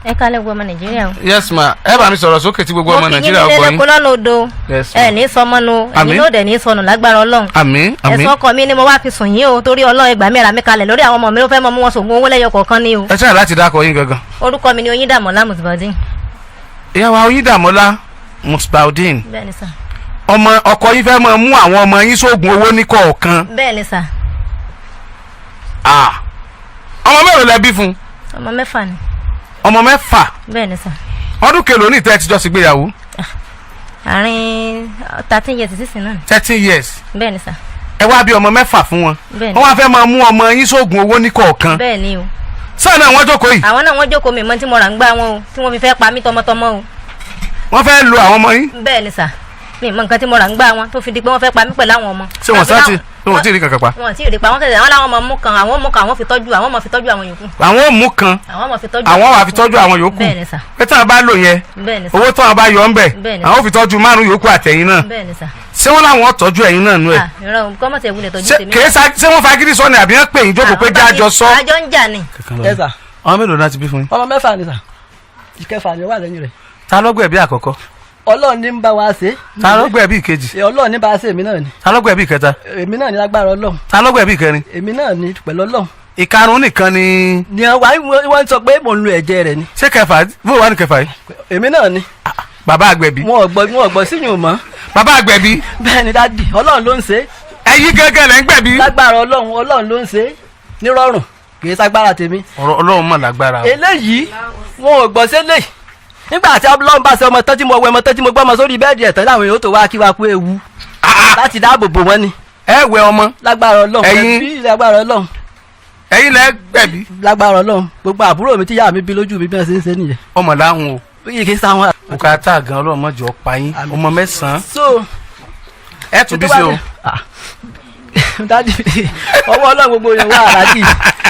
ẹ kálẹ̀ gbogbo ọmọ Nàìjíríà. Yes ma, ẹ bá mi sọ̀rọ̀ sókè tí gbogbo ọmọ Nàìjíríà gbọ́ yín. mo kì í ní lẹ́lẹ́kọ́ lọ́nà odò ẹ ní sọmọ nu ẹ̀yin náà dẹ̀ ní sọnù lágbára Ọlọ́run. Àmín àmín. ẹ̀sùn ọkọ mi ni mo wá fi sùn yín o torí Ọlọ́run ẹgbàá mi ra mi kalẹ̀ lórí àwọn ọmọ mi ló fẹ́ mọ mú wọn sògùn owó lẹ́yọ kọ̀ọ̀kan ni o. ẹ ṣáà láti dákọ yín gangan. orúkọ mi ni Oyindamola Musbaudeen. ìyá wa Oyindamola Musbaudeen. bẹ́ẹ̀ni sà. ọmọ ọkọ yín fẹ́ máa mú àwọn ọmọ yín sóògùn owó ní kọ̀ọ̀kan. bẹ́ẹ̀ni sà. ọmọ mélòó lẹ bí fún? ọmọ mẹ́fà ni. ọmọ mẹ́fà. bẹ́ẹ̀ni sà. ọdún kelòó ní ìtẹ́ tíjọ́ sí gbéyàwó? àárín 13 years sísìn náà. 13 years. bẹ́ẹ̀ni sà. ẹ wá bí ọmọ mẹ́fà fún wọn. bẹ́ẹ̀ni. wọ́n wá fẹ́ máa mú ọmọ yín sóògùn owó ní kọ̀ọ̀kan. bẹ́ẹ̀ni o. sáà náà wọ́n jókòó yìí. àwọn náà wọ́n jókòó mi mọ́ tí mo rà ń gbá wọn o tí wọ́n fi fẹ́ pa mí tọmọtọmọ o. wọ́n fẹ́ lo àwọn ọmọ yín. bẹ́ẹ̀ni sà. mi mọ nǹkan tí mo rà ń gbá wọn tó fi di pé wọ́n fẹ́ pa mí pẹ̀lú àwọn ọmọ. ṣé wọ́n sá ti wọn ti rí kankan pa. wọn ti rí pa wọn tẹ̀lé àwọn làwọn ọmọ mú kan àwọn mú kan àwọn fi tọ́jú àwọn ọmọ fi tọ́jú àwọn yòókù. àwọn ò mú kan àwọn ọmọ fi tọ́jú àwọn wà fi tọ́jú àwọn yòókù. bẹ́ẹ̀ni sà. pé tí wọn bá lò yẹn bẹ́ẹ̀ni sà. owó tí wọn bá yọ ń bẹ bẹ́ẹ̀ni àwọn ò fi tọ́jú márùn yòókù àtẹ̀yìn náà. bẹ́ẹ̀ni sà. ṣé wọn làwọn tọ́jú ẹ̀yin náà nú ẹ̀. ìrọ̀ kọ́mọ̀tì ẹ̀wúlẹ̀ tọ́jú tèmi. ṣé wọn fagídí sọ ni àbí wọn pè yín jókòó pé jájọ sọ. àjọ ń jà ni. ẹ sà. ọmọ mélòó náà ti bí fún yín. ọmọ mẹ́fà ni sà. ìkẹfà ni ó wà lẹ́yìn rẹ̀. ta ló gbẹ̀bí àkọ́kọ́. Ọlọ́run ní ń bá wa ṣe. ta ló gbẹ̀bí ìkejì. Ọlọ́run ní bá a ṣe èmi náà ni. ta ló gbẹ̀bí ìkẹta. èmi náà ni lágbára Ọlọ́run. ta ló gbẹ̀bí ìkẹrin. èmi náà ni pẹ̀lú Ọlọ́run. ìkarùn nìkan ni. ni wọ́n sọ pé mò ń lo ẹ̀jẹ̀ rẹ̀ ni. ṣé kẹfà bó wà ní kẹfà yìí. èmi náà ni. bàbá àgbẹ̀bí. wọn ò gbọ́ sí yùn mọ́. bàbá àgbẹ̀bí. bẹ́ẹ̀ ni dádì Ọlọ́run ló ń ṣe. ẹ̀yin gẹ́gẹ́ lẹ́ ń gbẹ̀bí. lágbára Ọlọ́run ló ń ṣe nírọ̀rùn kì í ságbára tèmi. Ọlọ́run mọ̀ lágbára. eléyìí wọn ò gbọ́ sílẹ̀ nígbà tí Ọlọ́run bá ṣe ọmọ tán tí mo wẹ ọmọ tán tí mo gbọ́ ọmọ sórí bẹ́ẹ̀dì ẹ̀tàn láwọn èèyàn tó wá kí wá kú ewu láti dáàbò bò wọ́n ni. ẹ wẹ ọmọ. lágbára Ọlọ́run ẹ̀yin lágbára Ọlọ́run. ẹ̀yin lẹ gbẹ̀bí. lágbára Ọlọ́run gbogbo àbúrò mi tí yá mi bí lójú mi bí wọ́n ṣe ń ṣe nìyẹn. ọmọ láhùn o. yìí kì í sáwọn. bùkátà gan Ọlọ́run mọ̀jọ́ pa yín ọmọ mẹ́sàn-án. so ẹ tún bí sí o. dájú ọwọ́ Ọlọ́run gbogbo yẹn wà àràjì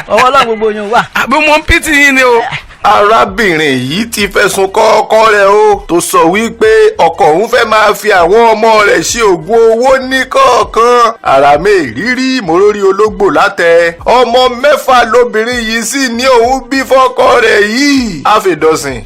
ọwọ́ Ọlọ́run gbogbo yẹn wà. àbí mo ń pítì yín ni o. arábìnrin yìí ti fẹ̀sùn kọ́ ọkọ rẹ̀ o tó sọ wípé ọkọ òun fẹ́ máa fi àwọn ọmọ rẹ̀ ṣe ògùn owó ní kọ̀ọ̀kan àràmé ìrírí mòrórí ológbò látẹ ọmọ mẹ́fà lóbìnrin yìí sì ní òun bí fọ́kọ rẹ̀ yìí àfẹ̀dọ̀sìn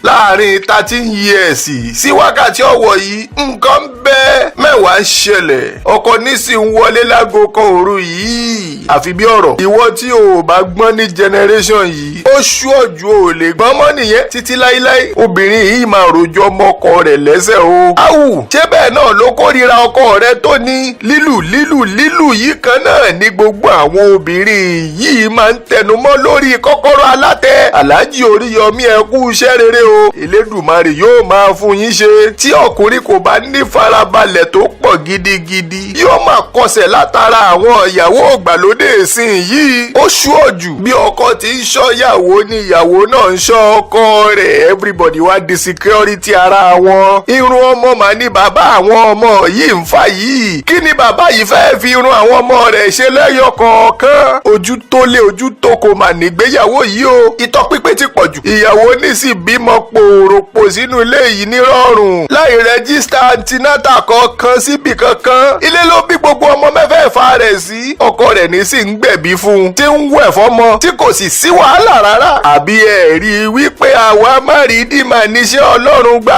láàrin 13 years sí wákàtí ọ̀wọ̀ yìí nǹkan bẹ́ẹ̀ mẹ́wàá ń ṣẹlẹ̀ ọkọ nísì ń wọlé lágo kan òru yìí àfi bí ọ̀rọ̀ ìwọ tí o bá gbọ́n ní generation yìí ó ṣú ọ̀jù ò lè gbọ́n mọ́ nìyẹn títí láíláí obìnrin yìí máa rojọ́ mọ́kọ rẹ̀ lẹ́sẹ̀ o. áwù ṣé bẹ́ẹ̀ náà ló kórìíra ọkọ rẹ̀ tó ní lílù yìí kan náà ní gbogbo àwọn obìnrin yìí máa ń tẹnumọ́ lórí kọ́kọ́rọ́ alátẹ. Àlájì Oríyọmí ẹ kú iṣẹ́ rere o Elédùmarè yóò máa fún yín ṣe tí ọkùnrin kò bá ní farabalẹ̀ tó pọ̀ gidigidi yóò máa kọsẹ̀ látara àwọn ìyàwó ògbàlódé ìsìn yìí ó ṣú ọ̀jù bí ọkọ ti ń ṣọ́ ìyàwó ní ìyàwó náà ń ṣọ́ ọkọ rẹ̀ everybody wá di security ara wọn. irun ọmọ mà ní bàbá àwọn ọmọ yìí ń fà yìí kí ni bàbá yìí fẹ́ fi irun àwọn ọmọ rẹ̀ ṣe lẹ́yọ kọ̀ọ̀kan. ojú tó lé ojú tó kò mà nígbéyàwó yìí o ìtọ́ pípé ti pọ̀ jù. ìyàwó ní sì bímọ pòròpò sínú ilé yìí nírọ̀rùn láì rẹ́gísítà antinata kankan síbì kankan. ilé ló bí gbogbo ọmọ mẹ́fẹ̀ẹ̀fà rẹ̀ sí ọkọ rẹ̀ ní sì ń gbẹ̀bí fún un tí ń wẹ̀ fọ́mọ tí kò sì sí wàhálà rárá. àbí ẹ̀rí wípé àwa má rí dìmà níṣẹ́ Ọlọ́run gbà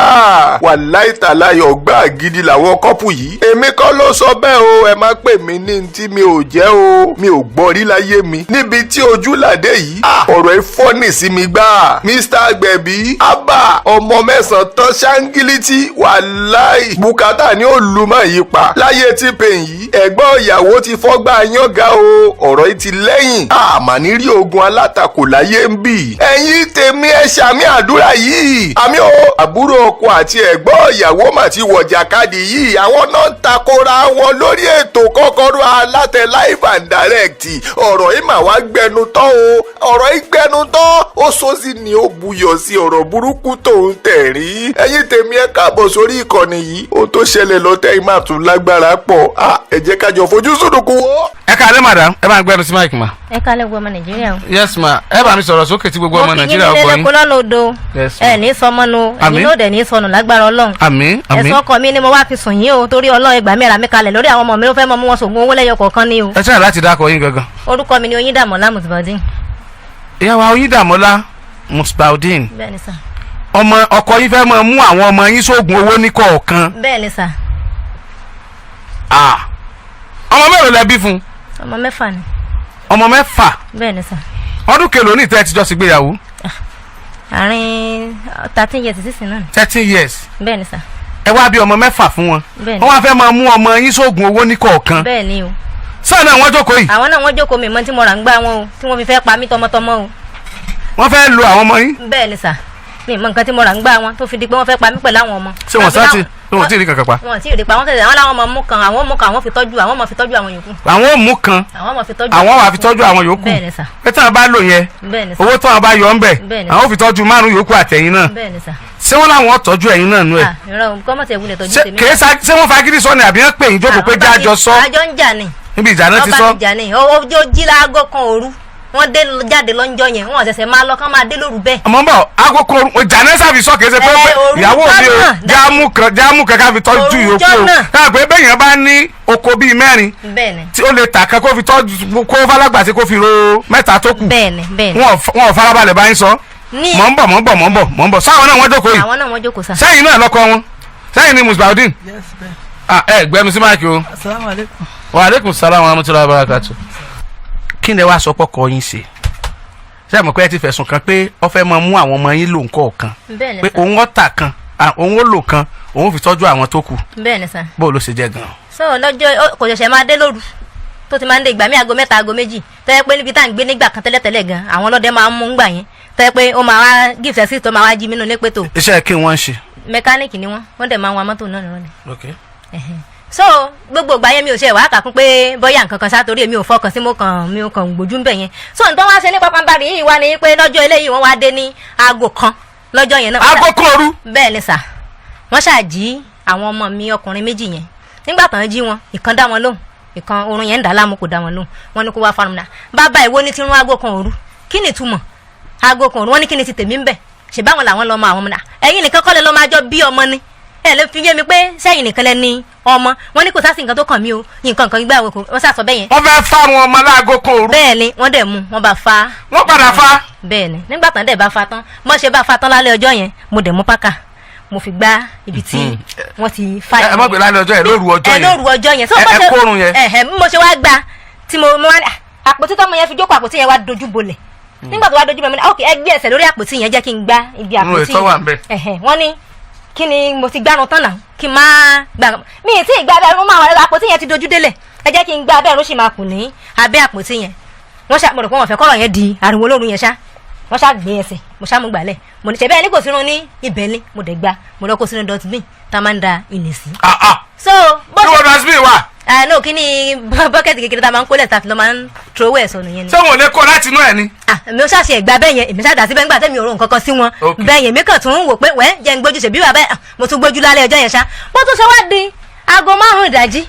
wàláì tàláyọ̀ gbà gidi làwọn kọ́pù yìí. èmi kọ́ ló sọ bẹ́ẹ̀ o ẹ má pè mí ní tí mi ò jẹ́ o mi ò gbọ́ rí láyé mi níbi tí ojú làdé yìí ọ̀rọ̀ ìfọ́nì sí mi gbà. Mr. Agbẹ̀bí Abba ọmọ mẹ́sàn-án tán ṣáńgílítì wàláì bùkátà ni ó lu mọ́ yìí pa láyé tí pèyìn yìí ẹ̀gbọ́n ìyàwó ti fọ́gbà yánga o ọ̀rọ̀ yìí ti lẹ́yìn àmàní rí ogun alátakò láyé ń bì. ẹ̀yin tèmi ẹ ṣàmì àdúrà yìí àmì o àbúrò ọkọ àti ẹ̀gbọ́n ìyàwó mà ti wọ̀jà káàdì yìí àwọn náà ń takora wọn lórí ètò kọ́kọ́rọ́ alátẹ live and direct ọ̀rọ̀ yìí mà wá gbẹnu tán o ọ̀rọ̀ yìí gbẹnu tán ó sọ́sì ni ó buyọ̀ sí ọ̀rọ̀ burúkú tó ń tẹ̀rí. ẹ̀yin tèmi ẹ káàbọ̀ sórí ìkànnì yìí ó tó ṣẹlẹ̀ lọ́tẹ̀ yìí mà tún lágbára pọ̀ ẹ jẹ́ ká jọ fojú sùnùkùn wò. ẹ káalẹ́ madam ẹ bá ń gbẹnu sí máìkì ma. ẹ kálẹ̀ gbogbo ọmọ Nàìjíríà. yes ma ẹ bá mi sọ̀rọ̀ sókè tí gbogbo ọmọ Nàìjíríà gbọ́ yín. mo kì í ní lẹ́lẹ́kọ́ lọ́nà odò ẹ ní sọmọ nu ẹ̀yin náà dẹ̀ ní sọnù lágbára Ọlọ́run. àmín àmín. ẹ̀sùn ọkọ mi ni mo wá fi sùn yín o torí Ọlọ́run ẹgbàá mi ra mi kalẹ̀ lórí àwọn ọmọ mi ló fẹ́ mọ mú wọn sògùn owó lẹ́yọ kọ̀ọ̀kan ni o. ẹ ṣáà láti dákọ yín gangan. orúkọ mi ni Oyindamola Musbaudeen. ìyá wa Oyindamola Musbaudeen. bẹ́ẹ̀ ni sà. ọmọ ọkọ yín fẹ́ máa mú àwọn ọmọ yín sóògùn owó ní kọ̀ọ̀kan. bẹ́ẹ̀ ni sà. ọmọ mélòó lẹ bí fún. ọmọ mẹ́fà ni. ọmọ mẹ́fà. bẹ́ẹ̀ ni sà. ọdún kèlò ní ìtẹ́ ẹ ti jọ ṣègbéyàwó. àárín 13 years sísìn náà. 13 years. bẹ́ẹ̀ ni sà. ẹ wá bí ọmọ mẹ́fà fún wọn. bẹ́ẹ̀ ni. wọ́n wá fẹ́ máa mú ọmọ yín sóògùn owó ní kọ̀ọ̀kan. bẹ́ẹ̀ ni o. sáà náà wọ́n jókòó yìí. àwọn náà wọ́n jókòó mi mọ́ tí mo rà ń gbá wọn o tí wọ́n fi fẹ́ pa mí tọmọtọmọ o. wọ́n fẹ́ lo àwọn ọmọ yín. bẹ́ẹ̀ ni sà. mi mọ nǹkan tí mo rà ń gbá wọn tó fi di pé wọ́n fẹ́ pa mí pẹ̀lú àwọn ọmọ. ṣé wọ́n sá ti wọ́n ti rí kankan pa. wọ́n ti rí pa wọ́n tẹ̀lé àwọn làwọn ọmọ mú kan àwọn mú kan àwọn fi tọ́jú àwọn fi tọ́jú àwọn yòókù. àwọn ò mú kan àwọn wà fi tọ́jú àwọn yòókù. bẹ́ẹ̀ ni sà. pé táwọn bá lò yẹn bẹ́ẹ̀ ni sà. owó táwọn bá yọ ń bẹ̀ bẹ́ẹ̀ ni. àwọn ò fi tọ́jú márùn yòókù àtẹ̀yìn náà. bẹ́ẹ̀ ni sà. ṣé wọ́n láwọn tọ́jú ẹ̀yin náà nú ẹ̀. ìrọ̀ kọ́mọ̀tì ẹ̀wúlẹ̀ tọ́jú tèmi. ṣé wọ́n fagídí sọ ni àbí wọ́n pè yín jókòó pé jájọ sọ. àjọ ń jà ni. níbi ìjà náà ti sọ. ọba ti jà ni ó jí láago kan òru wọ́n dé jáde lọ́njọ́ yẹn wọ́n ṣẹ̀ṣẹ̀ máa lọ kán máa dé lóru bẹ́ẹ̀. àmọ́ bọ̀ akókò janessa fi sọ kìí ṣe pé ìyàwó mi o jáàmù kankan fi tọ́jú ìyókù o káà pé bẹ́ẹ̀ yẹn bá ní oko bíi mẹ́rin tí ó lè tà kan kó fi tọ́jú kó fálágbà tí kó fi ro mẹ́ta tó kù wọn ò farabalẹ̀ báyìí sọ mọ̀ ń bọ̀ sáwọn náà wọ́n jókòó yìí. àwọn náà wọ́n jókòó sá. sẹ́yìn náà lọ́kọ wọn sẹ́yìn ni Musbaudeen. ẹ gbẹnu sí máìkì o. asalaamualeykum. wa aleykum salaam wa rahmatulahi wa barakatu. kí ni wàá sọ pọkọ yín ṣe ṣé ẹ mọ̀ pé ẹ ti fẹ̀sùn kàn pé ó fẹ́ máa mú àwọn ọmọ yín lò nǹkan pé òun ọ̀tà kan òun ó lò kan òun fi tọ́jú àwọn tó kù. bẹ́ẹ̀ ni sà. bó ló ṣe jẹ́ gan-an. so lọ́jọ́ kò ṣẹ̀ṣẹ̀ máa dé lóru tó ti máa ń dé ìgbà mí aago mẹ́ta aago méjì tẹ́lẹ̀ pé níbi tá à ń gbé nígbà kan tẹ́lẹ̀tẹ́lẹ̀ gan àwọn ọlọ́dẹ máa ń mú ngbà yẹn tẹ́lẹ̀ pé ó máa wá gífẹ́ sí tó máa wá jí mínú ní pẹ́tò. iṣẹ́ kí wọ́n ṣe. mẹkáníìkì ni wọ́n dẹ̀ máa ń wa mọ́tò náà nìrọ̀lẹ́. okay. so gbogbo ìgbà yẹn mi ò ṣe wàá kàkún pé bóyá nǹkan kan ṣáà torí èmi ò fọkàn sí mi ò kàn gbójú ń bẹ̀ yẹn so nǹkan wá ṣe ní pápánbarì yìí wá ní pé lọ́jọ́ eléyìí wọ́n wá dé ní aago kan lọ́jọ́ yẹn náà. aago kan òru. bẹ́ẹ̀ ni sà wọ́n ṣàjí àwọn ọmọ mi ọkùnrin méjì yẹn nígbà tán jí wọn ìkan dá wọn lóhùn ìkan oorun yẹn ń dà láàmú kò dá wọn lóhùn wọn ní kó wá farumuna bàbá ìwọ ní ti rún aago kan òru kí ni ìtumọ̀ aago kan òru wọn ní kí ni ti tèmi ń bẹ̀ ṣèbáwọn làwọn lọ́mọ àwọn ọmọ náà ẹ̀yin nìkan kọ́ lẹ lọ́mọ àjọ bí ọmọ ni ẹ lè fi yé mi pé sẹ́yìn nìkan lẹ ní ọmọ wọn ní kò sásì nǹkan tó kàn mí o nǹkan kan gbé àwọn wọn sàsọ bẹ́ẹ̀ yẹn. wọ́n fẹ́ fa àwọn ọmọ láago kan òru. bẹ́ẹ̀ ni wọ́n dẹ̀ mú wọ́n bá fa. wọ́n padà fa. bẹ́ẹ̀ ni nígbà tán dẹ̀ bá fa tán mọ́ ṣe bá fa tán lálẹ́ ọjọ́ yẹn mo dẹ̀ mú pákà mo fi gbá ibi tí wọ́n ti fa yẹn. ẹ má gbé lálẹ́ ọjọ́ yẹn lóru ọjọ́ yẹn. lóru ọjọ́ yẹn. ẹ kórun yẹn. mo ṣe wá gbá tí mo wá àpótí tọ́mọ yẹn fi jókòó àpótí yẹn wá dojú bolẹ̀ nígbà tó wá dojú bolẹ̀ ok ẹ gbé ẹsẹ̀ lórí àpótí yẹn jẹ́ kí n gbá ibi àpótí yẹn wọ́n ní kí ni mo ti gbárun tán náà kí n máa gbà mí tí ìgbà abẹ́rún máa wọlé àpótí yẹn ti dojú délẹ̀ ẹ jẹ́ kí n gbá abẹ́rún sì máa kù ní abẹ́ àpótí yẹn wọ́n ṣá mo rò pé wọ́n fẹ́ kọ́rọ̀ yẹn di ariwo lóru yẹn ṣá wọ́n ṣá gbé ẹsẹ̀ mo ṣá mo gbàlẹ̀ mo ní ṣe bẹ́ẹ̀ ní kò sínú ní ibẹ̀ ni mo dẹ̀ gbá mo lọ kó sínú dustbin tá a máa ń da ilẹ̀ sí. so bó ṣe dustbin wà. no kí ni bọ́kẹ́tì kékeré tá a máa ń kólẹ̀ tá a fi lọ́ máa ń trowó ẹ̀ sọnù yẹn ni. ṣé wọn ò lè kó láti inú ẹ̀ ni. èmi ó ṣàṣe ẹ̀gbá bẹ́ẹ̀ yẹn èmi ṣàdá síbẹ̀ nígbà tẹ́mi ò rò nǹkan kan sí wọn bẹ́ẹ̀ yẹn mi kàn tún wò pé wẹ́ jẹ́ ń gbójú ṣe bí wà bẹ́ẹ̀ mo tún gbójú lálẹ́ ọjọ́ yẹn ṣá bó tún ṣe wá di aago 5 ìdájí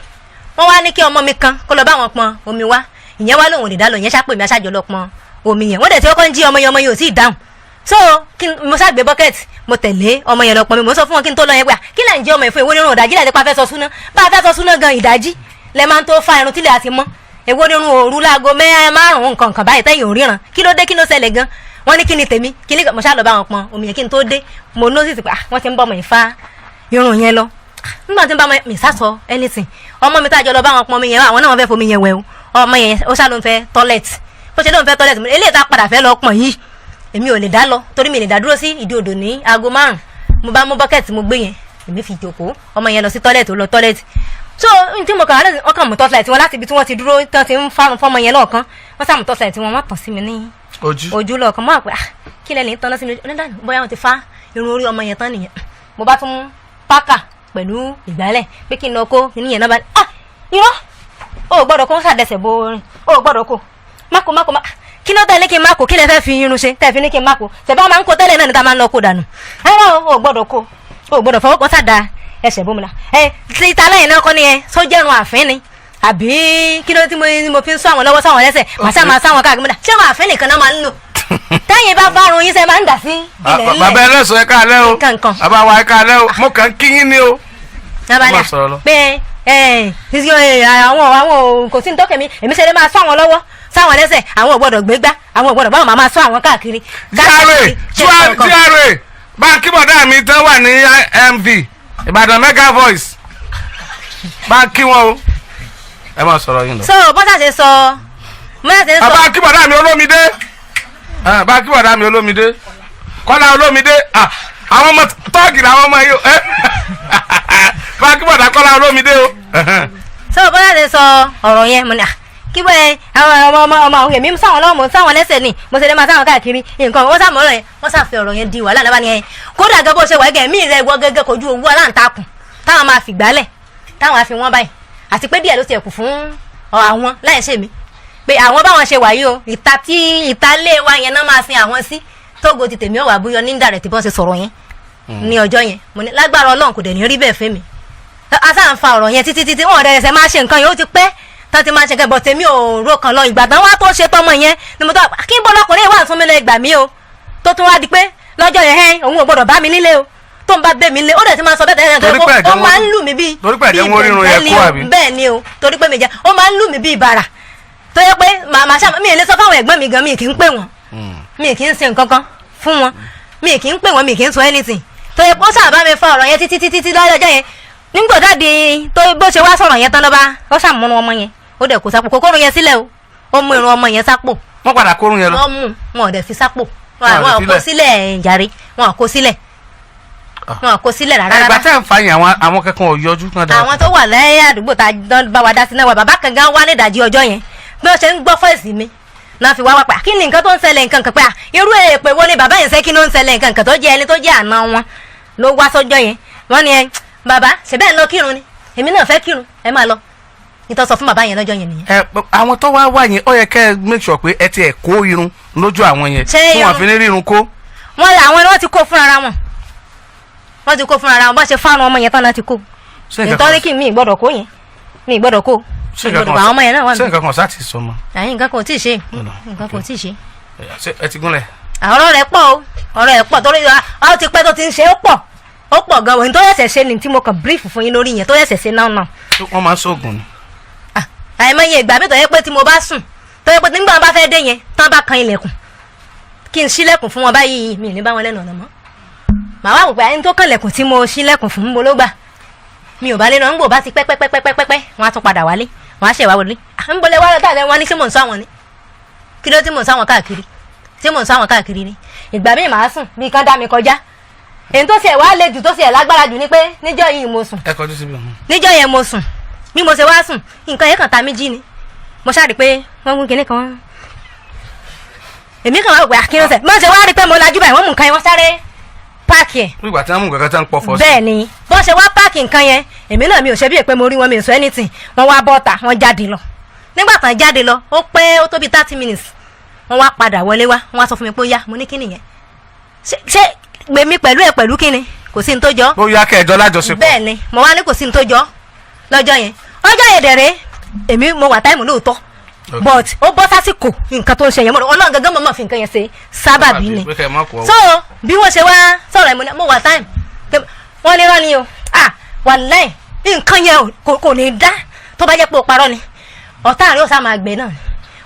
wọ́n wá ní kí ọmọ mi kan kó lọ bá wọn pọn omi wá ìyẹn wá lóhùn ìdálò yẹn ṣàpè mi aṣáájọ lọ pọn omi yẹn wọ́n dẹ̀ tí ó kọ́ ń jí ọmọ yẹn ò tí ì dáhùn so mo ṣàgbé bọ́kẹ́tì mo tẹ̀lé ọmọ yẹn lọ pọn mi mo sọ fún wọn kí n tó lọ yẹn pé kí lẹ̀ ń jẹ́ ọmọ ìfún ìwé nínú ìdájí lẹ́ẹ̀dẹ́pá fẹ́ sọ súná bá a fẹ́ sọ súná gan ìdájí lẹ máa ń tó fa irun tílẹ̀ àti mọ́ èwo nínú òru láago 5 nǹkan báyìí tẹ́yìn ò ríran kí ló dé kí ló ṣẹlẹ̀ gan wọ́n ní kí ni tèmi kí ni mo ṣáà lọ bá wọn pọn omi yẹn kí n tó dé mo notice pé wọ́n ti ń bọ́ ọmọ yìí fa irun yẹn lọ nígbà tí ń bá mi sásọ anything ọmọ mi tájọ lọ bá wọn pọn omi yẹn àwọn náà wọ́n fẹ́ fomi yẹn wẹ̀ o ọmọ yẹn ó ṣáà ló ń fẹ́ toilet bó ṣe ló ń fẹ́ toilet eléyìí tá a padà fẹ́ lọ pọn yìí èmi ò lè dá lọ torí mi lè dá dúró sí ìdí odò ní aago 5 mo bá mú bọ́kẹ́tì mo gbé yẹn èmi fi jòkó ọmọ yẹn lọ sí toilet ó lọ toilet so n tí mo kàn wá wọ́n kàn mú tọ́sílẹ̀ tí wọ́n láti ibi tí wọ́n ti dúró tán ti ń fárun fọ́mọ yẹn lọ́ọ̀kan wọ́n sàmú tọ́sílẹ̀ tí wọ́n tàn sí mi ní ojú lọ́ọ̀kan mọ́ àpẹ́ kí lẹ́ni tán sí mi onídàáni bóyá wọ́n ti fa irun orí ọmọ yẹn tán nìyẹn mo bá tún mú pákà pẹ̀lú ìgbálẹ̀ pé kí n lọ kó kíní yẹn náà bá irọ́ o gbọ́dọ̀ kó sàdẹ̀sẹ̀ bo orin o gbọ́dọ̀ kó máko kí ló tẹ̀lé kí n máko kí lẹ fẹ́ fi irun ṣe tẹ̀ fi ní kí n máko ṣẹ̀bá máa ń kó tẹ́lẹ̀ náà ní ta máa ń lọ kó dànù o gbọ́dọ̀ kó o gbọ́dọ̀ fọwọ́ kan sàdá ẹsẹ̀ bómi la ti ta lẹ́yìn náà kọ́ ni ẹ sójẹ́run àfin ni àbí kí ló tí mo fi ń sọ àwọn lọ́wọ́ sáwọn lẹ́sẹ̀ màá máa sáwọn káàkiri múdà ṣé wọn àfin nìkan náà máa ń lò tẹ́yìn bá fárun yín sẹ́ máa ń dà sí ilẹ̀ ńlẹ̀. bàbá ẹlẹ́sọ̀ ẹ̀ka alẹ́ o bàbá wa ẹ̀ka alẹ́ o mo kàn ń kí yín ni o. pé àwọn kò sí ní tọ́kẹ̀ mi èmi ṣe lè máa sọ àwọn lọ́wọ́ sáwọn lẹ́sẹ̀ àwọn ò gbọ́dọ̀ gbégbá àwọn ò gbọ́dọ̀ báwọn máa sọ àwọn káàkiri. tíárè báńkì bọ̀dá mi tán wà ní IMV Ìbàdàn Mega Voice báńkì wọn o ẹ máa sọ̀rọ̀ yín lọ. so bọ́sà ṣe sọ báńkì bọ̀dá mi Olómidé báńkì bọ̀dá mi Olómidé Kọ́lá Olómidé àwọn ọmọ tọ́ọ̀gì làwọn ọmọ yìí báńkì bọ̀dá Kọ́lá Olómidé o. so bọ́sà ṣe sọ ọ̀rọ̀ yẹn mo ní kí wọ́n àwọn ọmọ àwọn èmi sáwọn lọ́wọ́ sáwọn lẹ́sẹ̀ ni mo ṣe lè máa sáwọn káàkiri nǹkan wọ́n sàmọ́ ọ̀rọ̀ yẹn wọ́n sàfẹ́ ọ̀rọ̀ yẹn di wàhálà lábàá nìyẹn kódà gẹ́gẹ́ bó ṣe wà gẹ̀ mí rẹ̀ wọ́ gẹ́gẹ́ kojú owó aláǹtakùn táwọn máa fi gbálẹ̀ táwọn á fi wọ́n báyìí àti pé díẹ̀ ló ti ẹ̀kú fún àwọn láì ṣe mí pé àwọn báwọn ṣe wà yìí o ìtàlé wa yẹn náà máa sin àwọn sí tógo ti tèmi ọ̀wà búyọ ní dàrẹ̀ tí bọ́n ṣe sọ̀rọ̀ yẹn ní ọjọ́ yẹn mo ní lágbára Ọlọ́run kò dẹ̀ ní rí bẹ́ẹ̀ fẹ́ mi asáǹfà ọ̀rọ̀ yẹn títí wọn ọ̀rẹ́ ẹ̀sẹ̀ máa ṣe nǹkan yẹn ó ti pẹ́ tán ti máa ṣe kẹ́bọ̀ tèmi ò ro kan lọ ìgbà tán wá tó ṣe tọmọ yẹn ni mo tọ́ kí bọ́lọ́kùnrin wà tún mi lọ ìgbà mi o tó tún wá di pé lọ́jọ́ yẹn òun ò gbọ́dọ̀ bá mi nílé o tó ń bá bẹ́ mi nílé ó dẹ̀ ti máa sọ bẹ́ẹ̀ tẹ́lẹ̀ ó máa ń lù mí bíi bẹ́ẹ̀ ni o torí pé mi jẹ́ ó máa ń lù mí bíi bàrà tó yẹ pé màmá ṣáà mi ì lè sọ fáwọn ẹ̀gbọ́n mi gan mi kì í pè wọ́n mi kì í ṣe nǹkan kan fún wọn mi kì í pè wọ́n mi kì í sọ anything tó yẹ pé ó ṣàbá mi fa ọ̀rọ̀ yẹn títí lọ́jọ́ yẹn nígbà jáde tó bó ṣe wá sọ̀rọ̀ yẹn tán lọ́ba ó ṣàmúnú ọmọ yẹn ó dẹ̀ kó sápò kókóró yẹn sílẹ̀ o ó mú irun ọmọ yẹn sápò. wọ́n padà kórun yẹn lọ. wọ́n mú wọn ò dẹ̀ fi sápò wọn kó sílẹ̀ jàre wọn kó sílẹ̀ wọn kó sílẹ̀ rárá. ẹgbà tẹ́ ń fa yín àwọn kankan ò yọjú kan dára. àwọn tó wà lẹ́yìn àdúgbò tá a bá wa dá sí náà wà bàbá kan gan wá ní ìdajì ọjọ́ yẹn bí wọ́n ṣe ń gbọ́ fọ́ọ̀sì mi náà fi wá wá pa kí ni nǹkan tó ń ṣẹlẹ̀ nǹkan kan pé irú èèpè wo ni bàbá yẹn ṣe kí ló ń ṣẹlẹ̀ nǹkan kan tó jẹ́ ẹni tó jẹ́ àna wọn ló wá sọ́jọ́ yẹn wọ́n ní bàbá ṣèbẹ́ ń lọ kírun ni èmi náà fẹ́ kírun ẹ máa lọ ìtọ́ sọ fún bàbá yẹn lọ́jọ́ yẹn nìyẹn. àwọn tó wá wá yẹn ó yẹ kẹ́ ẹ make sure pé ẹ ti ẹ̀ kó irun lójú àwọn yẹn fún wọn fi ní rírun kó. àwọn ni wọ́n ti kó fúnra wọn wọ́n ti kó fúnra wọn bá ṣe fáwọn ọmọ yẹn tán náà ti kó nítorí kí mi ìgbọ́dọ̀ kó yẹn mi ìgbọ́dọ̀ kó ìgbọ́dọ̀ àwọn ọmọ yẹn náà wà mí. ṣé nǹkan kan sá ti sọ mọ. àyìn nǹkan kan ò tí ì ṣe nǹkan kan ò tí ì ṣe. ẹ ti gúnlẹ̀. ọ̀rọ̀ rẹ̀ pọ̀ o ọ̀rọ̀ rẹ̀ pọ̀ torí ó ti pẹ́ tó ti ń ṣe ó pọ̀ gan òyìn tó yẹ̀sẹ̀ ṣe ni tí mo kàn brief fún yín lórí yẹn tó yẹ̀sẹ̀ ṣe náà. wọ́n máa ń ṣoògùn ni. àìmọye ìgbà mi tó yẹ pé tí mo bá sùn tó yẹ pé nígbà wọn bá fẹ́ dé yẹn tán bá kan ilẹ̀kùn kí n ṣílẹ̀kùn fún wọn báyìí mi ò ní bá wọn lẹ́nu ọ̀nà mọ́ màá wá wò pé ẹni tó kàn lẹ̀kùn tí mo ṣílẹ̀kùn fún mo ló gbà mi ò bá lé náà ń gbò bá ti pẹ́pẹ́pẹ́pẹ́pẹ́ wọn á tún padà wálé wọn á ṣẹ̀ wá wọlé ń bolẹ̀ wá lọ́tà lẹ́ wọn ní ṣé mò ń sọ àwọn ni kí ló tí mò ń sọ àwọn káàkiri ṣé mò ń sọ àwọn káàkiri ni ìgbà míì màá sùn bí kan dá mi kọjá èyí tó ṣe wá le jù tó ṣe lágbára jù ni pé níjọ́ yìí mo sùn níjọ́ yẹn mo sùn bí mo ṣe wá sùn nǹkan yẹn kàn ta mí jí ni mo ṣáà rí pé wọ́n gún kinní kan èmi kàn wá pé àkínọ́sẹ̀ mo ṣe wá rí pé mo lajú báyìí wọ́n mú nǹkan yẹn wọ́n sáré páàkì ẹ̀. nígbà tí wọ́n mú nǹkan tí wọ́n pọ̀ fọ́ sí. bẹ́ẹ̀ ni bọ́n ṣe wá páàkì nǹkan yẹn èmi náà mi ò ṣe bí èpè mo rí wọn mi ò sọ anything wọ́n wá bọ́ta wọ́n jáde lọ nígbà tán jáde lọ ó pẹ́ ó tó bí 30 minutes wọ́n wá padà wọlé wá wọ́n wá sọ fún mi pé ó yá mo ní kí nìyẹn ṣé gbèmí pẹ̀lú ẹ̀ pẹ̀lú kí ni kò sí ní tó jọ. ó yá kẹjọ lájọṣepọ̀. bẹ́ẹ̀ ni mo wá ní kò sí ní tó jọ lọ́jọ́ yẹn ọjọ́ yẹn dẹ̀rẹ̀ èmi mo wà táìmù lóòótọ́ but ó bọ́ sásìkò nǹkan tó ń ṣe yẹn ọlọ́run gangan mọ̀ fi nǹkan yẹn ṣe sábàbí ni so bí wọ́n ṣe wá sọ̀rọ̀ ẹ̀ mo wà táìmù wọ́n ní rán ni o wàláì nǹkan yẹn kò ní dá tó bá jẹ́ pé ó parọ́ ni ọ̀tá rẹ̀ ó sá máa gbẹ náà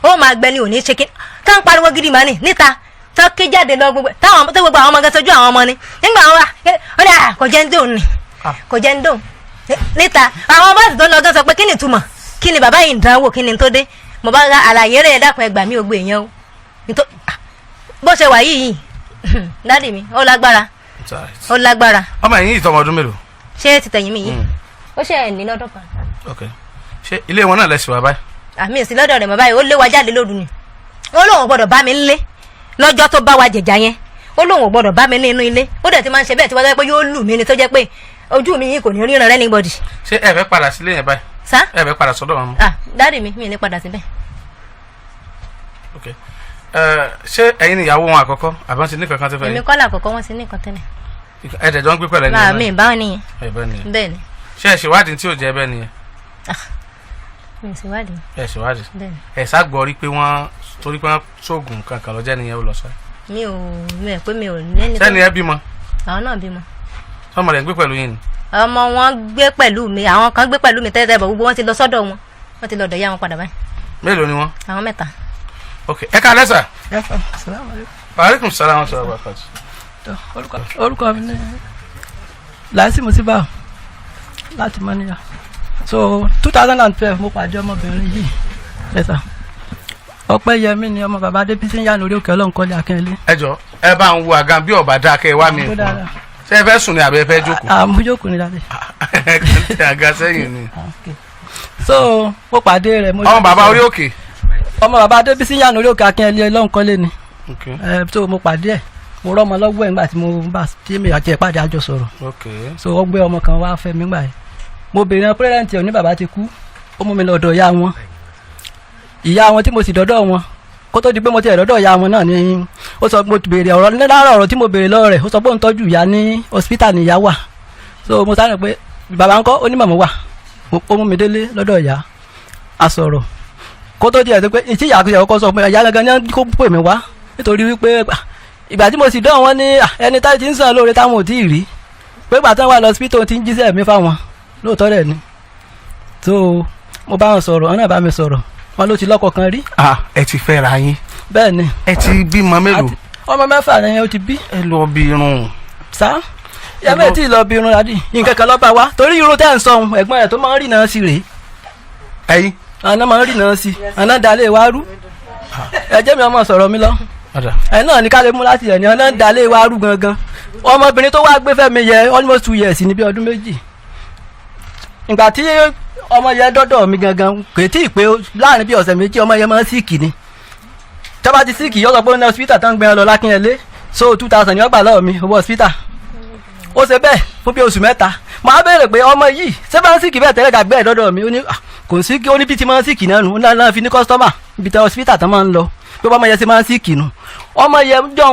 ó máa gbẹ ni ò ní ṣe kí ká ń pariwo gidi mà ní níta tó ké jáde lọ gbogbo táwọn tó gbogbo àwọn ọmọ gan sojú àwọn ọmọ ni nígbà wọn wá ó ní kò jẹ́ ń dùn ni kò jẹ́ ń dùn níta àwọn bọ́ọ̀sì tó lọ gan sọ pé kí ni ìtumọ̀ kí ni bàbá yìí ń dánwò kí ni tó dé mo bá ra àlàyé rẹ̀ dákun ẹgbà mi ò gbé èèyàn o bó ṣe wà yìí dádì mi ó lágbára ó lágbára. ọmọ yìí ìtọ́mọ ọdún mélòó. ṣé ti tẹ̀yìn mi yìí ó ṣe ẹ̀ ní lọ́dọ̀ kan. ok ṣé ilé wọn náà lẹ́sìn wá báyìí. àmì èsì lọ́dọ̀ rẹ̀ mọ́ báyìí ó lé wa jáde lóru ni ó lóun gbọ́dọ̀ bá mi nílé lọ́jọ́ tó bá wa jẹ̀jà yẹn ó lóun gbọ́dọ̀ bá mi nínú ilé ó dẹ̀ ti máa ń ṣe bẹ́ẹ̀ tí wọ́n sọ pé yóò lù mí ni tó jẹ́ pé ojú mi yìí kò ní ríran rẹ́ anybody. ṣé ẹ fẹ́ padà sílé yẹn báyìí. sá ẹ fẹ́ padà sọ́dọ̀ wọn. dáàdì mi ì lè padà síbẹ̀. ok ṣé ẹ̀yin ìyàwó wọn àkọ́kọ́ àbí wọ́n ti ní kankan tó fẹ́ yín. èmi kọ́ làkọ́kọ́ wọ́n ti ní kan tẹ́lẹ̀. ẹ̀dẹ̀ jọ ń gbé pẹ̀lẹ́ nìyẹn. mi báwọn nìyẹn. bẹ́ẹ̀ ni. ṣé ẹ ṣèwádìí tí ò jẹ́ bẹ́ẹ̀ nìyẹn. mi ṣèwádìí. ẹ ṣèwádìí. ẹ ṣàgbọ́ rí pé wọ́n torí pé wọ́n ṣoògùn kankan lọ́jọ́ nìyẹn ó lọ sọ. mi ò pé mi ò lẹ́ni. sẹ́ni ẹ bímọ. àwọn náà bímọ. sọmọ rẹ̀ ń gbé pẹ̀lú yín ni. ọmọ wọn gbé pẹ̀lú mi àwọn kan gbé pẹ̀lú mi tẹ́tẹ́ bọ̀ gbogbo wọn ti lọ sọ́dọ̀ wọn wọ́n ti lọ dọ̀ ya wọn padà báyìí. mélòó ni wọn. àwọn 3. ok ẹ ká lẹ́sà. ẹ fà salaam aleykum. aleykum salaam wa rahmatulah. orúkọ mi ni láìsí musiba láti mọ́níyà so 2012 mo pàdé ọmọbìnrin yìí ẹ̀sà Ọpẹ́yẹmí ni ọmọ bàbá Adébísí ń yà lórí òkè Ọlọ́nkọ́lé Akínlé. ẹ jọ ẹ bá ń wo àga bí ọba dákẹ́ wá mi ṣé ẹ fẹ́ sùn ni àbẹ fẹ́ jókòó. mo jókòó ni dáadé. ẹ àga sẹ́yìn ni. so mo pàdé rẹ̀. ọmọ bàbá orí òkè. ọmọ bàbá Adébísí ń yà lórí òkè Akínlé Ọlọ́nkọ́lé ni. so mo pàdé ẹ̀ mo rọ́mọ lọ́gbọ́ ẹ̀ nígbà tí mo bá tí mi àti ìpàdé àjọ sọ̀rọ̀. so wọ́n gbé ọmọ kan wá fẹ́ mi gbà yẹn mo béèrè pẹ́rẹ́ǹtì ọ̀ ní bàbá ti kú ó mú mi lọ́dọ̀ ìyá wọn tí mo sì dọ́dọ̀ wọn kó tó di pé mo ti ẹ̀dọ́dọ̀ ìyá wọn náà ni ó sọ mo béèrè ọ̀rọ̀ lára ọ̀rọ̀ tí mo béèrè lọ́wọ́ rẹ̀ ó sọ pé ó ń tọ́jú ìyá ní hospital ní ìyá wà so mo sáré pé bàbá ńkọ́ ó ní màmá wà ó mú mi délé lọ́dọ̀ ìyá a sọ̀rọ̀ kó tó di ẹ̀ tó pé ìtí ìyá àkọsẹ̀ ọkọ sọ pé ìyá gangan ní kó pè mí wá nítorí wípé ìgbà tí mo sì dán wọn ní ẹni táyì ti ń sàn lóore táwọn ò tí ì rí pé ìgbà táwọn wà lọ hospital ti ń jíṣẹ́ mi fáwọn lóòótọ́ rẹ̀ ni so mo bá wọn sọ̀rọ̀ wọn náà bá mi sọ̀rọ̀ wọn ló ti lọ́kọ kan rí. ẹ ti fẹ́ ra yín. bẹ́ẹ̀ ni. ẹ ti bímọ mélòó. ọmọ 6 ni ó ti bí. ẹ lọ bí irun. sá ẹ bẹ́ẹ̀ tí ì lọ bí irun adì nǹkan kan lọ́ba wa torí irun tẹ́ ń sọ ohun ẹ̀gbọ́n rẹ̀ tó máa ń rì náà sí rèé. ẹyin. àná máa ń rì náà sí àná dalẹ̀ wá rú. ẹ jẹ́ mi ọmọ sọ̀rọ̀ mi lọ. ẹ náà ní ká lè mú láti ẹ̀ ní àná dalẹ̀ wá rú gangan. ọmọbìnrin tó wá gbé fẹ́mi yẹ almost 2 years ní bí ọdún méjì. ìgbà tí ọmọ yẹn dọ́dọ̀ mi gangan kò tí ì pé láàrin bí ọ̀sẹ̀ méjì ọmọ yẹn máa ń síìkì ni tọ́ba ti síìkì yọ sọ pé ó ní hospital tán gbé wọn lọ lákínyẹlé so 2000 ni wọ́n gbà lọ́wọ́ mi owó hospital ó ṣe bẹ́ẹ̀ fún bí oṣù 3 mo á béèrè pé ọmọ yìí ṣé bá ń síìkì bẹ́ẹ̀ tẹ́lẹ̀ gàgbẹ́ dọ́dọ̀ mi ó ní kò sí kí ó ní bí ti máa ń síìkì náà nù ó náà fi ní kọ́sítọ́mà ibi tẹ hospital tán máa ń lọ pé ọmọ yẹn ṣe máa ń síìkì nù ọmọ yẹn jọ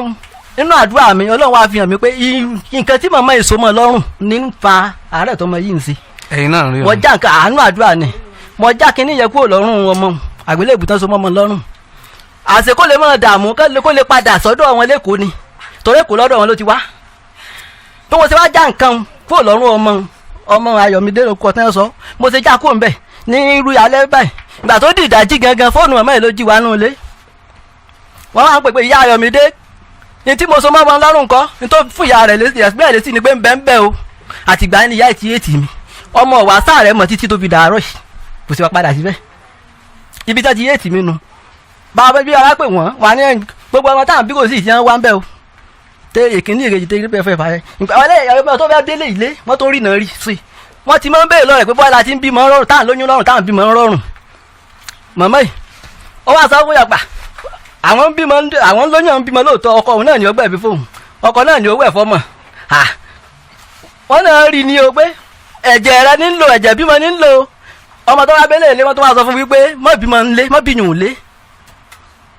nínú àdúrà mi Ọlọ́run á fi hàn mí pé nǹkan tí màmá èso mọ́ lọ́rùn ní ń fa àárẹ̀ tó mọ yìí ń ṣe ẹ̀yin náà rí o. mo já nǹkan àánú àdúrà ni mo já kínní yẹn kúrò lọ́rùn ọmọ àgbélébùú tán so mọ́ ọmọ lọ́rùn àṣẹ kó lè máa dààmú kó lè padà sọ́dọ̀ wọn lẹ́kọ̀ọ́ ni torí èkó lọ́dọ̀ wọn ló ti wá bí mo ṣe wá já nǹkan kúrò lọ́rùn ọmọ Ayọ̀mídé lóko ọ̀tán sọ mo ṣe já kúrò ńbẹ̀ ní irú alẹ́ báyìí ìgbà tó di ìdájí gangan fóònù màmá ẹ̀ ló jí wa nù ilé wọ́n máa ń pè pé ìyá Ayọ̀mídé ní tí mo so mọ́ ọmọ lọ́rùn kọ́ ní tó fún ìyá rẹ̀ lésì ni pé ń bẹ́ o àtìgbà ni ìyá ẹ̀ ti yé tì mí ọmọ wa sáà rẹ mọ títí tó fi dàárọ̀ yìí kò sí wa padà síbẹ̀ ibi tí a ti yé tì mí nu bá bí ara pè wọ́n wà ní gbogbo ọmọ táwọn bí kò sí ìtìyàn wá ń bẹ̀ o tẹ èkìní ìrèjì tẹ ìrèpẹ̀ fẹ́ fà yẹ nípa wọlé ìyàwó tó fẹ́ délé ilé wọ́n tó rí náà rí sí wọ́n ti máa ń béèrè lọ́rẹ̀ pé bọ́lá ti ń bímọ rọrùn táwọn lóyún rọrùn táwọn bímọ rọrùn màmá yìí ó wá sọ fún yàgbà àwọn lóyún àwọn bímọ lóòótọ́ ọkọ òun náà ni ó gbẹ̀bí fóun ọkọ náà ni ó wẹ̀ fọ́mọ wọ́n náà rí ni o pé ẹ̀jẹ̀ rẹ nílò ẹ̀jẹ̀ bímọ nílò ọmọ tó wá bẹ́lẹ̀ ilé wọn tó wá sọ fún wípé mọ́ bímọ nílé mọ́ bíyùn lé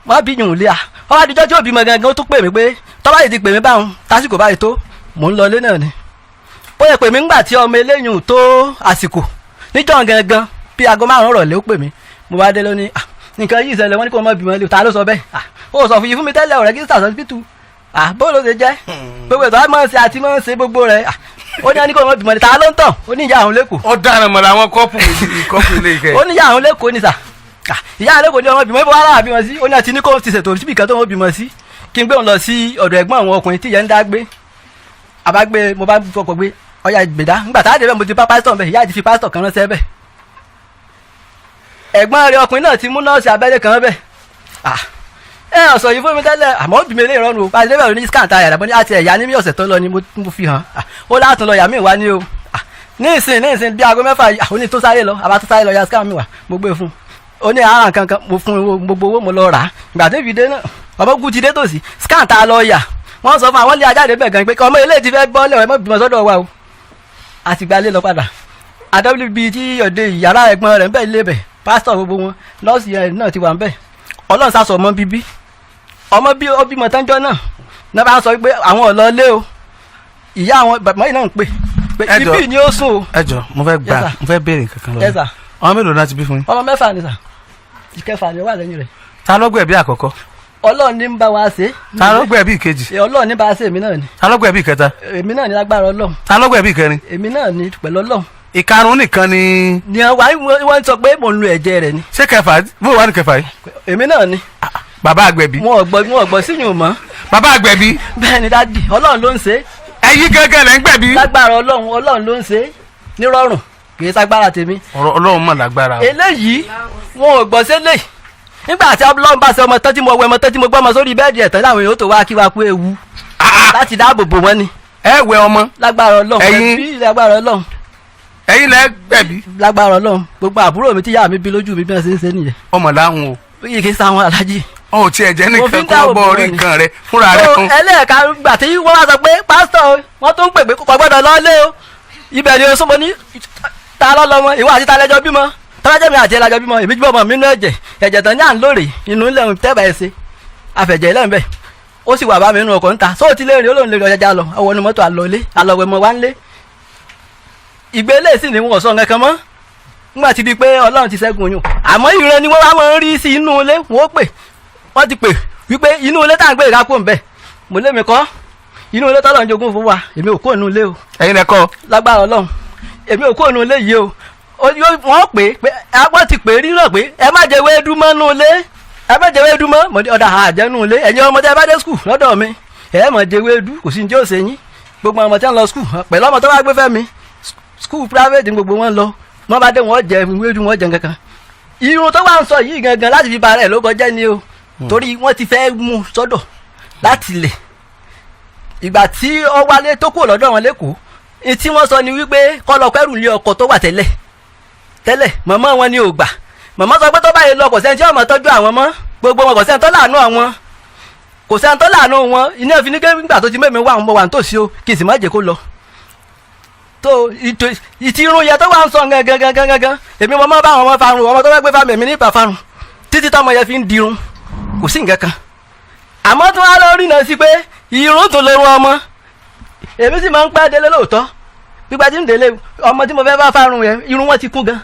ọmọ àdìjọ́ tí ò bímọ gangan ó tún pè mí pé tọ́ba yìí ti pè mí báwọn tásìkò báyìí tó mò ń lọ ilé náà ni ó yẹ pè mí ńgbà tí ọmọ eléyìí tó àsìkò níjọ́ gangan bí aago 5 rọ̀lẹ́ ó pè mí mo bá dé lónìí nǹkan yìí ìṣẹ̀lẹ̀ wọn ní kó mọ́ bímọ lé ta ló sọ bẹ́ẹ̀ ó sọ fún mi tẹ́lẹ̀ ọ̀rẹ́ kí sàṣọ́sibítù bó ló ṣe jẹ́ gbogbo ètò àmọ́ ṣe àti mọ́ ṣe gbogbo rẹ̀ ó ní àníkò ọmọ bímọ ta ló ń tàn ó ní ìyá àwọn lẹ́kọ̀ọ́. ó dára mọ̀ làwọn kọ́pù ilé ìkẹ́. ó ní ìyá àwọn lẹ́kọ̀ọ́ ni sà ìyá àwọn lẹ́kọ̀ọ́ ni ọmọ bímọ ibo ara bímọ sí ó ní àti ní kó ti ṣètò síbi kan tó wọ́n bímọ sí kí n gbé wọn lọ sí ọ̀dọ̀ ẹ̀gbọ́n àwọn ọkùnrin tí ìyẹn ń dá gbé àbágbé mo bá fọkọ̀ gbé ọ̀yà ìgbèdá ńgbà tá a dé bẹ́ẹ̀ mo ti bá pásítọ̀ bẹ́ẹ̀ ìyá ti fi pásítọ̀ kan ránṣẹ́ bẹ́ẹ̀ ẹ̀gbọ́n rẹ̀ ọkùnrin náà ti mú nọ́ọ̀sì abẹ́lé kan bẹ́ẹ̀ ọ̀sọ̀ yìí fún mi tẹ́lẹ̀ àmọ́ ó bí mi lè rọrùn o báyìí lébẹ̀rún ní scan tayà àbọ̀ ní àti ẹ̀yà ní ọ̀sẹ̀ tó lọ ni mo fi hàn ó látún lọ yà mí wá ní o ní ìsìn bí aago 6 ó ní tó sáré lọ àbá tó sáré lọ ya scan mi wá mo gbé fún ó ní àárọ̀ kankan mo fún gbogbo owó mo lọ rà á ìgbà tó fi dé náà bàbá kú ti dé tòsí scan tá a lọ yà wọ́n sọ fún àwọn ilé ajáde bẹ̀ gan pé ọmọ ilé ti fẹ́ gbọ́ lẹ́wọ̀n mọ́ bímọ sọ́dọ̀ wa o àtìgbà lé lọ padà àwb tí ọ̀dẹ ìyàrá ẹ̀gbọ́n rẹ̀ ń bẹ̀ lé bẹ̀ pásítọ̀ gbogbo wọn nọ́ọ̀sì náà ti wà ń bẹ̀ ọlọ́run sá sọ ọmọ bíbí ọmọ bí ó bímọ tánjọ́ náà bá ń sọ pé àwọn ọ̀lọ́ lé o ìyá àwọn bàbá yìí náà ń pè pé ibi ni ó sùn o. ẹ jọ mo fẹ́ béèrè kankan lọ ọmọ mélòó náà ti bí fún yín. ọmọ 6 ni sà ìkẹfà ni ó wà lẹ́yìn rẹ̀. ta ló gbẹ̀bí àkọ́kọ́. Ọlọ́run ní ń bá wa ṣe. Ta ló gbẹ̀bí ìkejì? Ọlọ́run ní bá ṣe èmi náà ni. Ta ló gbẹ̀bí ìkẹta? Èmi náà ni lágbára Ọlọ́run. Ta ló gbẹ̀bí ìkẹrin? Èmi náà ni pẹ̀lú Ọlọ́run. Ìkarùn nìkan ni. Ni wọ́n sọ pé mò ń lo ẹ̀jẹ̀ rẹ̀ ni. Ṣé kẹfà bó wà ní kẹfà yìí? Èmi náà ni. Bàbá àgbẹ̀bí. Wọn ò gbọ́ síyùn mọ́. Bàbá àgbẹ̀bí. Bẹ́ẹ̀ ni dádì Ọlọ́run ló ń ṣe. Ẹ̀yin gẹ́gẹ́ lẹ́ ń gbẹ̀bí. Lágbára Ọlọ́run ló ń ṣe nírọ̀rùn kì í ságbára tèmi. Ọlọ́run mọ̀ lágbára. Eléyìí wọn ò gbọ́ sílẹ̀ nígbà tí Ọlọ́run bá ṣe ọmọ tán tí mo wẹ ọmọ tán tí mo gbọ́ ọmọ sórí bẹ́ẹ̀dì ẹ̀tàn láwọn èèyàn tó wá kí wá kú ewu láti dáàbò bò wọ́n ni. Ẹ wẹ ọmọ. Lágbára Ọlọ́run. Ẹ̀yin lágbára Ọlọ́run. Ẹ̀yin lẹ́ gbẹ̀bí. Lágbára Ọlọ́run gbogbo àbúrò mi tí yá mi bí lójú mi bí wọ́n ṣe ń ṣe nìyẹn. Ọmọ láwọn o. Yìí kì í sáwọn alájí. Ọ̀ tí ẹ̀jẹ̀ nìkan kọ́ bọ́ orí nǹkan rẹ fúnra rẹ fún. Ẹlẹ́ẹ̀ka gbà tí wọ́n wá sọ pé pásítọ̀ wọ́n tó ń pè pé kò gbọ́dọ̀ lọ́lé o ibẹ̀ ni o súnmọ́ ní ta lọ́lọ́mọ ìwọ àti ta lẹ́jọ́ bímọ tọ́lájẹ́ mi àti ẹlẹ́jọ́ bímọ èmi bímọ mi nínú ẹ̀jẹ̀ tán ní à ń lóore inú ilẹ̀ tẹ́bà ẹ̀ ṣe àfẹ̀jẹ̀ ilẹ̀ ń bẹ̀ ó sì wà bá mi nínú ọkọ̀ ń ta sóò ti léèrè ó lóun lè rí ọjà lọ ọwọ́ inú mọ́tò àlọ́lé àlọ́wẹ̀ mọ́ wá ń lé ìgbélé sì ni wọn sọ nǹkan mọ́ nígbà tí di pé Ọlọ́run ti ṣẹ́gun oyún àmọ́ ìran ni wọ́n wá máa ń rí sí inú ilé wọ́n ti pè wípé inú ilé tá à ń gbé ìkápò ń bẹ̀ mo lé mi kọ́ inú ilé tọ́lọ́run jogún fún wa èmi ò kó inú ilé o. Ẹ̀yin lẹ́kọ́. Lágbára Ọlọ́run èmi ò kó inú ilé yìí o wọ́n pè é wọ́n ti pè é rírọ̀ pé ẹ má jẹ wéédú mọ́ nú ilé ẹ má jẹ wéédú mọ́ mo ní ọ̀dà àjẹnú ilé ẹ̀yin ọmọ tẹ́ ẹ bá dé skul lọ́dọ̀ mi ẹ má jẹ wéédú kò sí ní tí ó ṣe yín gbogbo ọmọ tí wọ́n lọ skul pẹ̀lú ọmọ tó bá gbé fẹ́ mi skul private gbogbo wọn lọ wọ́n bá dé wọ́n jẹ wéédú wọ́n jẹ kankan irun tó wà ń sọ yìí gangan láti fi ba rẹ̀ ló kọjá ni o torí wọ́n ti fẹ́ mú sọ́dọ̀ láti lè ìgbà tí ó wálé tó kúrò lọ́dọ̀ wọn lẹ́kọ̀ọ́ tí wọ́n sọ ni wípé kọ́ lọ pẹ́rù lé ọkọ̀ tó wà tẹ́lẹ̀ màmá wọn ni ò gbà màmá sọ pé tó báyìí lọ kò sẹ́ni tí ọmọ tọ́jú àwọn mọ́ gbogbo wọn kò sẹ́ni tó láàánú àwọn kò sẹ́ni tó láàánú wọn iná ìfi ní ké nígbà tó ti mẹ́mi wà ń bọ̀ wà ń tòsí o kì í sì má jẹ́ kó lọ. tó ìtirun yẹ tó wà ń sọ gangan èmi mo máa bá àwọn ọmọ farun ọmọ tó fẹ́ gbé fámi èmi ní ìpà farun títí tọmọ yẹn fi ń dirun kò sí nǹkan kan àmọ́ tí wọ́n á lọ rí náà sí pé irun tó lórun ọmọ èmi sì máa ń pẹ́ délé lóòótọ́ pípa tí ń délé ọmọ tí mo fẹ́ bá farun yẹn irun wọn ti kún gan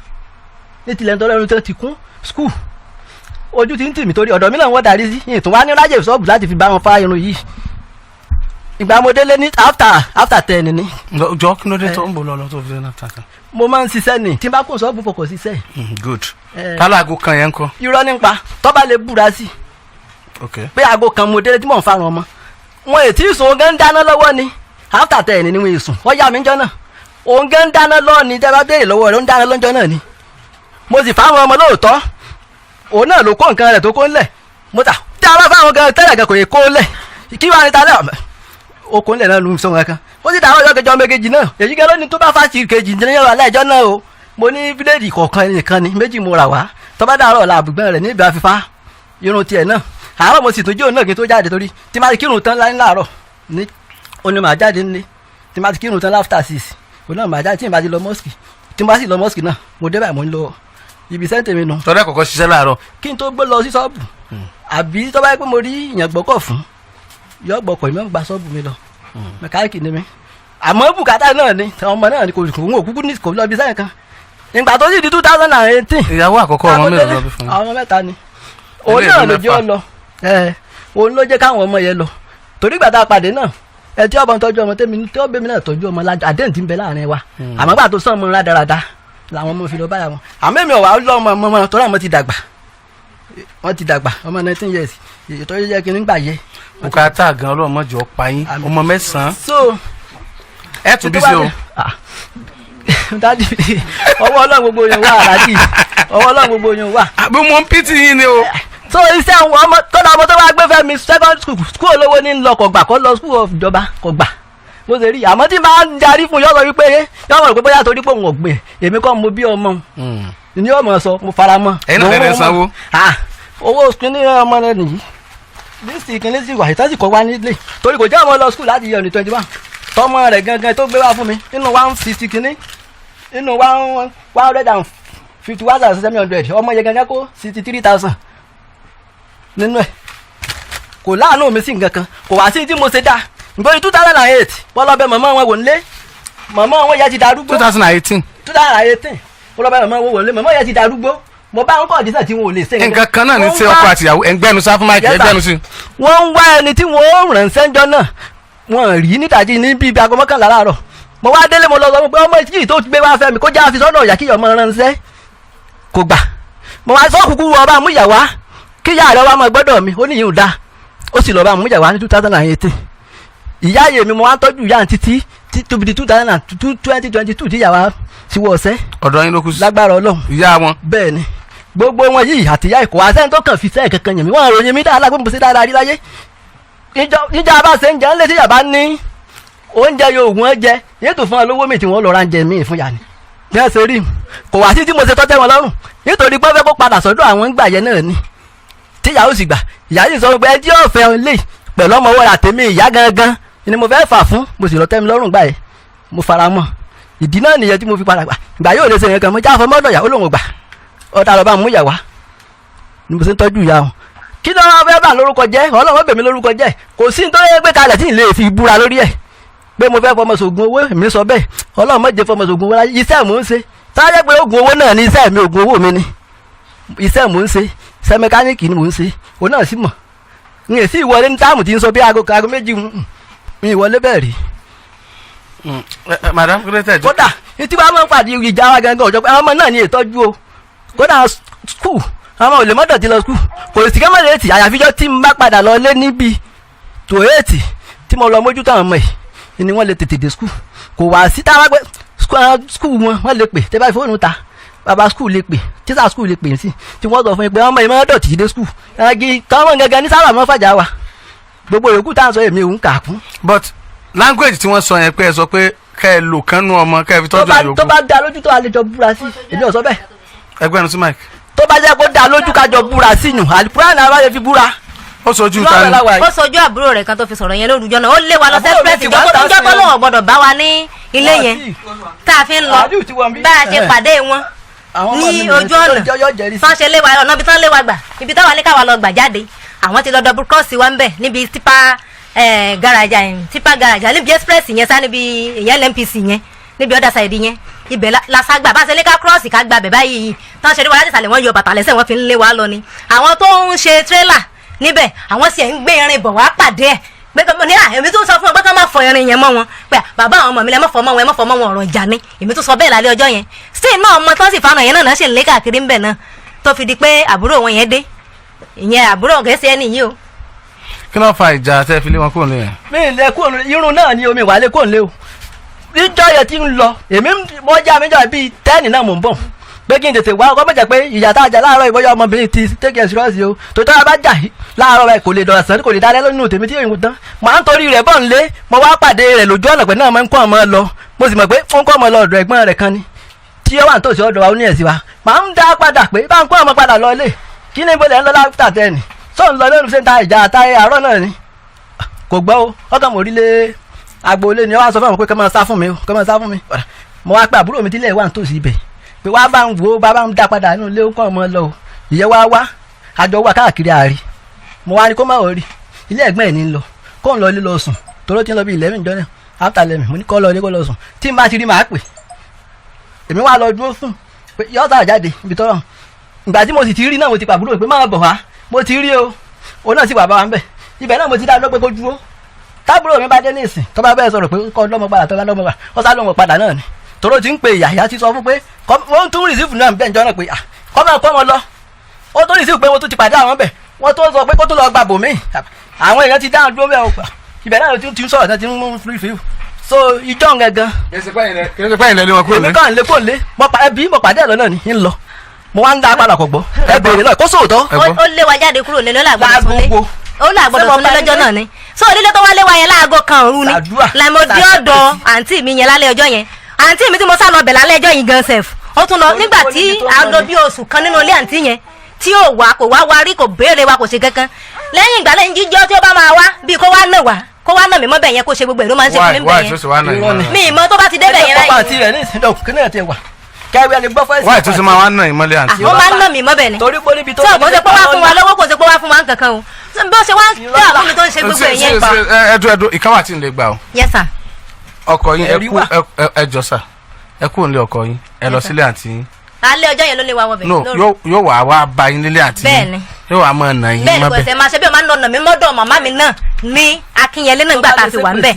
ní tilẹ̀ ńtọ́lọ́ irun tó ti kún skul ojú ti ń tì mí torí ọ̀dọ̀ mi náà wọ́n darí sí ìtún wá ní rájẹ̀ sọ́ọ̀bù láti fi bá wọn fa irun yìí ìgbà mo délé ní after 10 ni. jọ kí ló dé tó ń bọ̀ lọ́lọ́ tó fi náà tàkà. mo máa ń ṣiṣẹ́ ni tí n bá kó sọ́ọ̀bù fọkàn ṣiṣẹ́. good tálágò kan yẹn ń kọ́. irọ́ nípa tọ́ba lè búra sí i pé aago kan mo délé tí mò ń farun ọmọ wọn ètí ìsùn gan dáná lọ́wọ́ ni after 10 ni wọn èsùn wọ́n yá mi jọ náà òun gan dáná lọ́ọ̀ ni tẹ́ bá béèrè lọ́wọ́ rẹ̀ ó ń dáná lọ́jọ́ náà ni mo sì fáwọn ọmọ lóòótọ́ òun náà ló kó nǹkan rẹ̀ tó kó ńlẹ̀ mo tà tí a bá fáwọn gan tẹ́lẹ̀ gan kò yẹ kó ńlẹ̀ kí wàá ní talẹ́ ọ̀mẹ́ okòó ńlẹ̀ náà lu sọ̀rọ̀ kan ó sì dáhùn ọjọ́ kejì ọmọ kejì náà èyí gan lónìí tó bá fàṣì kejì ní ọ̀la ẹjọ́ náà o mo ní fíléèdì kọ̀ọ̀kan nìkan ni méjì mo rà wá tó bá dáhùn ọ̀la àbùgbọ́n rẹ̀ níbi àfifá irun tiẹ̀ náà àárọ̀ mo sì tún jó náà kí n tó jáde torí tí máa ti kírun tán láàárọ̀ ní oní màá jáde nílé tí máa ti kírun tán láfta 6 òun náà màá jáde tí n bá ti lọ mọ́sìkì tí n bá sì lọ mọ́sìkì náà mo dé báyìí mo ń lọ ibi sẹ́ńtẹ̀ mi nù. tọ́lá kọ̀kọ́ ṣiṣẹ́ láàárọ̀. kí n tó gbé lọ sí ṣọ́ọ̀bù àbí tó bá yẹ pé mo rí ìyàn gbọ́kọ̀ fún yọ gbọ́kọ̀ ìmọ̀ gba ṣọ́ọ̀bù mi lọ mẹkáníìkì ni mi àmọ́ bùkátà náà ni ọmọ náà ni kò ń òkúkú ní kò lọ bí sẹ́yìn kan ìgbà tó sì di 2018. ìyàwó àkọ́kọ́ ọmọ mélòó lọ bí fún mi. àwọn mẹ́ta ni òun náà ló jẹ́ ọ lọ òun ló jẹ́ káwọn ọmọ yẹn lọ torí ìgbà tá a pàdé náà ẹ tí ọmọ tọ́jú ọmọ tẹ́mi tí ó bẹ́mi náà tọ́jú ọmọ àdéhùn tí ń bẹ láàrin wa àmọ́ gbà tó sàn mọ́ rádaràda làwọn ọmọ fi lọ báyà wọn àmọ́ èmi ọ̀wá lọ́mọ ọmọ tọ́lá wọn ti dàgbà ọmọ 19 years ètò yẹ kí n gbà yẹ. bùkátà gan ọlọ́mọ jọ pa yín ọmọ 9. so ẹ tún bí sí o. dájú ọwọ́ ọlọ́run gbogbo yẹn wà àràjì ọwọ́ ọlọ́run gbogbo yẹn wà. àbí mo ń pìtì yín ni o. so iṣẹ́ àwọn ọmọ tọ́lá ọmọ tó bá gbé fẹ́ mi secondary school olówó ní lọ kọ̀gbà kọ́ lọ school of ìjọba kọ̀gbà mo ṣe rí àmọ́ tí n bá ń darí fún yọ̀sọ̀ wípé yọ̀sọ̀ rẹ̀ pé bóyá torí pé òun ọ̀gbìn èmi kọ́ mo bí ọmọ ni yóò mọ̀ sọ mo fara mọ́. ẹ̀yin náà fẹ́ẹ́ sanwó. owó kíní ọmọ rẹ nìyí lísì kíní sí wà ìtọ́sí kọ́ wá nílé torí kò jẹ́ ọmọ lọ school láti yẹ ọ̀nì 21 tọmọ rẹ̀ gangan tó gbé wá fún mi nínú 150 kíní nínú 151,700 ọmọ yẹn gangan kó 63,000 nínú ẹ̀ kò láàánú mi sí nǹkan kan kò wá sí tí mo ṣe dá nítorí 2008 bọ́lọ́bẹ màmá wọn wò nílé màmá wọn yẹ ti darúgbó. 2018 bọ́lọ́bẹ màmá wọn wò nílé màmá yẹ ti darúgbó mo bá ń kọ́ ọ̀dísàn tí wọn ò lè ṣe nǹkan kan náà ní ṣe ọkọ àtìyàwó ẹgbẹ́nu sáfún máìkì ẹgbẹ́nu sí. wọ́n ń wá ẹni tí wọ́n ó ránṣẹ́ ńjọ́ náà wọ́n rí nídàjí ní bíi aago mọ́kànlá láàárọ̀ mo wá délé mo lọ sọ pé ọmọ yìí tó gbé wá fẹ́ mi kó já fi sọ́dọ̀ ìyá kíyọ̀ ọmọ ránṣẹ́ kò gbà mo wá sọ kúkú ọba àmúyàwá kíyà rẹ wá mọ gbọ́dọ̀ mi ó ní ìyún da ó sì lọ bá àmúyàwá ní 2018 ìyá yè mi mo wá tọ́jú ìyá títí tóbi di 2022 tí ìyàwó ti wọ ọ̀sẹ́ ọ̀dọ̀ yín ló kù sí lágbára Ọlọ́run ìyá wọn. bẹ́ẹ̀ ni gbogbo wọn yìí àtìyá ìkọ̀ àṣẹ tó kàn fi sẹ́ẹ̀ kankan yẹn mi wọ́n ròyìn mi dáadáa pé mo ṣe dáadáa rí láyé ìjà bá ṣe ń jẹ ń lé tí yàrá ní oúnjẹ yóò wọ́n jẹ yóò tó fún ọ lówó mi tí wọ́n lọ ra ń jẹ míì fún yà ni bí wọ́n ṣe rí kò wá sí tí mo ṣe tọ́tẹ́ wọn lọ́rùn nítorí pé fẹ́ kó padà sọ́dọ̀ àwọn ń gbà yẹn náà ni tí ìyá ó sì gbà ìyá yìí sọ pé ẹjẹ́ ọ̀fẹ́ lè pẹ̀lú ọmọ wọ́ra tèmi ìyá gangan ni mo fẹ́ fà fún mo sì lọ tẹ́ mi lọ́rùn gbà yẹn mo fara mọ́ ìdí náà nìyẹn tí mo fi padà gbà ìgbà yóò lè ṣe yẹn kan mo já fọ mọ́dọ̀ ìyàwó lòun gbà ọ̀tá lọ́ba mú ìyàwá ni mo ṣe ń tọ́jú ìyá wọn kí ló wọ́n fẹ́ bà lórúkọ jẹ́ ọlọ́wọ́ bèmí lórúkọ jẹ́ kò sí ní tó yẹ gbé kalẹ̀ tí ì lè fi búra lórí ẹ̀ pé mo fẹ́ fọmọ sògùn owó èmi sọ bẹ́ẹ̀ ọlọ́run mọ̀jẹ̀ fọmọ sògùn owó iṣẹ́ mò ń ṣe sáyẹ́ pé oògùn owó náà ni iṣẹ́ mi oògùn owó mi ni iṣẹ́ mò ń ṣe iṣẹ́ mẹkáníìkì ni mò ń ṣe òun náà sì mọ̀ n èsì ìwọlé ní táàmù tí ń sọ bí aago méjì mi ìwọlé bẹ́ẹ̀ rí. madam kúrẹ́tẹ̀ jọ. kódà etí wa máa ń pàdé ìjà wa gangan ọ̀jọ̀ pé àwọn ọmọ náà ní ìtọ́jú o kódà skul àwọn olè mọ́dọ̀ ti lọ skul kò sì kẹ́mọ́ lè tì àyàfíjọ́ tí n bá padà lọ lé níbi tòéètì tí mo lọ mójútó àwọn ọmọ yìí ni wọ́n lè tètè dé skul kò wá sí táwa pé skul wọ́n lè pè tẹ́ bá fóònù ta bàbá skul lè pè tíṣà skul lè pè sí tí wọ́n sọ fún mi pé ọmọ yìí mọ́dọ̀ tì dé skul ẹ̀ẹ́dì káwọn gẹ́gẹ́ ní sábà mọ́ fàjà wa gbogbo yòókù táwọn sọ èmi òun kà kún. but language tí wọ́n sọ yẹn pé ẹ sọ pé kẹ́ ẹ lò kánú ọmọ kẹ́ ẹ fi tọ́jú àyòkù. tó bá da lójú tó àlejò búra sí èmi ò sọ bẹ́ẹ̀. ẹgbẹ́nu sí mike. tó bá jẹ́ kó da lójú kájọ búra sí yùn àlùkùránì náà bá yẹ fi búra. ó sojú ta ni. ó sojú àbúrò rẹ̀ kan tó fi sọ̀rọ̀ yẹn lórúkọ náà ó lé wa lọ sẹ́pẹ́rẹ́sì jọ́kọ́ lọ́wọ́ gbọ́dọ̀ bá wa ní ilé yẹn tá a fi ń lọ bá a ṣe pàdé wọn ní ojú ọ̀nà tán ṣe lé wa ọ̀nà ibi tán lé wa gbà ibi táwa ní káwa lọ gbà jáde àwọn ti lọ double cross wa ń bẹ̀ níbi tipa garaja níbi express yẹn sá níbi ìyẹn NPC yẹn níbi other side yẹn ibẹ̀ lasagbà bá ṣe lé ká cross ká gba bẹ̀ báyìí tán ṣe lé wa láti sàlẹ̀ wọ́n yọ bàtà lẹ́sẹ̀ wọ́n fi ń lé wa lọ ni àwọn tó ń ṣe trailer níbẹ̀ àwọn sì ń gbé irin bọ̀ wá pàdé ẹ̀ pé ní èmi tó sọ fún ọ pé ká má fọ irin yẹn mọ́ wọn pé bàbá àwọn ọmọ mi lẹ má fọ mọ́ wọn ẹ má fọ mọ́ wọn ọ̀rọ̀ ìjà ni èmi tó sọ bẹ́ẹ̀ lálẹ́ ọjọ́ yẹn still náà ọmọ tó sì fáwọn yẹn náà ṣe ń lé káàkiri ńbẹ̀ náà tó fi di pé àbúrò wọn yẹn dé ìyẹn àbúrò kẹsì ẹni yìí o. kí ló fa ìjà tẹ́ fi lé wọn kúrò nílé yẹn. mi ì lè kúrò irun náà ni omi ìwà lè kúrò nílé o níjọ́ yẹn ti ń lọ èmi mọ́jà méjọ́ bíi 10 náà mò ń bọ̀ pé kí n tètè wá ọkọ mọ̀jẹ̀ pé ìyá tá a jà láàárọ̀ ìbọyá ọmọbìnrin ti take insurance o tó tọ́ra bá jà láàárọ̀ rẹ̀ kò lè dọ̀rọ̀ sàn kò lè dálẹ́ lónìí tèmi tí èèyàn tán màá ń torí rẹ̀ bọ̀ ń lé mo wá pàdé rẹ̀ lójú ọ̀nà pẹ̀ náà máa ń kọ́ ọmọ lọ mo sì mọ̀ pé ó ń kọ́ ọmọ lọ ọ̀dọ̀ ẹ̀gbọ́n rẹ̀ kan ni tí ó wà ní tòsí ọ̀dọ̀ wa ó ní ẹ̀sìn wa màá ń dá padà pé bá ń kọ́ ọmọ padà lọ ilé kí ni ibodè ń lọ láfíà tẹ́ ni sọ ń lọ lónìí sẹ́ńtà ìjà àtàyè àárọ̀ náà ni kò gbọ́ o ọkàn mo rí lé agboolé ni ó wá sọ fún mi pé kọ́ máa sá fún mi o kọ́ máa sá fún mi mo wá pé àbúrò mi tí ilé wà ní tòsí ibẹ̀ pé wá bá ń wo bá ń dá padà nínú ilé ó kọ́ ọmọ lọ o ìyẹn wá àjọ wà káàkiri àárí mo wá ní kó má wọ rí ilé ẹ̀gbọ́n ẹ̀ ní lọ kó ń lọ ilé lọ sùn toró ti ń lọ bí 11 jọ náà after 11 mo ní kó lọ ilé kó lọ sùn tí n bá ti rí màá pè èmi wá lọ dúró fún pé yọ́ sà jáde ibi tọ́rọ̀ ìgbà tí mo sì ti rí náà mo ti pàbúrò pé má bọ̀ wá mo ti rí o òun náà sì wà bá wa ń bẹ̀ ibẹ̀ náà mo ti dá lọ pé kó dúró tábúrò mi bá dé ní ìsìn tó bá bẹ́ẹ̀ sọ̀rọ̀ pé kọ́ lọ́mọ padà tó bá lọ́mọ padà ó sá lọ́mọ padà náà ni tòró ti ń pe ìyá ti sọ fún pé wọ́n tún rìsífù náà bẹ́ẹ̀ jọ náà pé kọ́ máa kọ́ wọn lọ ó tó rìsífù pé wọ́n tún ti pàdé àwọn bẹ̀ wọ́n tó sọ pé kó tó lọ gbà bòmí àwọn èèyàn ti dáhùn dúró bẹ́ẹ̀ o ibẹ̀ náà ti ń sọ̀rọ̀ náà ti ń mú fífi so ìjọ gangan. èmi kàn lé kò lé ẹbí mo pàdé ẹ̀ lọ́nà ni ń lọ mo wá ń dá apàdà kọ̀ gbọ́ ẹ bèrè náà kó sóòótọ́. ó lé wa jáde kúrò lé lọ́la àgbọ̀dọ̀ súnlé ó là gbọ́dọ̀ súnlé lọ́jọ́ náà ni so lílé tó wá lé wa yẹn láago kan òru ni làmọdé ọ̀dọ̀ àǹtí mi yẹn lálẹ́ ọjọ́ yẹn àǹtí mi tí mo sá lọ bẹ̀ lálẹ́ ẹjọ́ yìí gan sef ó tún lọ nígbà tí a lọ bí oṣù kan nínú ilé àǹtí yẹn tí ò wá kò wá wa rí kò béèrè wa kò ṣe kankan lẹ́yìn ìgbà lẹ́yìn jíjọ́ tí ó bá máa wá bíi kó wá náà wá kó wá náà mi mọ́ bẹ̀ yẹn kó ṣe gbogbo ẹ̀ ló máa ń ṣe fún mi bẹ̀ yẹn mi ìmọ̀ tó bá ti dé bẹ̀ yẹn láyé kẹ́wé ẹni gbọ́ fẹ́ẹ́ sí. wáyé tó ti máa wá ná ìmọ̀lẹ́ àǹtí. wọ́n máa ń ná mi mọ́ bẹ̀ ni. torí pé níbi tó tí kò ṣe pé wá fún wa lọ́wọ́ kò ṣe pé wá fún wa kankan o bó ṣe wá tẹ àwọn mi tó ń ṣe gbogbo ẹ̀yẹn pa. ẹdùn ìkáwà tí ń lè gbà o. yes sir. ọkọ yín ẹ jọ sà ẹ kú nílé ọkọ yín ẹ lọ sílé àǹtí yín alẹ́ ọjọ́ yẹn ló lé wa wọbẹ̀. no yóò wá bá yín nílé àti yóò wá máa nà yín bẹ́ẹ̀ni kò ẹsẹ̀ máa ṣe bí o máa ń lọ nà mí mọ́dọ̀ màmá mi náà ní Akínyẹlé náà nígbà tá a fi wà ń bẹ̀.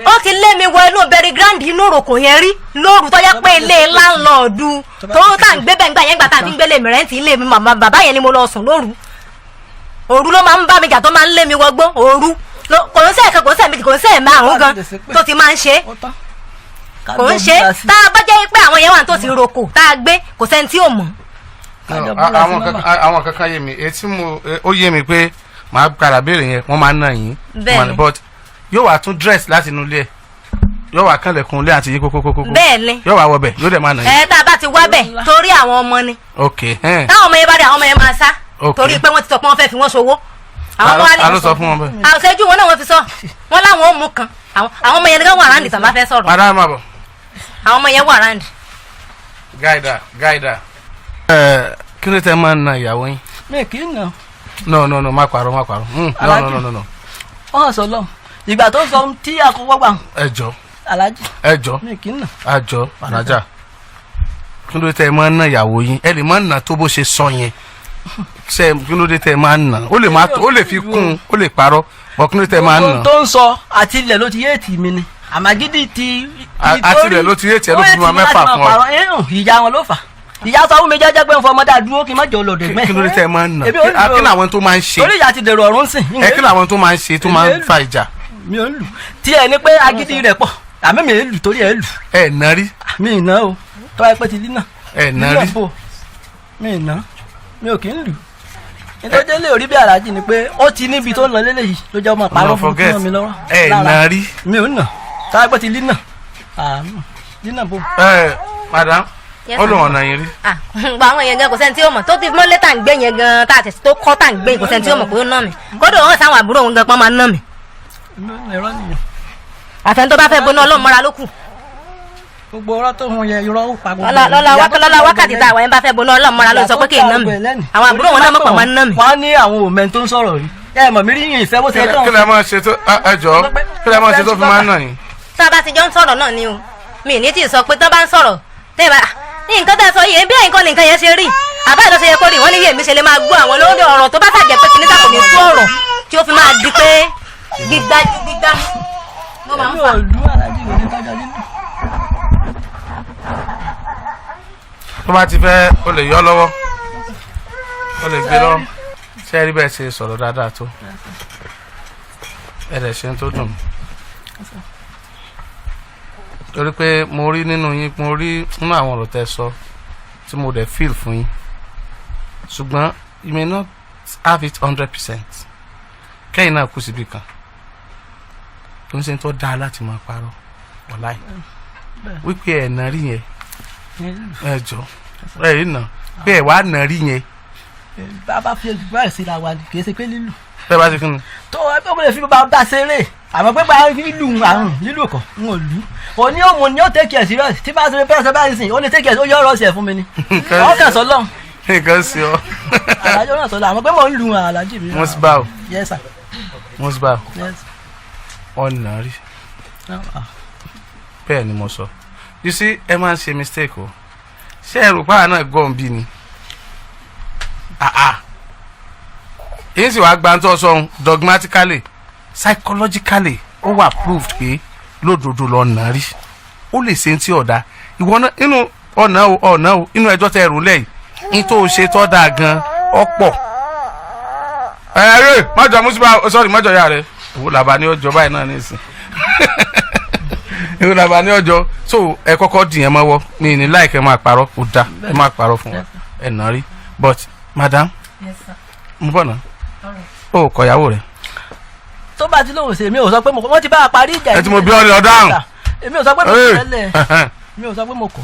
ó ti lé mi wọ inú bẹ̀rẹ̀ grand inú òròkò yẹn rí lóru tó yẹ pé ilé láńlọ́ọ̀dù tó tá à ń gbé bẹ́ẹ̀ gbà yẹn gbà tá a fi ń gbélé mi rẹ́ǹtì ilé mi bàbá yẹn ni mo lọ sùn lóru. òru ló máa ń bá mi jà tó máa ń lé mi wọgbó òru kò ń sẹ́ẹ̀kan kò ń sẹ́ẹ̀ méjì kò ń sẹ́ẹ̀ márùn-ún gan tó ti máa ń ṣe kò ń ṣe tá a bá jẹ́ pé àwọn yẹn wà tó ti roko tá a gbé kò sẹ́ni tí ò mọ̀. àwọn kankan yé mi etí mo ó yé mi pé màá padà béèrè yẹn wọ́n máa ń nà yín but yóò wá tún dress láti inú ilé ẹ̀ yóò wá kànlẹ̀kùn ilé àti yín kókókókó bẹ́ẹ̀ni yóò wá wọbẹ̀ yóò dẹ̀ máa nà yín. tá a bá ti wá bẹ̀ torí àwọn ọmọ ni táwọn ọmọ yẹn bá dé àwọn ọmọ yẹn máa sá torí pé wọ́n ti sọ pé wọ́n fẹ́ fi wọ́n ṣòwò. àlọ́ sọ fún wọn bẹ́ẹ̀. àṣẹjú wọn náà wọ́n fi sọ wọ́n láwọn ò mú kan àwọn ọmọ yẹn nìkan wà ráǹdì tàn bá fẹ́ sọ̀rọ̀. madam mabọ. àwọn ọmọ yẹn wà ráǹdì. gáìdà kí ló tẹ máa ń na ìyàwó yín. mi kì í nà. no má parọ́ no. ọ̀hún sọ lọ ìgbà tó sọ tí àkọ́kọ́ gbà. ẹjọ́ alájì. ẹjọ́ mi kì í nà. àjọ alájà kí ló tẹ máa ń na ìyàwó yín ẹ lè má nà tó bó ṣe sọ yẹn ṣe kí ló dé tẹ máa ń nà ó lè fi kún ó lè parọ́ bọ́ kí ló tẹ máa ń nà. ohun tó ń sọ àti ilẹ̀ ló ti yé ètì mi ni àmàgídí ti. àti ilẹ̀ ló ti yé ètì ẹ ló fi máa mẹ́fà fún ọ. ìyá wọn ló fà ìyá sọ fún mi jẹ́jẹ́ pé ń fọ ọmọdé àdúró kí n má jọ lọ́dọ̀ ẹ̀gbẹ́. kí ló dé tẹ máa ń nà kí làwọn tó máa ń ṣe. torí ìyá ti dèrò ọ̀run sìn. kí làwọn tó máa ń ṣe tó máa ń fa ìjà. mi ò lù tí ẹ ní pé agídí rẹ̀ pọ̀ àmì mi ò lù torí ẹ lù. ẹ nà rí. mi ì ná o tó bá yẹ pé ti lí náà. ẹ nà rí. mi ì ná mi ò kì í lù nítorí lè rí bí aláàjì ni pé ó ti níbi tó ń lọ lélẹ̀ yìí ló jẹ́ ọmọ àpárọ̀ fún mi lọ́wọ́. ẹ nà rí. mi ò nà tó bá yẹ pé ti lí náà lí náà bò. madam ó lò wọn nà yín rí. gba àwọn yẹn gan kò sẹ́ni tí ó mọ̀ tó ti mọ́lé tá à ń gbé yẹn gan tá a tẹ̀sí tó kọ́ tá à ń gbé kò sẹ́ni tí ó mọ̀ pé ó ná mi kódà wọn sáwọn àbúrò òun gan pọ́n máa ná mi. àfẹn tó bá fẹ́ gbóná ọlọ́run mọ́ra ló kù. gbogbo ọ̀rọ̀ tó hun yẹ irọ́ ó pa gbogbo. lọ́la wákàtí tá àwọn yẹn bá fẹ́ gbóná ọlọ́run mọ́ra ló sọ pé kì í ná mi àwọn àbúrò wọn náà mọ̀ pọ̀ máa ná mi. wọ́n á ní àwọn òmẹ́ tó ń sọ̀rọ̀ rí ẹ mọ̀ mí rí yín ìfẹ́ bó ṣe tán. kí lè máa ṣe tó ẹjọ́ kí lè máa ṣe tó fi máa ń nà yín. tá a bá ti jọ ń sọ̀rọ̀ náà ni o mi ní tí ì sọ pé tó bá ń sọ̀rọ̀ tẹ́ bá nǹkan tá a sọ yìí bí nǹkan nìkan yẹn ṣe rí àbá ìlọsẹ yẹ kó rí wọn ní yèmí ṣe lè máa gbọ́ àwọn lórí ọ̀rọ̀ tó bá sàjẹ́ pé kìnìún sàkó ní tó ọ̀rọ̀ tí ó fi máa di pé gbígbá ló máa ń fà. tó bá ti fẹ́ o lè yọ lọ́wọ́ o lè gbé lọ́wọ́ ṣé ẹ rí bẹ́ẹ̀ ṣe sọ̀rọ̀ dáadáa tó ẹ dẹ̀ ṣe ń tó dùn torí pé mo rí nínú yín mo rí nínú àwọn ọ̀rọ̀ tẹ́ sọ tí mo dẹ̀ feel fún yín ṣùgbọ́n you may not have it 100% kẹ́yìn náà kù síbi kan tó ń ṣe tó dáa láti máa parọ́ wọ̀láì wípé ẹ̀ nà rí yẹn ẹ jọ ẹ rí nà pé ẹ̀ wá nà rí yẹn. bàbá fi báyìí sí la wa kì í ṣe pé lílù. bẹ́ẹ̀ bá ti kí ni. tó ẹgbẹ́ mo lè fi bá dá ṣeré àmọ́ pé báyìí lílù àrùn lílù kọ̀ ń ò lù ó ní òun ni ó take care serious tí bá ṣe bẹ́ẹ̀ ṣe báyìí sìn ó lè take care ó yọ ọ̀rọ̀ ṣẹ̀ fún mi ni ọkàn sọ lọ́hùn. nǹkan sí ọ. alájọ náà sọ lọ àmọ́ pé mò ń lu alájì mi. Musbau. Yes sir. Musbau. Yes. ọ̀nà rí. bẹ́ẹ̀ ni mo sọ you see ẹ máa ń ṣe mistake o ṣé ẹ rò pé àná gọ́ọ̀n bí ni èyí sì wá gbàǹtọ́ sọ́hun dogmatically psychologically ó wà proved pé lódodo lọ nà rí ó lè ṣe ti ọ̀dà ìwọ náà inú ọ̀nà o inú ẹjọ́ tẹ ẹrù lẹ́yìn ní tó ṣe tọ́ da gan ọ̀pọ̀ ẹ̀rẹ́ májọ Musbau sorry májọ ya rẹ̀ òwò làbá ní ọjọ́ báyìí náà nísìn ìwọ làbá ní ọjọ́ so ẹ kọ́kọ́ dìyẹn mọ́wọ́ mi ní láìkẹ́ máa parọ́ kò dá ẹ máa parọ́ fún wa ẹ̀ nà rí but madam mo bọ̀ náà ó kọ̀yàwó rẹ̀. tó bá ti lóhùn sí èmi ò sọ pé mo kọ wọ́n ti bá a parí ìjà. ẹ ti mo bí ọ̀rẹ́ ọ̀dáhùn. èmi ò sọ pé mo kọ tẹ́lẹ̀ èmi ò sọ pé mo kọ.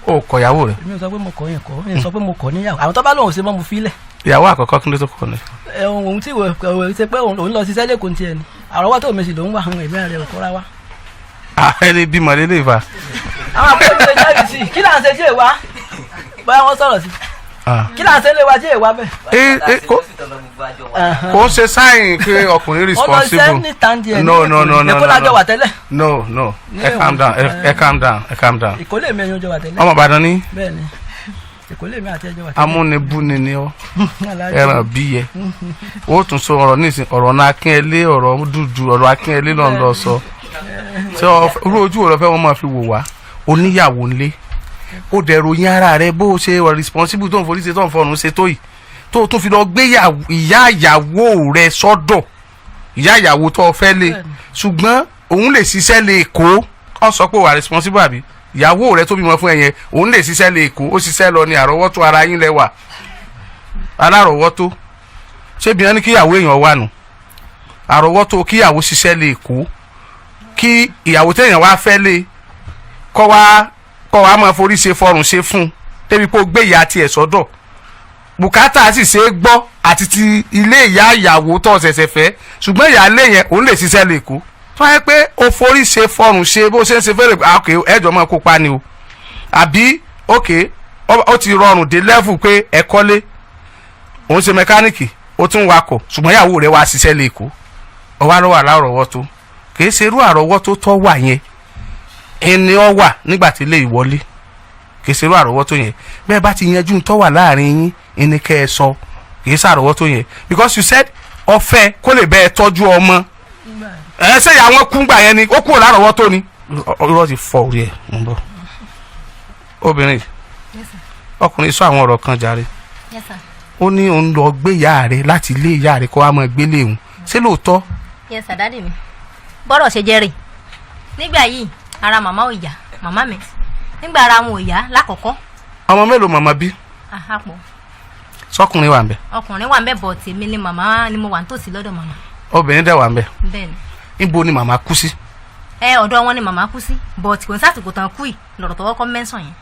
ó kọ̀yàwó rẹ̀. èmi ò sọ pé mo kọ yẹn kọ èmi sọ pé mo kọ níyàwó àwọn tó bá lóhùn sí mọ́ mo fi lẹ̀. ìyàwó àkọ́kọ́ kí ló tó kọ ni. òun tí òun ṣe pé òun lọ ṣiṣẹ́ lẹ́kọ̀ọ́ tiẹ̀ ni àrọ́wọ́ tó mèsì lòún wà àwọn ẹ̀mí rẹ̀ òkúra wa. ẹni bímọ lélẹ̀ ìfà. àwọn àbúrò mi lè jáde sí kí là ń ṣe tí èèwà bóyá wọ́n sọ̀rọ̀ sí kí là ń ṣe lè wá tí èèwà bẹ́ẹ̀. kò ń ṣe sáyìn pé ọkùnrin responsible. ọ̀nà ìṣẹ́ ní tàǹdì ẹ̀ no ẹ̀kọ́ lájọ wà tẹ́lẹ̀. no ẹ calm down ẹ calm down. ìkólé mi ẹ̀yìn ọjọ́ wà tẹ́lẹ̀. ọmọ Ìbàdàn ni. bẹ́ẹ̀ni. amúnibúni ni ọ ẹran bí yẹ ó tún sọ ọ̀rọ̀ nísìn ọ̀rọ̀ náà Akínyẹlé ọ̀rọ̀ dúdú ọ̀rọ̀ Akínyẹlé náà lọ sọ tí irú ojú ọ̀rọ̀ fẹ́ wọ́n máa fi wò wá oníyàwó ńlé ó dẹ̀rọ yín ara rẹ bó ṣe wà responsible tó ń forí ṣe tó ń fọrùn ṣe tó yìí tó tún fi lọ gbé ìyá ìyàwó rẹ sọ́dọ̀ ìyá ìyàwó tó fẹ́ lé ṣùgbọ́n òun lè ṣiṣẹ́ lè kó ọ sọ pé wà responsible àbí ìyàwó rẹ tó bímọ fún ẹ yẹn òun lè ṣiṣẹ́ lè kó ó ṣiṣẹ́ lọ ní àrọ́wọ́tó ara yín lẹ́wà alárọ̀wọ́tó ṣé bí wọ́n ní kíyàwó èèyàn wà nù àrọ́wọ́tó kíyàwó ṣiṣẹ́ lè kó kí ìyàwó téèyàn wá fẹ́ lé kọ́ wá máa forí ṣe fọrùn ṣe fún un débi pé ó gbé ìyá tiẹ̀ sọ́dọ̀ bùkátà sì ṣe é gbọ́ àti ti ilé ìyá ìyàwó tó ṣẹ̀ṣẹ̀ fẹ́ ṣùgbọ́n ìyáálé yẹn òun lè ṣiṣẹ́ lè kó tó wáyé pé o forí ṣe fọrùn ṣe bó ṣe ń ṣe fẹ́rẹ̀ ok ẹjọ́ máa kópa ni o àbí ok ó ti rọrùn dé level pé ẹ kọ́lé òun ṣe mẹkáníìkì ó tún wakọ̀ ṣùgbọ́n ìyàwó rẹ̀ wá ṣiṣẹ́ lè kó ọwọ́ ló wà lárọ̀ọ́wọ́tó kì í ṣe irú àrọ́wọ́tó tó wà yẹn ẹni ọ wà nígbà tí ilé ìwọlé kì í ṣe irú àrọ́wọ́tó yẹn bẹ́ẹ̀ bá ti yanjú tó wà láàrin yín ẹni kẹ́ ẹ sọ kì í ṣe àrọ́wọ́tó yẹn because you said ọ̀fẹ́ kó lè bẹ́ẹ̀ tọ́jú ọmọ ẹ ṣe ìyá wọn kú gbà yẹn ni ó kúrò lárọ̀ọ́wọ́tó ni irọ́ ti fọ orí ẹ̀ ń bọ̀ obìnrin ọkùnrin sọ àwọn ọ̀rọ̀ kan jàre ó ní òun lọ gbé ìyá rẹ̀ láti ilé ìyá rẹ̀ kó wá máa gbélé òun ṣé lóòótọ́. yes dádì mi bọ́rọ̀ ṣe jẹ́rìí nígbà yìí ara màmá ò yá màmá mi nígbà ara wọn ò yá lákọ̀ọ́kọ́. ọmọ mélòó màmá bí. àhàpọ̀. sọkùnrin wà ń bẹ. ọkùnrin wà ń bẹ bọ̀ tèmi ni màmá ni mo wà nítòsí lọ́dọ̀ màmá. obìnrin dẹ̀ wà ń bẹ. bẹ́ẹ̀ni. níbo ni màmá kú sí. ọ̀dọ̀ wọn ni màmá kú sí but kò ní sásìkò tán kú yìí lọ̀rọ̀ tọwọ́ kọ́ mẹ́sàn yẹn.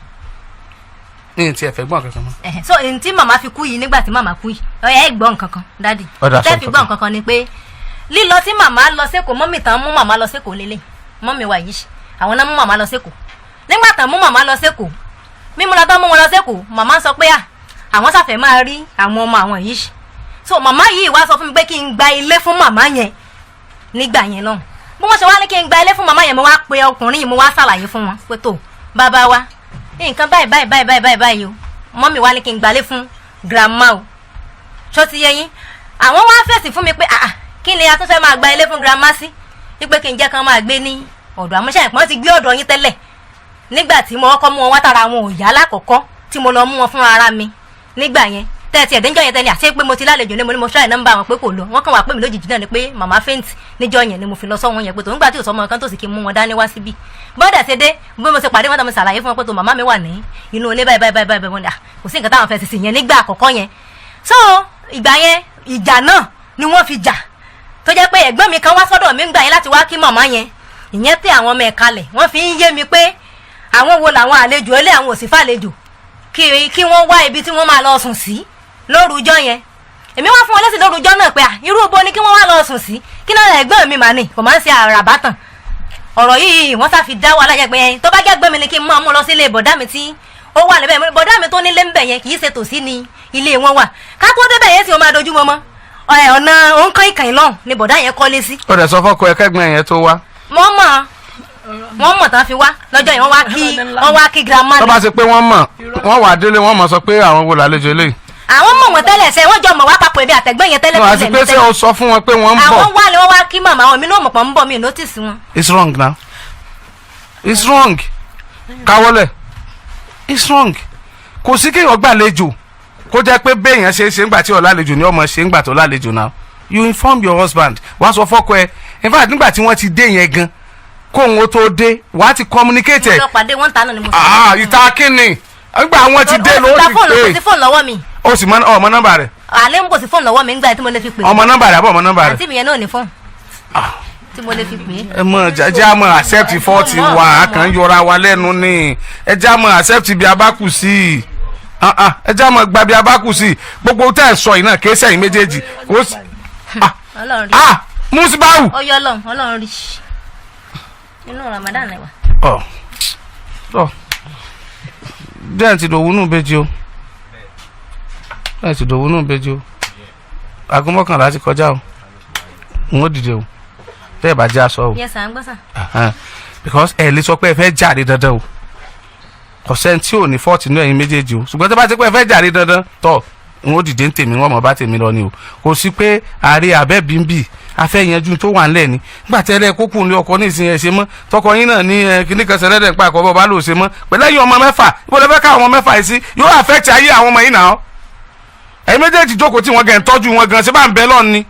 ní ti ẹ̀fẹ̀ gbọ́n kankan mọ́. so n tí màmá fi kú yìí nígbà tí màmá kú yìí ẹ gbọ́n kankan dádì. tẹ́ fi gbọ́n kankan ni pé lílọ tí màmá lọ sẹ́kọ̀ọ́ mọ́mì tán mú màmá lọ sẹ́kọ̀ọ́ lélẹ̀ mọ́mì wa yìí àwọn náà mú màmá lọ sẹ́kọ̀ọ́ nígbà tán mú màmá lọ sẹ́kọ̀ọ́ mímú lọ tán mú wọn lọ sẹ́kọ̀ọ́ màmá sọ pé àwọn sàfẹ́ máa rí àwọn ọmọ àwọn yìí so màmá yìí wá sọ fún mi pé kí n gba ilé fún màmá yẹn nígbà yẹn náà bí wọ́n ṣe wá ní kí n gba ilé fún màmá yẹn mo wá pe ọkùnrin yìí mo wá ṣàlàyé fún wọn pé tó bàbá wa nǹkan báyìí o mọ́mì wá ní kí n gbalé fún grandma o ṣó ti yé yín àwọn wá fèsì fún mi pé kí ni a tún fẹ́ máa gba ilé fún grandma sí wípé kí n jẹ́ kán máa gbé ní ọ̀dọ̀ àmúṣe ìpọ́n ti gbé ọ̀dọ̀ yín tẹ́lẹ̀ nígbà tí mo kọ́kọ́ mú wọn wá tara wọn ò yá lákọ̀ọ́kọ́ tí mo lọ mú wọn fún ara mi nígbà yẹn tẹ́ẹ̀tì ẹ̀dẹ́njọ́ yẹn tẹ́ni àṣẹ pé mo ti lálejò ní mo ní mo ṣáà nọ́mbà wọn pé kò lọ wọ́n kàn wá pé mi lójijì náà ni pé màmá fẹ́ǹtì níjọ́ yẹn ni mo fi lọ sọ́wọ́n yẹn pé tó nígbà tí òsọ́mọ kan tó sì kí n mú wọn dání wá síbí bọ́dà ṣe dé bí mo ṣe pàdé wọn tó mo ṣàlàyé fún wọn pé tó màmá mi wà ní inú ilé báyìí wọn ni kò sí nǹkan táwọn fẹ́ sì yẹn nígbà àkọ́kọ́ yẹn so ìgbà yẹn ìjà náà ni wọ́n fi jà tó jẹ́ pé ẹ̀gbọ́n mi kan wá sọ́dọ̀ mi ń gbà yẹn láti wá kí màmá yẹn ìyẹn tẹ àwọn ọmọ ẹ̀ kalẹ̀ wọ́n fi ń yé mi pé àwọn wo làwọn àlejò ilé àwọn òsì fàlejò kí wọ́n wá ibi tí wọ́n máa lọ sùn sí lórúkọ yẹn èmi wá fún wọn lẹ́sìn lórúkọ náà pé irú ibo ni kí wọ́n wá lọ sùn sí kí náà ẹ̀gbọ́n mi mà ní kò máa ń ṣe àràbátàn ọ̀rọ̀ yìí wọ́n sá fi dá wàhálà yẹn pé tó bá jẹ́ ẹ̀gbọ́n mi ni kí n máa mú lọ sílé bọ̀dá mi tí ó wà níbẹ̀ bọ̀dá mi tó nílé ń bẹ̀ yẹn kì í ṣe tòsí ni ilé wọn wà ká tó débẹ̀ yẹn sì wọ́n máa dojú mọ́ mọ́ ọ̀nà òǹkàn ìkànnì náà ni bọ̀dá yẹn kọ́lé sí. ó dẹ̀ sọ fọ́kọ ẹ̀kẹ́gbọ́n yẹn tó wá. wọ́n mọ̀ tán fi wá lọ́jọ́ yẹn wọ́n wá kí grandma. tó bá ṣe pé wọ́n mọ̀ wọ́n wà délé wọ́n mọ̀ sọ pé àwọn wo làlejò eléyìí. àwọn mọ̀ wọ́n tẹ́lẹ̀ sẹ́ wọ́n jọ mọ̀ wá papọ̀ ẹbí àtẹ̀gbọ́n yẹn tẹ́lẹ̀ tẹ́lẹ̀. àti pé ṣé o sọ fún wọn pé wọ́n ń bọ̀. àwọn wá ni wọ́n wá kí màmá àwọn mi náà mọ̀ pọ̀ ń bọ̀ mi notice wọn. it's wrong now it's wrong káwọ́lẹ̀ it's wrong kò sí kéèyàn gbàlejò kó jẹ́ pé béèyàn ṣe é ṣe ńgbà tí ó lálejò ni ọmọ ṣe ńgbà tó lálejò náà you inform your husband wàá sọ fọ́kọ ẹ in fact nígbà tí wọ́n ti dé yẹn gan kóhun ó tó dé wàá ti communicate ẹ. mo lọ pàdé wọn tánà ni mo sọ. ìta kínni nígbà wọn ti dé ló ti pè. kò sí fóònù lọ́wọ́ mi. o sì mọ ọmọ nọ́mbà rẹ. àlẹ́ ń kò sí fóònù lọ́wọ́ mi nígbà tí mo lè fi pè. ọmọ nọ́mbà rẹ àbọ̀ ọmọ nọ́mbà rẹ. àǹtí mi yẹn náà ní fóònù tí mo lè fi pè. ẹ mọ jẹ́ àmọ́ accept fọ́ọ̀tì wa a kàn yọra wa lẹ́nu ni ẹ jẹ́ àmọ́ accept bí a bá kù sí ẹ jẹ́ àmọ́ gba bí a bá kù sí gbogbo tẹ́ ẹ sọ yìí náà kéésẹ̀ yìí méjèèjì. musibawu. ó yọ Ọlọ́run rí inú Ramadan ẹ wà. bẹ́ẹ̀ ti dòwú nù bẹ́jì o bẹ́ẹ̀ ti dòwú nù bẹ́jì o aago mọ́kànlá ti kọjá o n ó dìde o tẹ́ ẹ bá jẹ́ aṣọ o. yes sir ń gbọ́ sà. because ẹ lè sọ pé ẹ fẹ́ jáde dandan o kò sẹ́ni tí ò ní fọ́ọ̀tì inú ẹ̀yin méjèèjì o ṣùgbọ́n tó bá ti pẹ́ fẹ́ jàre dandan tọ̀ n ó dìde ń tèmi wọ́n mọ̀ bá tèmi lọ ni o kò sí pé ààrẹ àbẹ́bíńbì afẹ́yanjú tó wà ńlẹ̀ ni nígbà tí ẹlẹ́ kókò ní ọkọ ní ìsìn ẹ̀ ṣe mọ́ tọkọ yín náà ní kíní kan sẹ́lẹ̀dẹ̀ ń pa àkọ́bọ̀ bá lò ṣe mọ́ pẹ̀lẹ́ yín ọmọ mẹ́fà ibo lẹ fẹ́ ká ọmọ mẹ́fà yìí sí yóò affect ayé àwọn ọmọ yìí náà ẹ̀yin méjèèjì jókòó tí wọ́n gẹ̀ ń tọ́jú wọn gan ṣé bá ń bẹ lọ́ọ̀ ni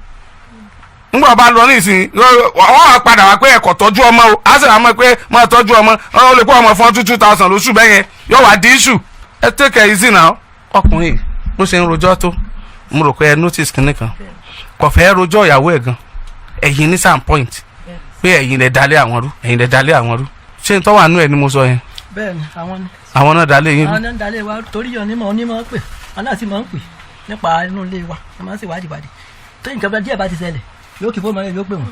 nígbà bá lọ ní ìsìn wọ́n wá padà wá pé ẹ̀kọ́ tọ́jú ọmọ o á sì rà mọ́ pé máa tọ́jú ọmọ ó lè kó ọmọ fún 2,000 lóṣù bẹ́yẹn yóò wá di issue ẹ take it easy now ọkùnrin ló ṣe ń rojọ́ tó mo rò pé ẹ notice kìnnì kan kò fẹ́ rojọ́ ìyàwó ẹ̀ gan ẹ̀yin ní same point pé ẹ̀yin lẹ dalẹ̀ àwọn rú ẹ̀yin lẹ dalẹ̀ àwọn rú ṣé n tọ́ wà nú ẹ̀ ni mo sọ yẹn. bẹ́ẹ̀ni àwọn ni. àwọn náà dalẹ̀ yín. àwọn náà dalẹ̀ wa torí onímọ̀ pè wọn náà sì máa ń pè nípa inú ilé wa wọn máa ń ṣèwádìí tó nǹkan bá díẹ̀ bá ti ṣẹlẹ̀ yóò kí fóònù yóò pè wọ́n.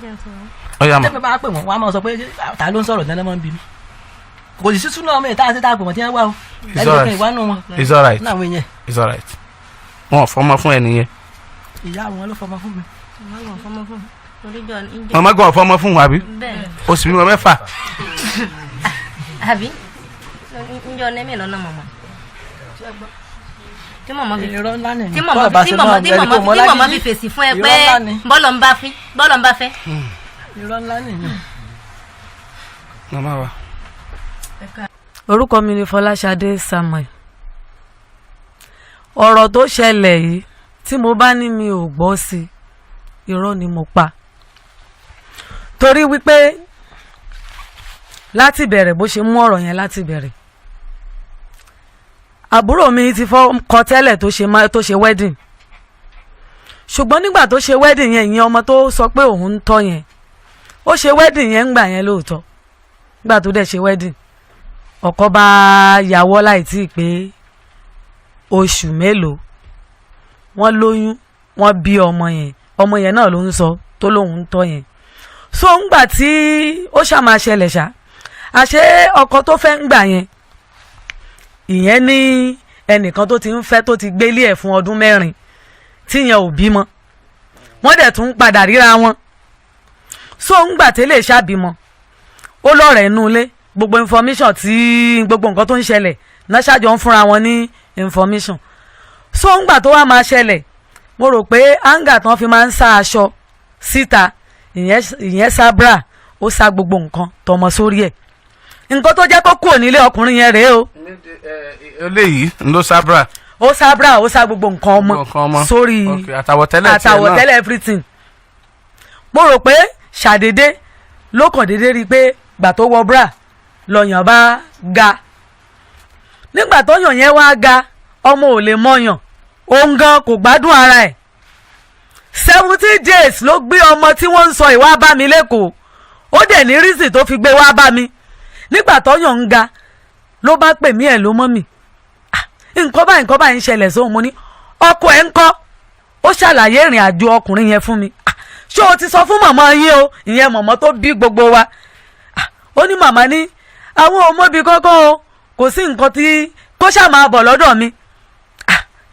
ọ̀yà mà tẹ́pẹ́ bá pè wọ́n wọ́n á máa sọ pé ta ló ń sọ̀rọ̀ dáná máa ń bínú. kò sì sísú náà mẹ́ta àti táàpù wọn tí wọ́n wá o. It's alright. It's alright. wọn ò fọmọ fún ẹni yẹn. ìyá wọn ló fọmọ fún mi. màmá gan fọmọ fún wa àbí. o sì bímọ mẹ́fà. àbí njọ nẹ́mẹ̀ lọ́nà mọ̀mọ́ tí mọ̀mọ́ fi fèsì fún ẹ pé bọ́lọ̀ ń bá fẹ́. irọ́ ńlá nìyẹn. màmá wa. orúkọ mi ni Fọláṣadé Samuel. ọ̀rọ̀ tó ṣẹlẹ̀ yìí tí mo bá ní mi ò gbọ́ sí irọ́ ni mo pa torí wípé láti bẹ̀rẹ̀ bó ṣe mú ọ̀rọ̀ yẹn láti bẹ̀rẹ̀ àbúrò mi ti kọ tẹ́lẹ̀ tó ṣe wedding ṣùgbọ́n nígbà tó ṣe wedding yẹn ìyẹn ọmọ tó sọ pé òun ń tọ́ yẹn ó ṣe wedding yẹn ńgbà yẹn lóòótọ́ nígbà tó dẹ̀ ṣe wedding ọkọ bá yàwọ́ láì tí ì pé oṣù mélòó wọ́n lóyún wọ́n bí ọmọ yẹn náà ló ń sọ tó lóun ń tọ́ yẹn so ńgbà tí ó ṣàmà ṣẹlẹ̀ ṣá àṣé ọkọ tó fẹ́ ńgbà yẹn ìyẹn ní ẹnìkan tó ti ń fẹ́ tó ti gbélé ẹ̀ fún ọdún 4 tíyẹn ò bímọ wọ́n dẹ̀ tún padà ríra wọn so ńgbà tẹ́lẹ̀ ṣàbímọ ó lọ́rẹ̀ẹ́ inú ilé gbogbo information tí gbogbo nǹkan tó ń ṣẹlẹ̀ náà ṣàjọ ń fúnra wọn ní information so ńgbà tó wá máa ṣẹlẹ̀ mo rò pé anger tán fi máa ń sá aṣọ síta ìyẹn sá bra ó sá gbogbo nǹkan tọmọ sórí ẹ̀ nǹkan tó jẹ́ kó kúrò nílé ọkùnrin yẹn rèé o. eléyìí ló sá bra. ó sá bra ó sá gbogbo nǹkan ọmọ sórí àtàwọ̀tẹ́lẹ̀ everything. mo rò pé ṣàdédé ló kàn déédé rí i pé gbà tó wọ bra lọ́yàn bá ga nígbà tó yàn yẹn wá ga ọmọ ò lè mọyàn òun gan kò gbádùn ara ẹ̀ 70 days ló gbé ọmọ tí wọ́n ń sọ ìwà bá mi lẹ́kọ̀ọ́ ó dẹ̀ ní rísì tó fi gbé wá bá mi nígbà tó yàn ń ga ló bá pè mí ẹ̀ ló mọ́ mi nǹkan báyìí ń ṣẹlẹ̀ sóhun mo ní ọkọ ẹ̀ ń kọ́ ó ṣàlàyé ìrìn àjò ọkùnrin yẹn fún mi ṣé o ti sọ fún màmá yín o ìyẹn màmá tó bí gbogbo wa ó ní màmá ní àwọn ọmọbi kọ́kọ́ o kò sí nǹkan tí kó ṣáà máa bọ̀ lọ́dọ̀ mi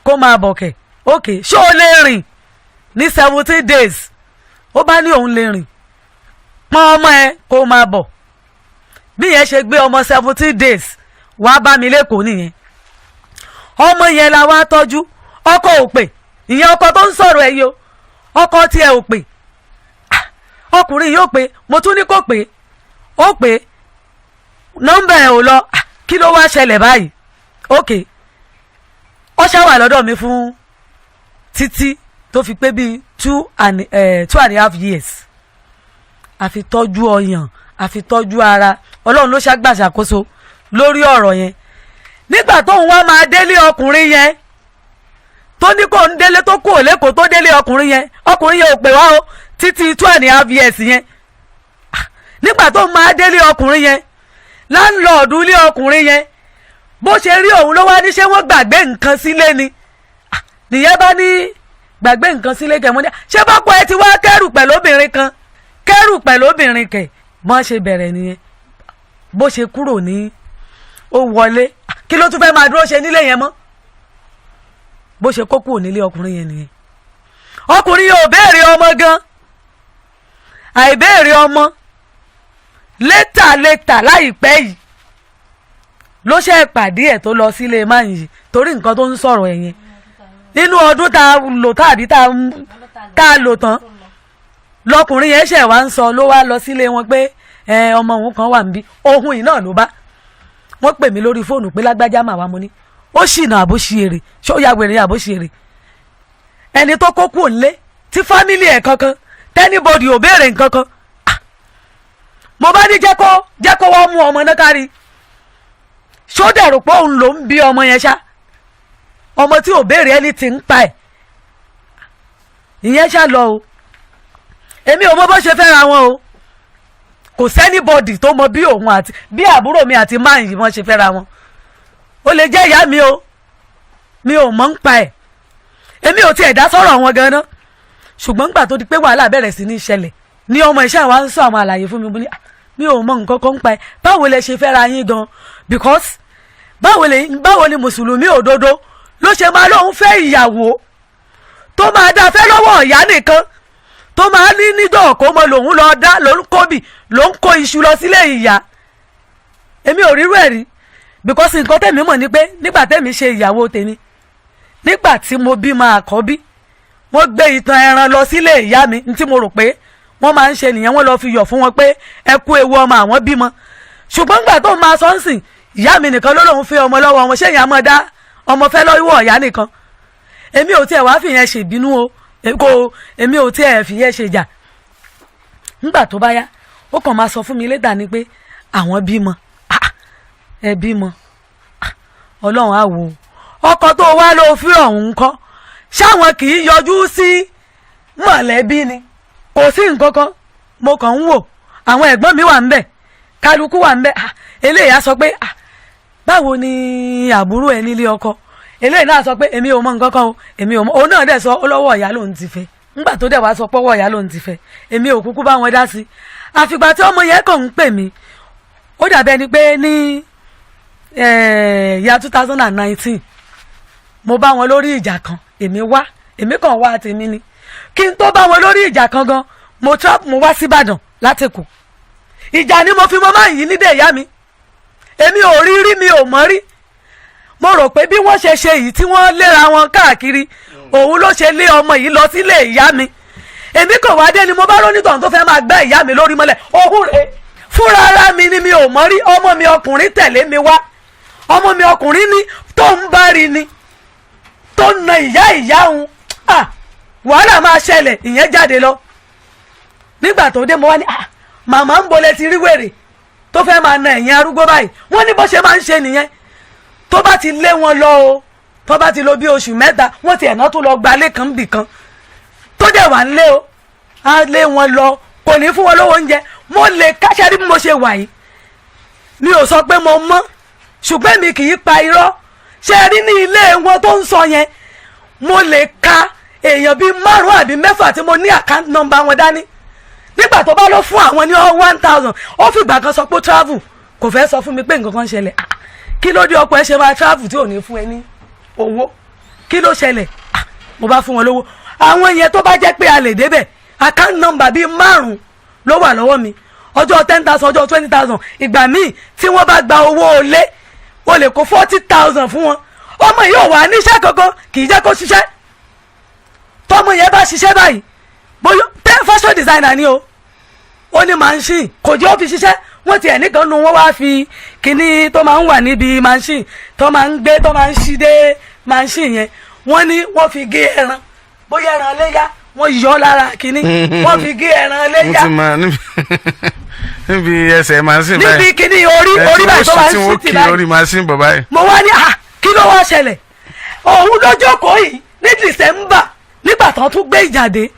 kó máa bọ̀ kẹ̀ ókè ṣé o lè rìn ní 70 days ó bá ní òun lè rìn pọ́n ọmọ ẹ kó máa bọ̀ bí yẹn ṣe gbé ọmọ 70 days wá bá mi lẹ́kọ̀ọ́ nìyẹn ọmọ yẹn la wá tọ́jú ọkọ ò pè ìyẹn ọkọ tó ń sọ̀rọ̀ ẹ̀ yìí o ọkọ tí ẹ ò pè ọkùnrin yóò pè mo tún ní kó pè ó pè nọ́mbà ẹ̀ ò lọ kí ló wá ṣẹlẹ̀ báyìí ókè ó ṣàwà lọ́dọ̀ mi fún títí tó fi pé bíi 2.5 years àfi tọ́jú ọyàn àfi tọ́jú ara ọlọ́run ló ṣàgbàṣàkóso lórí ọ̀rọ̀ yẹn nígbà tóun wá máa délé ọkùnrin yẹn tó ní kó ń délé tó kú òlékòó tó délé ọkùnrin yẹn ò pè wá o títí 2.5 years yẹn nígbà tóun máa délé ọkùnrin yẹn láńlọ́ọ̀dù ilé ọkùnrin yẹn bó ṣe rí òun ló wá ní ṣé wọ́n gbàgbé nǹkan sílé ni nìyẹn bá ní gbàgbé nǹkan sílé kẹmọ́ ní ṣé bọ́pọ̀ ẹ ti wá kẹ́rù pẹ̀lú obìnrin kẹ̀ mọ́ ṣe bẹ̀rẹ̀ nìyẹn bó ṣe kúrò ní ó wọlé kí ló tún fẹ́ máa dúró ṣe nílé yẹn mọ́ bó ṣe kó kúrò nílé ọkùnrin yẹn nìyẹn ọkùnrin yẹn ò béèrè ọmọ gan àìbéèrè ọmọ létà láìpẹ́ yìí ló ṣe pàdé ẹ̀ tó lọ sílé máa yìí torí nǹkan tó ń sọ̀rọ̀ ẹ̀ yẹn nínú ọdún tá a lò tàbí tá a lò tán lọkùnrin yẹn ṣẹ̀ wá ń sọ ló wá lọ sílé wọn pé ọmọ òun kan wà níbí ohun yìí náà ló bá wọ́n pè mí lórí fóònù pé lágbájá màwá mo ní ó ṣìnà àbóṣe èrè ṣó ya wèrè àbóṣe èrè ẹni tó kó kúrò nílé tí fámìlì ẹ̀ kankan tẹ́nibọ́dì ò béèrè nǹkan kan mo bá ní jẹ́ kó wọ́n mú ọmọ náà kárí ṣó dẹ̀rù pé òun ló ń bí ọmọ yẹn ṣá ọmọ tí ò béèrè ẹni tí ń pa ẹ̀ ìyẹn ṣá lọ o èmi ò mọ bó ṣe fẹ́ra wọn o kò sẹ́nibọ́dì tó mọ bí òun àti bí àbúrò mi àti máa yìí wọ́n ṣe fẹ́ra wọn ó lè jẹ́ ìyá mi o mi ò mọ̀ ń pa ẹ̀ èmi ò tiẹ̀ dá sọ̀rọ̀ wọn gan-an ṣùgbọ́n nígbà tó di pé wàhálà bẹ̀rẹ̀ sí ní ṣẹlẹ̀ ní ọmọ iṣẹ́ wa ń sọ àwọn àlàyé fún mi mi ò mọ nǹkan kan ń pa ẹ̀ báwo lẹ ṣe fẹ́ra yín gan because báwo ni mùsùlùmí òdodo ló ṣe máa lóun fẹ́ ìyàwó tó máa dá fẹ́ lọ́wọ́ ìyá nìkan tó máa ní níjọ́ kó mọ lòun lọ dá lòun kóbì lòun kó iṣu lọ sílé ìyá èmi ò rírú ẹ̀ rí because nǹkan tẹ̀mí mọ̀ ni pé nígbà tẹ̀mí ṣe ìyàwó tèmi nígbà tí mo bímọ àkọ́bí wọ́n gbé ìtàn ẹran lọ sílé ìyá mi tí mo rò pé wọ́n máa ń ṣe nìyẹn wọ́n lọ fi yọ̀ fún wọn pé ẹ kú ewu ọmọ àwọn bímọ ṣùgbọ́n nígbà tó máa sọ ń sìn ìyá mi nìkan ló lóun fẹ́ ọmọ lọ́wọ́ wọn ṣé ìyá mọ̀ dá ọmọ fẹ́ lọ́wọ́ ìyá nìkan èmi ò tiẹ̀ wá fìyẹn ṣèbínú o èmi ò tiẹ̀ fìyẹn ṣe jà nígbà tó bá yá ó kàn máa sọ fún mi létà ni pé àwọn bímọ ẹ bímọ ọlọ́run á wò ọkọ tó wá ló fi ọ̀hún kọ́ ṣáwọn kì í yọjú sí mọ̀lẹ́bí ni kò sí nǹkan kan mo kàn ń wò àwọn ẹ̀gbọ́n mi wà ń bẹ̀ kálukú wà ń bẹ̀ eléyìí á sọ pé báwo ni àbúrò ẹ nílé ọkọ eléyìí náà sọ pé èmi ò mọ nǹkan kan o èmi ò mọ òun náà dẹ̀ sọ ó lọ́wọ́ ìyá lòun ti fẹ́ ńgbà tó dẹ̀ wá sọ pọ́wọ́ ìyá lòun ti fẹ́ èmi ò kúkú bá wọn dá sí àfìgbà tí ọmọ yẹn kàn ń pè mí ó dàbẹ́ ni pé ní ìyá 2019 mo bá wọn lórí ìjà kan èmi kàn wá tèmi ni kí n tó bá wọn lórí ìjà kan gan mo wá síbàdàn látẹ̀kù ìjà ni mo fi mọ́ máa yí nídé ìyá mi èmi ò rí mi ò mọ̀ rí mo rò pé bí wọ́n ṣe ṣe yìí tí wọ́n léra wọn káàkiri òun ló ṣe lé ọmọ yìí lọ sílé ìyá mi èmi kàn wá dé ni mo bá rónítàn tó fẹ́ máa gbá ìyá mi lórí mọ́lẹ̀ òun rèé fúnra ara mi ni mi ò mọ̀ rí ọmọ mi ọkùnrin tẹ̀lé mi wá ọmọ mi ọkùnrin ní tó ń bá rí ni tó ń na ìyá òun wàhálà máa ṣẹlẹ̀ ìyẹn jáde lọ nígbà tó dé mo wá ní màmá ń bolẹ̀ ti rí wèrè tó fẹ́ máa na ẹ̀yìn arúgbó báyìí wọ́n ní bó ṣe máa ń ṣe nìyẹn tó bá ti lé wọn lọ o tó bá ti lò bí oṣù mẹ́ta wọ́n ti ẹ̀nà tó lọ gba lé kan bì kan tó dẹ̀ wà ń lé o á lé wọn lọ kò ní fún wọn lówó oúnjẹ mo lè káṣẹ́ bí mo ṣe wà yìí mi ò sọ pé mo mọ́ ṣùgbọ́n mi kì í pa irọ́ ṣe rí ní ilé wọn tó ń sọ yẹn mo lè ka èèyàn bíi 5 àbí 6 tí mo ní account number wọn dání nígbà tó bá lọ fún àwọn ní 1000 ó fìgbà kan sọ pé travel kò fẹ́ sọ fún mi pé nǹkan kan ṣẹlẹ̀ kí ló dé ọkọ ẹ ṣe máa travel tí ò ní fún ẹ ní owó kí ló ṣẹlẹ̀ mo bá fún wọn lówó àwọn yẹn tó bá jẹ́ pé a lè débẹ̀ account number bíi 5 ló wà lọ́wọ́ mi ọjọ́ 10,000 ọjọ́ 20,000 ìgbà míì tí wọ́n bá gba owó olé o lè kó 40,000 fún wọn ọmọ yìí ò wà níṣẹ́ kankan kì í jẹ́ kó ṣiṣẹ́ tọmọ yẹn bá ṣiṣẹ́ báyìí bóyá fashion designer ni o ó ní machine kò jẹ́ ó fi ṣiṣẹ́ wọ́n ti ẹ̀ nìkan nu wọ́n wá fi kinní tó máa ń wà níbi machine tó máa ń gbé tó máa ń ṣí dé machine yẹn wọ́n ní wọ́n fi gé ẹran bóyá ẹran léyà wọ́n yọ lára kinní wọ́n fi gé ẹran léyà níbi ẹsẹ̀ machine báyìí níbi kinní orí báyìí tó máa ń ṣí ti báyìí mo wá ní kí ló wá ṣẹlẹ̀ òun lójókòó yìí ní December nígbà tán tún gbé ìjàdé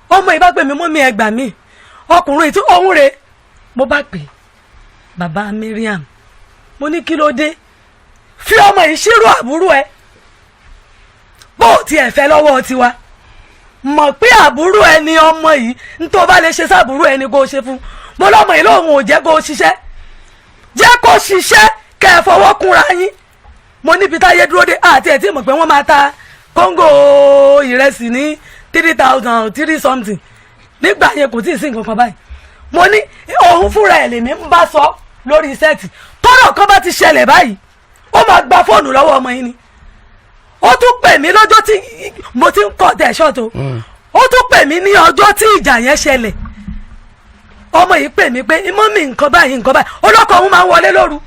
ọmọ ìbá pè mí mọ́ mi ẹgbà mi ọkùnrin tí òun rè mo bá pè bàbá Mariam mo ní kí ló dé fi ọmọ ìṣirò àbúrò ẹ bó tiẹ̀ fẹ́ lọ́wọ́ tiwa mọ̀ pé àbúrò ẹ ni ọmọ yìí n tó bá lè ṣe sábúrò ẹ ni kó ṣe fún mo lọ́mọ yìí lóhùn ò jẹ́ kó ṣiṣẹ́ jẹ́ kó ṣiṣẹ́ kẹ́ ẹ fọwọ́ kúnra yín mo níbi táyé dúró dé àti ẹ̀ tí mọ̀ pé wọ́n máa ta kóńgò ìrẹsì ní 3,000 3 something nígbà yẹn kò tí ì sí nǹkan kan báyìí mo ní òun fúnra ẹ̀ lèmi ń bá sọ lórí sẹ́ẹ̀tì tọ́rọ̀ kan bá ti ṣẹlẹ̀ báyìí ó máa gba fóònù lọ́wọ́ ọmọ yìí ni ó tún pè mí lọ́jọ́ tí mo ti ń kọ́ tẹ̀sán tó ó tún pè mí ní ọjọ́ tí ìjà yẹn ṣẹlẹ̀ ọmọ yìí pè mí pé mọ́mì nǹkan báyìí olóko òun máa ń wọlé lóru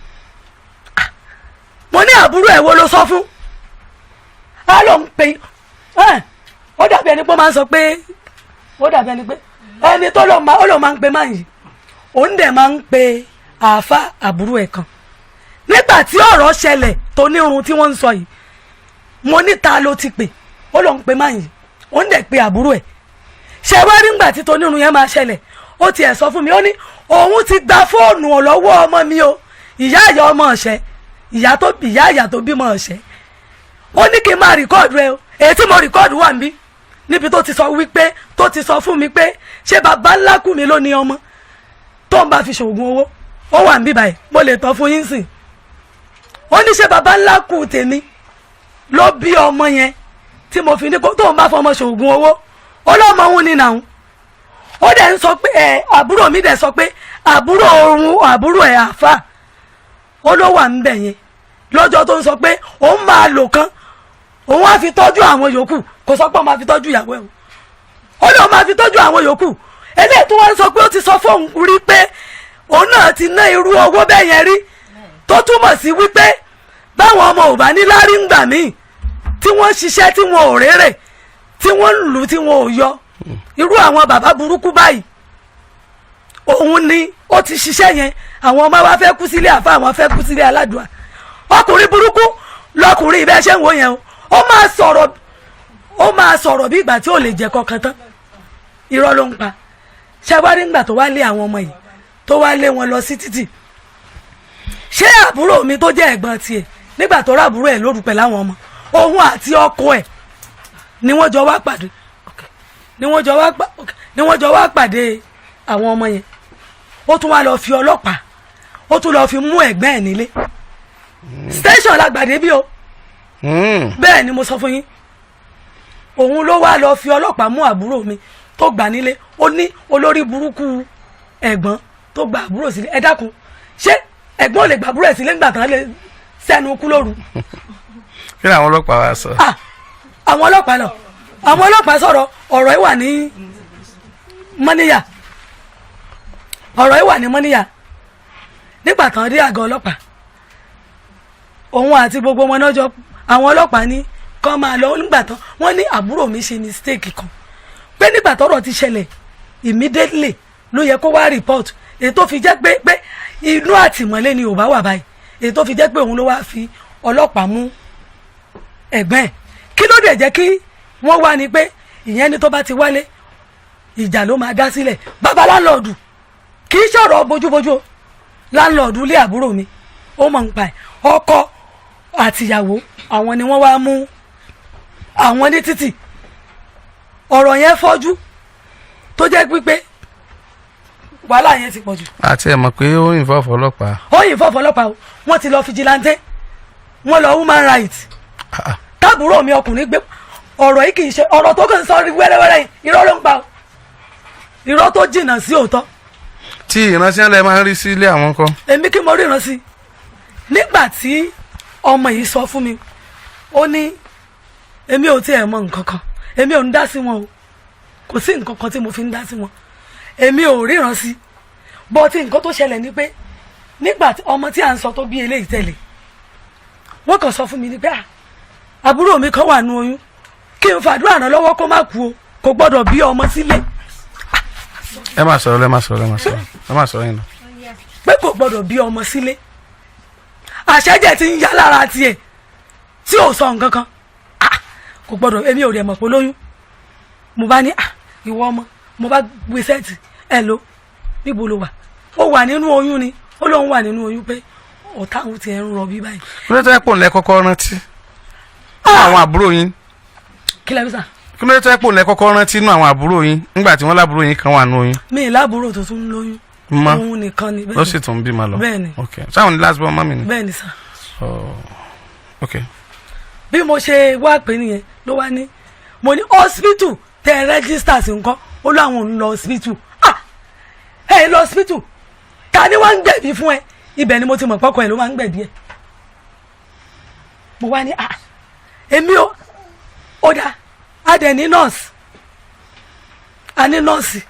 mo ní àbúrò ẹ̀ wo ló sọ fún á ló ń pè ó dàbí ẹni pé ó máa ń sọ pé ó dàbí ẹni pé ẹni tó ló máa ń pe máa yìí òun dẹ̀ máa ń pe àáfà àbúrò ẹ̀ kan nígbà tí ọ̀rọ̀ ṣẹlẹ̀ tó ní irun tí wọ́n ń sọ yìí mo ní ta ló ti pè ó ló ń pe máa yìí òun dẹ̀ pe àbúrò ẹ̀ ṣe wá nígbà tí tó ní irun yẹn máa ṣẹlẹ̀ ó tiẹ̀ sọ fún mi ó ní òun ti gba fóònù lọ́wọ́ ọmọ mi o ìyá àyà ọmọ ọ̀ṣẹ́ ìyá àyà tó bímọ ọ̀ṣẹ́ ó ní kí n máa rìkọ́ọ̀dù ẹ o èyí tí mo rìkọ́ọ̀dù wà níbí níbi tó ti sọ fún mi pé ṣé bàbá ńlá kù mí ló ní ọmọ tó ń bá fi ṣoògùn owó ó wà níbí báyìí mo lè tọ́ fún yín sìn ó ní ṣé bàbá ńlá kù tèmi ló bí ọmọ yẹn tí mo fi ní kó tó ń bá fọmọ ṣoògùn owó ó lọ́mọ òun ní nàún ó dẹ̀ ń sọ pé àbúrò mi dẹ̀ sọ pé àbúrò ẹ̀ àfà ó ló wà níbẹ̀ yẹn lọ́jọ́ tó ń sọ pé òun máa lò kán òun á fi tọ́jú àwọn yòókù kò sọ pé òun máa fi tọ́jú ìyàwó ẹ̀ ó lóun máa fi tọ́jú àwọn yòókù eléyìí tó wá ń sọ pé ó ti sọ fóun rí pé òun náà ti ná irú owó bẹ́ẹ̀ yẹn rí tó túmọ̀ sí wípé báwọn ọmọ ò bá ní lárí ńgbà míì tí wọ́n ṣiṣẹ́ tí wọn ò rérè tí wọ́n ń lù tí wọn ò yọ irú àwọn bàbá burúkú báyìí òun ni ó ti ṣiṣẹ́ yẹn àwọn ọmọ wa fẹ́ kú sílé àfa àwọn fẹ́ kú sílé aládùá ọkùnrin burúkú lọkùnrin ibẹ̀ ṣe ń wò yẹn o ó máa sọ̀rọ̀ bí ìgbà tí ò lè jẹ́ kọkàn tán irọ́ ló ń pa ṣàwárí ńgbà tó wá lé àwọn ọmọ yìí tó wá lé wọn lọ sí títì ṣé àbúrò mi tó jẹ́ ẹ̀gbọ́n tiẹ̀ nígbà tó rábúrò ẹ̀ lóru pẹ̀lú àwọn ọmọ òun àti ọkọ ẹ̀ ni wọ́n jọ wá pàdé ni wọ́n jọ wá pàdé àwọn ọmọ yẹn ó tún wá lọ fi ọlọ́pàá ó tún lọ fi mú ẹ̀gbọ́n ẹ̀ nílé station lágbàdé bí o bẹ́ẹ̀ ni mo sọ fún yín òun ló wá lọ fi ọlọ́pàá mú àbúrò mi tó gbà nílé ó ní olórí burúkú ẹ̀gbọ́n tó gba àbúrò sílé ẹ dákun ṣé ẹ̀gbọ́n ò lè gba àbúrò ẹ̀ sílé ńgbà tán lè sẹ́nu kú lóru. kí ni àwọn ọlọ́pàá wa sọ. àwọn ọlọ́pàá sọ̀rọ̀ ọ̀rọ̀ yìí wà ní mọ́níyà nígbà tán dé àgọ́ ọlọ́pàá òun àti gbogbo wọn náà jọ àwọn ọlọ́pàá ní kán máa lọ nígbà tán wọ́n ní àbúrò mi ṣe mistake kan pé nígbà tọ́rọ̀ ti ṣẹlẹ̀ immediately ló yẹ kó wá report èyí tó fi jẹ́ pé inú àtìmọ́lé ni ò bá wà báyìí èyí tó fi jẹ́ pé òun ló wá fi ọlọ́pàá mú ẹ̀gbọ́n ẹ̀ kí ló dẹ̀ jẹ́ kí wọ́n wá ní pé ìyẹn ni tó bá ti wálé ìjà ló máa dá sílẹ̀ bàbá láńlọ́ọ̀dù kì í ṣọ̀rọ̀ bójúbójú láńlọ́ọ̀dù ilé àbúrò mi ó mọ̀ ń pa ẹ̀ ọkọ àtìyàwó àwọn ni wọ́n wá mú àwọn ní títì ọ̀rọ̀ yẹn fọ́jú tó jẹ́ pípé wàhálà yẹn ti pọ̀ jù. àti ẹ̀ mọ̀ pé ó yìnbọn fọlọ́pàá. ó yìnbọn fọlọ́pàá o wọ́n ti lọ fìjìláńtẹ́ wọ́n lọ human rights táàbùrò mi ọkùnrin gbé ọ̀rọ̀ yìí kì í ṣe ọ̀rọ̀ tó kàn ń sọ wẹ́rẹ́wẹ́rẹ́ yìí irọ́ ló ń pa o irọ́ tó jìnnà sí òótọ́. tí ìránṣẹ́ lẹ máa ń rí sí ilé àwọn kan. èmi kí mo ríran sí nígbà tí ọmọ yìí sọ fún mi ó ní èmi ò tiẹ̀ mọ nǹkan kan èmi ò ń dá sí wọn o kò sí nǹkan kan tí mo fi ń dá sí wọn èmi ò ríran sí bọ́ tí nǹkan tó ṣẹlẹ̀ ni pé nígbà tí ọmọ tí à ń sọ tó bí eléyìí tẹ̀lé wọ́n kàn sọ fún mi ni pé àbúrò mi kan wà nù oyún kí n fàdúrà ràn lọ́wọ́ kó má kú o kò gbọ́dọ̀ bí ọmọ sílé. ẹ má sọ̀rọ̀ yín lọ. pé kò gbọ́dọ̀ bí ọmọ sílé àṣẹjẹ ti ń yá lára tiẹ̀ tí ò sọ nǹkan kan kò gbọ́dọ̀ èmi ò rẹ̀ mọ̀ pé lóyún mo bá ní ìwọ ọmọ mo bá gbé sẹ́ẹ̀tì ẹ̀ ló níbo ló wà ó wà nínú oyún ni ó lóun wà nínú oyún pé ọ̀tá òun ti ẹ̀ ń rọbí báyìí. kí ló tó ẹ pò ń lẹ kọ́kọ́ rántí nínú àwọn àbúrò yín. kí lẹ bí sà. kí ló tó ẹ pò ń lẹ kọ́kọ́ rántí nínú àwọn àbúrò yín nígbà tí wọ́n lábúrò yín kan wà nínú oyún. mi ì lábúrò tó tún lóyún òun nìkan ni bẹ́ẹ̀ ni ló sì tún bímọ lọ. bẹ́ẹ̀ ni ok sáwọn ní last born mami ni. bẹ́ẹ̀ ni sà. ok. bí mo ṣe wá pé nìyẹn ló wá ní mo ní hospital tẹ register sí nǹkan ó láwọn ò ń lọ hospital ẹ lọ hospital ta ni wọ́n ń gbẹ̀bí fún ẹ ibẹ̀ ni mo ti mọ̀ pọ́kọ ẹ ló máa ń gbẹ̀bí ẹ mo wá ní èmi ó dá a dẹ̀ ní nọ́ọ̀sì a ní nọ́ọ̀sì.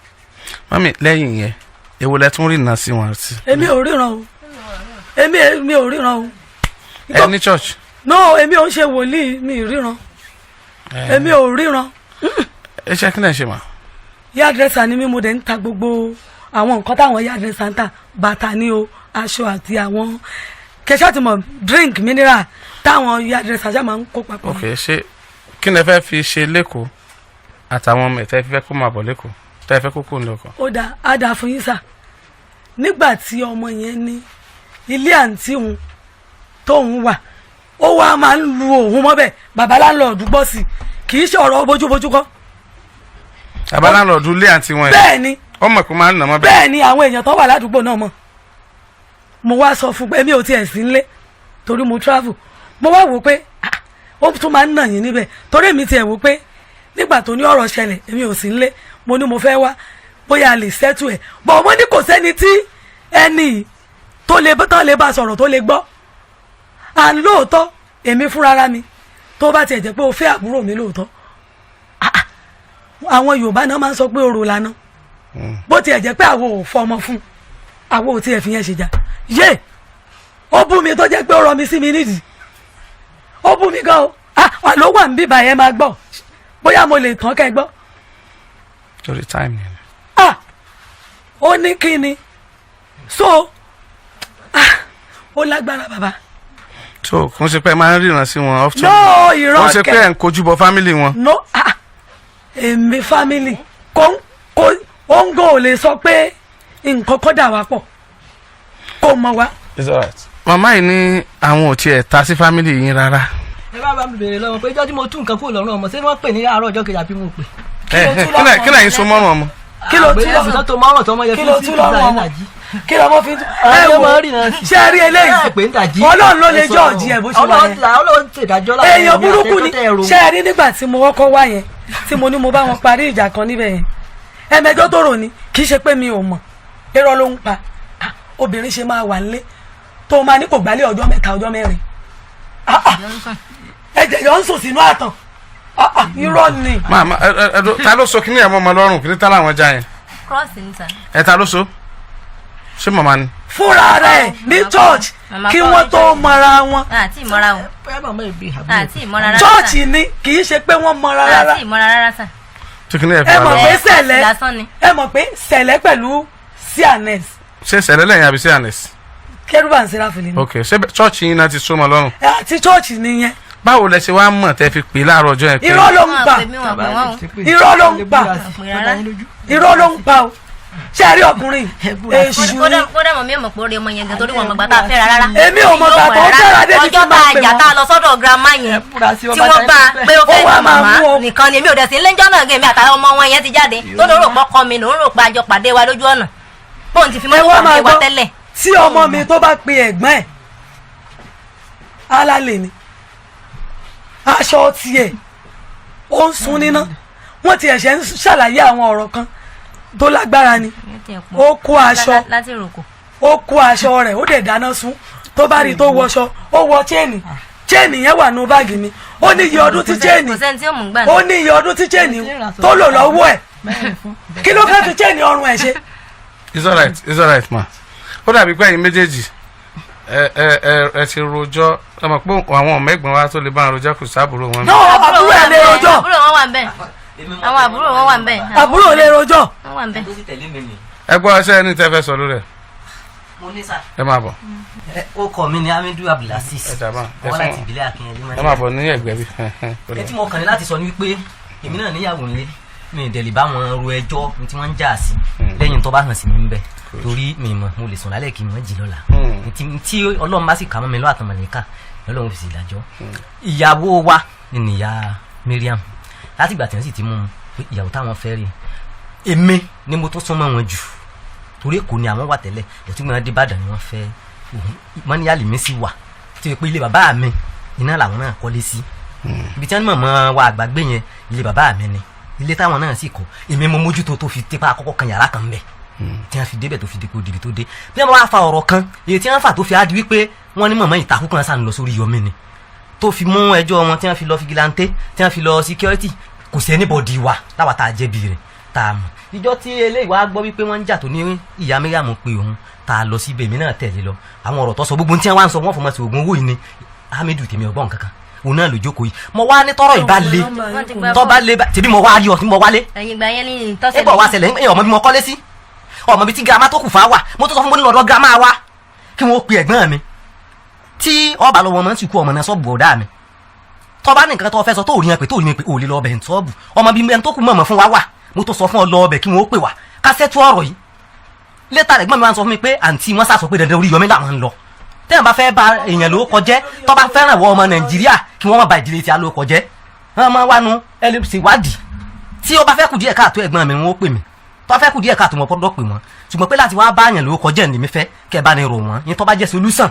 mami lẹ́yìn yẹn èwo lẹ tún rí iná sí wọn sí. èmi ò ríran o èmi ò ríran o. ẹ ní church. no èmi ò ń ṣe wòlíì mi ì ríran èmi ò ríran. ẹ ṣe kí náà ṣe mà. yàdrẹ́sà ni mí mo dẹ̀ ń ta gbogbo àwọn nǹkan táwọn yàdrẹ́sà ń tà bàtà ní o aṣọ àti àwọn kẹsà tí mo drink mineral táwọn yàdrẹ́sà ṣáà máa ń kó papọ̀. ok ṣe kí ni ẹ fẹ́ fi ṣe lẹ́kọ̀ọ́ àtàwọn ọmọ ẹ̀tẹ́ fẹ́ kó máa bọ̀ lẹ́kọ̀ọ́ tẹ́ ẹ fẹ́ kó kó ń lọ́kọ̀. ó dáa á dáa fún yín sà nígbà tí ọmọ yẹn ní ilé àǹtí òun tóun wà ó wá máa ń lu òun mọ́bẹ̀ bàbá láńlọ́ọ̀dù gbọ́ sí kì í ṣe ọ̀rọ̀ bójúbójú kọ́. bàbá láńlọ́ọ̀dù lé àǹtí wọn yẹn. bẹ́ẹ̀ ni ọmọ ẹ̀kọ́ máa ń nà mọ́ bẹ́ẹ̀. bẹ́ẹ̀ ni àwọn èèyàn tó wà ládùúgbò náà mọ̀ mo wá sọ fún pé èmi ò tiẹ̀ sí nílé torí mo travel mo wá wò pé ó tún máa ń nà yín níbẹ̀ torí èmi tiẹ̀ wò pé nígbà tó ní ọ̀rọ̀ ṣẹlẹ̀ èmi ò sí nílé mo ní mo fẹ́ wá bóyá a lè ṣẹ́tù ẹ̀ bọ̀ mo ní kò sẹ́ni tí ẹni tó lè bá sọ̀rọ̀ tó lè gbọ́ à ń lóòótọ́ èmi fúnra mi tó bá tiẹ̀ jẹ́ pé o fẹ́ àbúrò mi lóòótọ́ àwọn Yorùbá náà máa ń sọ pé orò lànà bó tiẹ̀ jẹ́ pé àwọn ò fọmọ fún àwọn ò tiẹ̀ fi yẹn ṣe jà yé ó bú mi tó jẹ́ pé ó rọ mi sí mi nídìí ó bú mi gan o ló wà ń bíbà yẹn máa gbọ́ bóyá mo lè tán kẹ́ gbọ́. torí time yẹn. ó ní kí ni so ó lágbára bàbá. so kò ń ṣe pé ẹ máa ń ríran sí wọn often. no ìrọ̀ kẹ́ kò ń ṣe pé ẹ ń kojú bọ family wọn. no èmi family kò ń gò lè sọ pé nǹkan kọ́ dà wá pọ̀ kò mọ̀ wá. it's alright. màmá yìí ní àwọn ò tiẹ̀ ta sí family yín rárá. ẹ bá mi bèrè lọ́wọ́ pé ìjọ́ tí mo tún nǹkan kúrò lọ́rùn ọmọ ṣé wọ́n pè ní àárọ̀ ọjọ́ kejì àbí mo pè. kí lẹ́yìn so mọ́rùn ọmọ. kí ló tún lọ́rùn ọmọ kí ló mọ́ fi ẹ wò ṣe rí eléyìí Ọlọ́run ló lè jọ́ọ̀jì ẹ̀ bó ṣe wà yẹn. èèyàn burúkú ni ṣe rí nígbà tí mo kọ́kọ́ wá yẹn tí mo ní mo bá wọn parí ìjà kan níbẹ̀ yẹn ẹ̀mẹjọ́ tó rò ní kì í ṣe pé mi ò mọ̀ irọ́ ló ń pa obìnrin ṣe máa wà nílé tó máa ní kò gbálẹ̀ ọjọ́ mẹ́ta ọjọ́ mẹ́rin ẹ̀jẹ̀ yọ ń sùn sínú àtàn irọ́ ni. màmá ta ló so kíní ẹ̀ mọ́ ọmọ lọ́rùn kí ní tá láwọn já yẹn. cross ní ta. ẹ ta ló so ṣé màmá ni. fúnra rẹ̀ ní church kí wọ́n tó mọra wọn. àti ìmọ̀ra wọn. àti ìmọ̀ra rárá. church ni kì í ṣe pé wọ́n mọra rárá. àti ìmọ̀ra rárá sà. ẹ mọ̀ pé sẹ̀lẹ̀ pẹ̀lú sianes. ṣé sẹ̀lẹ̀ lẹ́yìn àbí sianes. kérúbà ń sẹ́ra fìlẹ̀. ok ṣé church yín náà ti so mọ́ lọ́rùn. àti church nìyẹn. báwo lẹ ṣe wá mọ̀ tẹ́ fi pè láàárọ̀ ọjọ́ yẹn pé. irọ́ ló ń pa irọ́ ló ń pa irọ́ ló ń pa o ṣé ẹ rí ọkùnrin èṣù ni. kódà mọ̀ mi ò mọ̀ pé orí ọmọ yẹn gan torí wọn mọ̀ gbà tá a fẹ́ra rárá. èmi ò mọ̀ gbà tó fẹ́ra dé ọjọ́ bá àjà tá a lọ sọ́dọ̀ girama yẹn tí wọ́n bá pé ó fẹ́ màmá nìkan ni èmi ò dẹ̀ sí lẹ́jọ́ náà gẹ̀mí àtàwọn ọmọ wọn yẹn ti jáde tó lóró pọ́kọ mi lòún rò pé àjọ pàdé wa lójú ọ̀nà bóun ti fi mọ́ ìpàdé wa tẹ́lẹ̀. tí ọmọ mi tó bá pe ẹ̀gbọ́n ẹ̀ alálẹ̀ ni aṣọ tiẹ̀ ó ń sun níná wọ́n ti ẹ̀ṣẹ̀ ń ṣàlàyé àwọn ọ̀rọ̀ kan tó lágbára ni ó kó aṣọ rẹ̀ ó dẹ̀ dáná sun tó bá rí tó wọṣọ ó wọ chain yẹn wà nù báàgì mi ó ní iye ọdún tí chain tó lò lọ́wọ́ ẹ̀ kí ló fẹ́ fi chain ọrùn ẹ̀ ṣe. it's alright ma ó dàbí pé ẹ̀yin méjèèjì ẹ ti rojọ́ ẹ mọ̀ pé àwọn ọmọ ẹ̀gbọ́n wa tó lè bá wọn rojọ́ kò sábúrò wọn. náà àbúrò ẹ̀ lè rojọ́. àbúrò wọn wà ń bẹ̀ àwọn àbúrò wọn wà ń bẹ̀. àbúrò lè rojọ́. wọn wà ń bẹ̀. ẹ gbọ́ ẹsẹ̀ ẹni tẹ́ fẹ́ sọ lórí ẹ̀. mo ní sà. ẹ máa bọ̀. ó kọ mi ní Hamidu Abdulaziz. ẹ dàbà wọn láti ìbílẹ̀ Akínyẹlé. ẹ máa bọ̀ ní ẹ̀gbẹ́ bí. ẹ tí mo kàn ní láti sọ ni wípé èmi náà níyàwó nílé mi ì dẹ̀ lè bá wọn ro ẹjọ́ tí wọ́n ń jà sí lẹ́yìn tó bá hàn sí mi ń bẹ̀ torí mi mọ̀ mo lè sùn lálẹ́ kí n mọ̀ jí lọ́la tí Ọlọ́run bá sì kà mọ́ mi lọ́wọ́ àtọmọ̀nìkà Ọlọ́run fi sì dájọ́ ìyàwó wa ni ìyá Mariam láti ìgbà tí wọ́n sì ti mú un pé ìyàwó táwọn fẹ́ rí èmi ni mo tún súnmọ́ wọn jù torí Èkó ni àwọn wà tẹ́lẹ̀ ẹ̀tí wọn dé Ìbàdàn ni wọ́n fẹ́ mọ́níyàlì mi sì wà tí wọ́n pé ilé bàbá mi iná làwọn náà kọ́lé sí ibi tí wọ́n mọ̀ wa àgbàgbé yẹn ilé bàbá mi ni ilé táwọn náà sì kọ́ èmi mo mójútó tó fi tipa àkọ́kọ́ kan yàrá kan bẹ̀ tí wọ́n fi débẹ̀ tó fi dé kó dìbì tó dé bí wọ́n wá fa ọ̀rọ̀ kan èyí tí wọ́n fà tó fi á di wípé wọ́n ní mọ̀mọ́ ìtakùn kan sàn lọ sórí yọmí ni tó fi mú ẹjọ́ wọn tí wọ́n fi lọ fìgìláńtẹ́ tí wọ́n fi lọ security kò sí anybody wa láwa tá a jẹ̀bi rẹ̀ tá a mọ̀ ìjọ tí eléyìí wá gbọ́ wípé wọ́n ń jà tó ní ìyá Mariam pé òun tá a lọ síbẹ̀ mí náà tẹ̀lé lọ àwọn ọ̀rọ̀ tó sọ gbogbo tí wọ́n wá ń sọ wọ́n fọmọ sí oògùn owó yìí ni Hamidu tèmi ọgbọ́n kankan òun náà ló jókòó yìí mo wá ní tọrọ ìbálẹ tọba lé tèmi mo wá rí ọ tí mo wálé ẹ bọ̀ wá ṣẹlẹ̀ ẹ ọmọ bí mo kọ́lé sí ọmọ bí tí girama tó kù fà wà mo tó sọ fún mo ní lọ́dọ̀ girama wa kí wọ́n pe ẹ̀gbọ́n mi tí ọba lọ́wọ́ ọmọ sì kú ọmọ náà sọ́ọ̀bù ọ̀dà mi tọba ní nǹkan tó fẹ́ sọ tó rí yẹn pé ò lè lọ ọbẹ̀ sọ́ọ̀bù ọmọ bí ẹni tó kù mọ̀mọ́ fún wa wà mo tó sọ fún ọ lọ ọbẹ̀ kí wọ́n pè wá kásẹ́tù ọ̀rọ̀ yìí létà ẹ̀gbọ́n mi wá sọ fún mi pé àǹtí wọn sá sọ pé dandan orí yọmí làwọn ń lọ tẹ́yìn bá fẹ́ ba èèyàn ló kọjẹ́ tó bá fẹ́ràn wọ ọmọ Nàìjíríà kí wọ́n má ba ìdílé tí a ló kọjẹ́ wọ́n máa wá nu ẹlẹ́sìn ìwádìí tí ó bá fẹ́ kù díẹ̀ káàtó ẹ̀gbọ́n mi wọ́n pè mí tó fẹ́ kù díẹ̀ káàtó wọn gbọ́dọ̀ pè wọ́n ṣùgbọ́n pé láti wá bá èèyàn ló kọjẹ́ ní mi fẹ́ kẹ́ bá ní rò wọ́n yín tó bá jẹ́ solution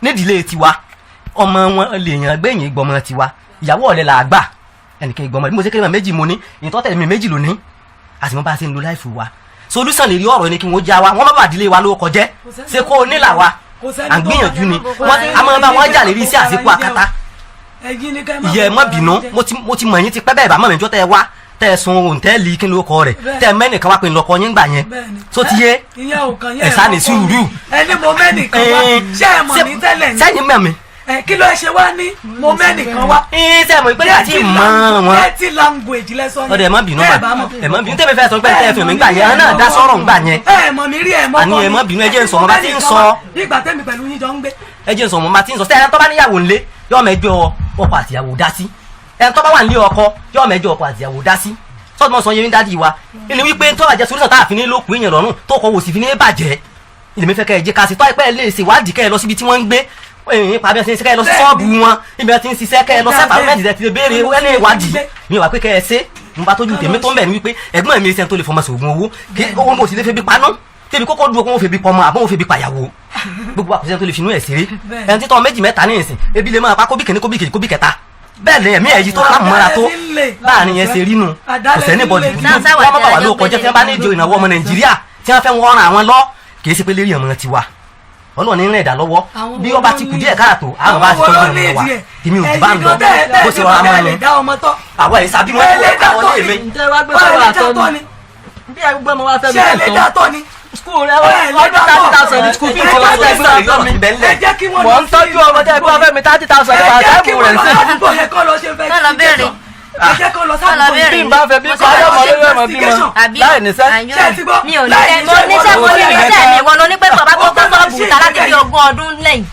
nídìílé tiwa ọmọ wọn lè yàn gbẹ̀yìn ìgbọmọ tiwa ìyàwó ọ̀lẹ́ là á gbà ẹnìkan ìgbọmọ bí mo ṣe kéré méjì mo ní ìtọ́ tẹ̀lé mi méjì lónìí àti mo bá ṣe ń lo láìfù wa solution lè rí ọ̀rọ̀ ni kí wọ́n já wa wọ́n má bàa dílé wa ló kọjẹ́ ṣe kó o nílà wa à ń gbìyànjú ni a máa bá wọn jà lérí iṣẹ́ àṣekú akátá ìyẹ́ mọ́ bínú mo ti mọ̀ yín ti pẹ́ bẹ́ẹ̀ bá mọ̀ mí jọ́ tẹ́ ẹ wá tẹ́ ẹ sun òǹtẹ́ẹ̀lì kí ló kọ rẹ̀ tẹ́ ẹ mẹ́nìkan wá pé ńlọkọ yín gbà yẹn tó ti yé ẹ̀sà ní sùúrù. ẹni mo mẹ́nìkan wá ṣé ẹ mọ̀ mí tẹ́lẹ̀ ní. sẹ́yìn mọ̀ mi. kí ló ṣe wá ní mo mẹ́nìkan wá. ṣé mo ìpínlẹ̀ àti mọ̀ wọn. dirty language lẹ́sọ̀ yẹn. ọ̀dọ̀ ẹ̀ mọ̀ bínú mà ẹ̀ mọ̀ bínú tẹ́mi fẹ́ sọ pé ẹ̀ fún mi gbà yẹn náà dá sọ́rọ̀ gbà yẹn. ẹ mọ̀ mi rí ẹ mọ̀ kọ́ mi. àní ẹ̀ mọ̀ bínú ẹ jẹ́ n sọ mo bá ti ń sọ. nígbà tẹ́mi pẹ̀lú yín jọ ń gbé. ẹ jẹ́ n sọ mo bá ti ń sọ sẹ́yìn tó bá níyàwó ńlé yóò mẹ́jọ ọkọ àtìyàwó dá sí ẹ̀ tó bá wà nílé ọkọ yóò mẹ́jọ ọkọ àtìyàwó dá sí sọ́dún sọ yẹn dádì wa ẹni wípé tó bàjẹ́ solution tá a fi ní lókun èèyàn lọ́rùn tó kọ wò sí fi ní bàjẹ́ ìlèmí fẹ́ kẹ́ ẹ jẹ́ ká sí tó àìpẹ́ lè ṣèwádìí kẹ́ ẹ lọ síbi tí wọ́n ń gbé ipa bí wọ́n ti ń ṣe kẹ́ ẹ lọ sí ṣọ́ọ̀bù wọn ibi wọ́n ti ń ṣiṣẹ́ kẹ́ ẹ lọ sẹ́fà mẹ́tì rẹ̀ ti lè béèrè ẹni ìwádìí mi wà pé kẹ́ ẹ ṣe mo bá tójú tèmi tó ń bẹ̀ ní wípé ẹ̀gbọ́n mi ṣe tó lè fọmọ sògùn owó kí owó mo sì lè febi paná tẹbi kókó dúró kó wọn febi pọmọ àbọ̀ wọn febi pàyàwó gbogbo àkọsílẹ̀ tó lè finú ẹ̀ ṣeré ẹni títọ́ méjì mẹ́ta ní ìsìn ebi lè máa pa kóbì kìíní kóbì kejì kóbì kẹta bẹ́ẹ̀ ni ẹ̀mí ẹ̀yí tó lámúra tó láàrin yẹn ṣe rínú kò sẹ́ni bọ́ọ̀lù wọ́n bá wà ló kọjá tí wọ́n bá ní ìjọ ìnáwó ọmọ Nàìjíríà tí wọ́n fẹ́ wọ́n ran àwọn lọ kì í ṣe pé lérí ọmọ tiwa Ọlọ́run ní rìn ẹ̀dá lọ́wọ́ bí ọba ti kù díẹ̀ káàtó àwọn bá ti tọ́jú ọmọ wa èmi ò jù bá ń lọ bó ṣe wọ́n máa ń lọ àwọn ẹ̀sà bí wọ́n ti wọ́n káwọn lé mi. bí ẹgbẹ́ ọmọ wa fẹ́ mi tẹ̀tọ́ skul rẹ ọdún 30,000 ní skul fíìsì wọn tẹ gbọ́dọ̀ gbọ́ mi mọ̀ ń tọ́jú ọmọ tẹ gbọ́dọ̀ fẹ́ mi 30,000 ní pàtàkì rẹ̀ sí. bí n bá fẹ́ bí kọ́ ọmọ lórí ọmọ bímọ láì níṣẹ́. mi ò níṣẹ́ mo níṣẹ́ mo ní níṣẹ́ mi wọn ló ní pé bàbá tó kọ́ sọ́ọ̀bù ta láti bí 20 ọdún lẹ́yìn.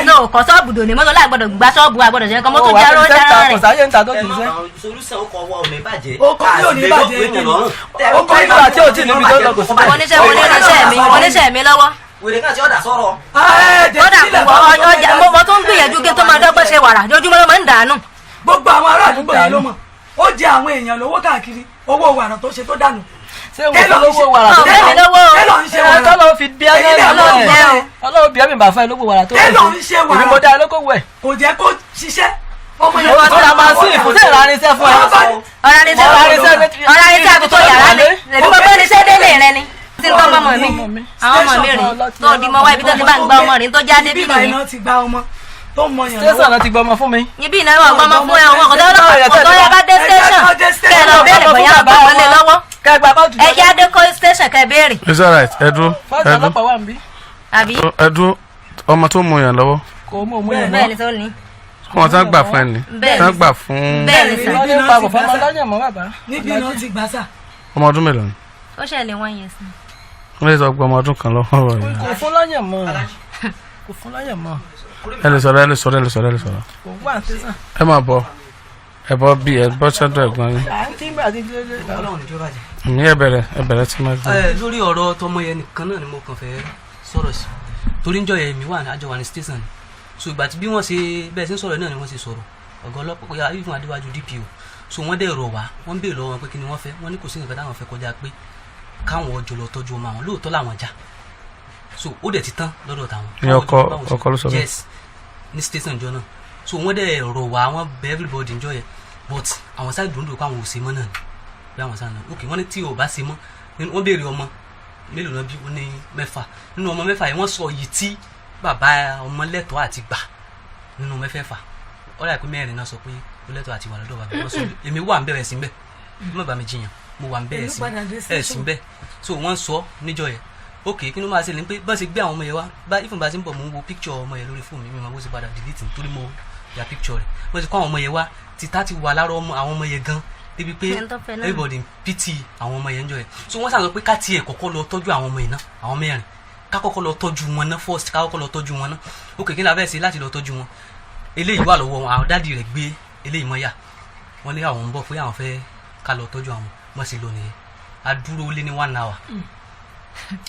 no kọ́ sọ́ọ̀bù dòní mọ́tò láì gbọ́dọ̀ gbá sọ́ọ̀bù àgbọ̀dọ̀ jẹ́ kọ́ mọ́tò jẹ́ ọ̀rọ̀ jẹ́ rẹ̀. kò sáyé ń ta tó kì í sẹ́. solúsàn ọkọ̀ wa ò ní bàjẹ́. ọkọ̀ yóò ní bàjẹ́ ọkọ̀ ìgbà tí ò tí níbi tó lọ kò sí. mo níṣẹ́ mi lọ́wọ́. wèrè náà ti ọ̀dà sọ̀rọ̀. ọ̀dà mo tó ń gbìyànjú kí n tó máa dọ́gbọ́n ṣe wàrà lójúmọ́ ló máa ń dànù. gbogbo àwọn ará àdúgbò yìí ló mọ̀ ó jẹ àwọn èèyàn lówó káàkiri owó wàrà tó ṣe tó dànù. ṣé wọn lówó wàrà tó dànù tẹ́lọ̀ ń ṣe wàrà tọ́lọ́ fi bí ọlọ́run bí ẹ̀mí bá fẹ́ lówó wàrà tó tẹ́lọ̀ ń ṣe wàrà èmi mo dá lókòwò ẹ̀. kò jẹ́ kó ṣiṣẹ́ ọmọ yẹn tó ra máa sí ìfúnṣẹ́ ìranisẹ́ fún ẹ. ọ̀ranisẹ́ àbútó yàrá ni èmi gbogbo oníṣẹ́ délé rẹ ni tí n tọ́ bá mọ̀ mi àwọn ọmọ mi rìn tó di mọ́ wá ibi tó ti bá ń gba ọmọ rìn tó jáde bí nìyẹn. station náà ti gbọ́ ọmọ fún mi. ibi ìnáwó ọgbọ́n ọmọ fún ẹ ọmọ ọ̀dọ́ yẹ bá dé station kẹ́ ẹ lọ béèrè bóyá ọgbà wọlé lọ́wọ́ ẹ jẹ́ adé kó station kẹ́ ẹ béèrè. it's alright ẹdún ẹdún ọmọ tó mú yàn lọ́wọ́. kò mú òun yàn bẹ́ẹ̀ ni tó ní. wọn tán gbà fún ẹni tán gbà fún. bẹ́ẹ̀ ni sà. níbi náà ti gbà sà. ọmọ ọdún mélòó ni. ó ṣẹlẹ̀ wọ́n yẹn sí. wọ́n lè sọ pé ọmọ ọdún kan lọ́wọ́ rẹ̀. kò fún lọ́yàn mọ́ kò fún lọ́yàn mọ́. ẹ lè sọ̀rọ̀. ẹ máa bọ̀ ẹ bọ́ bí ẹ bọ́ sọ́dọ̀ ẹ̀gbọ́n yín. ní ẹ bẹ̀rẹ̀ tí máa gbọ́. lórí ọ̀rọ̀ tọmọ yẹn nìkan náà ni mo kàn fẹ́ sọ̀rọ̀ sí torí njọ́ yẹn mi wà àjọ wà ní station so ìgbà tí bí wọ́n ṣe bẹ́ẹ̀ ṣe ń sọ̀rọ̀ náà ni wọ́n ṣe sọ̀rọ̀ ọ̀gá ọlọ́pàá ìfún adéwájú DPO so wọ́n dẹ̀ rọ̀ wá wọ́n béèrè lọ́wọ́ wọn pé kí ni wọ́n fẹ́ wọ́n ní kò sí nǹkan táwọn fẹ́ kọjá pé káwọn ọjọ́ lọ tọ́jú ọmọ àwọn lóòótọ́ làwọn já so ó dẹ̀ ti tán lọ́dọ̀ táwọn. ní ọkọ ló sọ bẹ́ẹ̀. yes ní station jọ náà so wọ́n dẹ̀ rọ̀ wá wọ́n bẹ everybody njọ́ yẹn but àwọn sáà dùn ún dùn pé àwọn ò ṣe mọ́ náà ni bí àwọn sáà náà ok wọ́n ní tí ò bá ṣe mọ́ wọ́n béèrè ọmọ mélòó náà bí wọ́n ní 6 nínú ọmọ 6 yẹn wọ́n sọ yìí tí bàbá ọmọ lẹ́tọ̀ọ́ àti gbà nínú 6 ọ̀rẹ́ àpé mẹ́rin náà sọ pé ó lẹ́tọ̀ọ́ àti wà lọ́dọ̀ wa bí wọ́n sọ èmi wà ń bẹ̀rẹ̀ sí bẹ́ẹ̀ mo bá mi jiyàn mo wà ń bẹ̀rẹ̀ sí bẹ́ẹ̀ so wọ́n sọ níjọ́ yẹn ok kí ló máa ṣe ni pé bá ṣe gbé àwọn ọmọ yẹn wá bá ìfúnba ṣe ń bọ̀ mo ń wo picture ọmọ yẹn lórí fóònù mi mo ṣe padà delete nítorí mo ya picture rẹ̀ bó ṣe kọ́ àwọn ọmọ yẹn wá títà ti wà lára àwọn ọmọ yẹn gan débi pé everybody pity àwọn ọmọ yẹn ń jọ yẹn so wọ́n ṣàlọ́ pé ká tiẹ̀ kọ́kọ́ lọ tọ́jú àwọn ọmọ yẹn náà àwọn mẹ́rin ká kọ́kọ́ lọ tọ́jú wọn náà first ká kọ́kọ́ lọ tọ́jú wọn náà ok kí ni a fẹ́ ṣe láti lọ tọ́jú wọn eléyìí wà lọ́wọ́ wọn àwọn dáàdi rẹ̀ gbé eléyìí mọ́ yà wọ́n ní àwọn ń bọ̀ pé àwọn fẹ́ ká lọ tọ́jú àwọn mọ̀ sí lọ nìyẹn a dúró lé ní 1 hour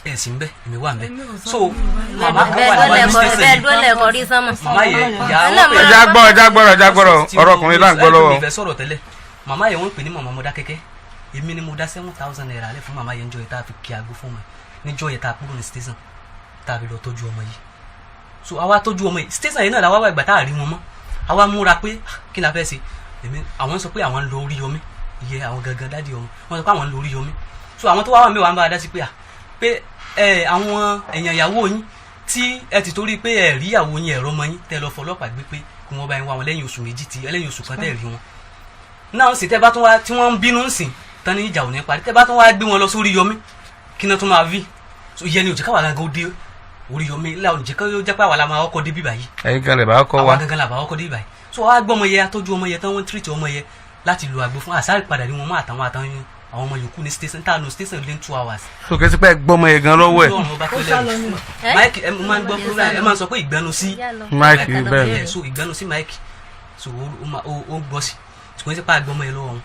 ẹ̀ sì ń bẹ́ èmi wà ń bẹ́ so màmá kan wà níwájú station màmá yẹn ìyá wọn pè ẹja gbọ́rọ̀ ọ̀rọ̀ ọkùnrin là ń gbọ́ lọ́wọ́. ìfẹ́ sọ̀rọ̀ tẹ́lẹ̀ màmá yẹn wọ́n pè ní màmá Mọ́dákẹ́kẹ́ èmi ni mo dá 7,000 naira alẹ́ fún màmá yẹn níjọ́ yẹn tá a fi kí aago fún mi níjọ́ yẹn tá a kúrò ní station tá a fi lọ tọ́jú ọmọ yìí so àwa tọ́jú ọmọ yìí station yìí náà làwa wà ìgbà tá a rí wọn mọ́ àwa múra pé kí la fẹ́ ṣe èmi àwọn sọ pé àwọn ń lọ orí yomi iye àwọn gangan dáàdi ọmọ wọn sọ pé àwọn ń lọ orí yomi so àwọn tó wá wà mẹ́wàá ń bá a dá sí pé àwọn èèyàn ìyàwó yín tí ẹ ti torí pé ẹ rí ìyàwó yín ẹ̀rọ ọmọ yín tẹ́ lọ fọlọ́pàá gbé pé kí wọ́n bá yín wá wọn lẹ́yìn oṣù méjì lẹ́yìn oṣù kan tẹ́ rí wọn náà sì tẹ́ bá tún wá tí wọ́n ń bínú ń sìn tán ní ìjà ò ní parí tẹ́ bá tún wá gbé wọn lọ sórí yomi kí náà tún máa vi so ìyẹn ni òjì káwá gangan ó dé orí yomi láwọn òjì káwá jẹ́ pé àwa la máa kọ́kọ́ dé bíbá yìí ẹ̀yin kan lè bá kọ́ wa àwa gangan la bá kọ́kọ́ dé bíbá yìí so wọ́n á gbọ́ ọmọ yẹn atọ́jú ọmọ yẹn tán wọ́n tírìtì ọmọ yẹn láti lo àgbo fún àṣà ìpadà ní wọn mọ́ àtàwọn àwọn ọmọ yòókù ní station tá a lo station lé 2 hours. so kí ẹ ti pẹ́ gbọ́mọ yẹn gan lọ́wọ́ ẹ̀. mike ẹ máa ń gbọ́ program ẹ máa ń sọ pé ìgbẹ́nu sí mike bẹ́ẹ̀ so ìgbẹ́nu sí mike so ó gbọ́ sí ṣùgbọ́n sí pa àgbọ̀mọ yẹn lọ́wọ́ wọn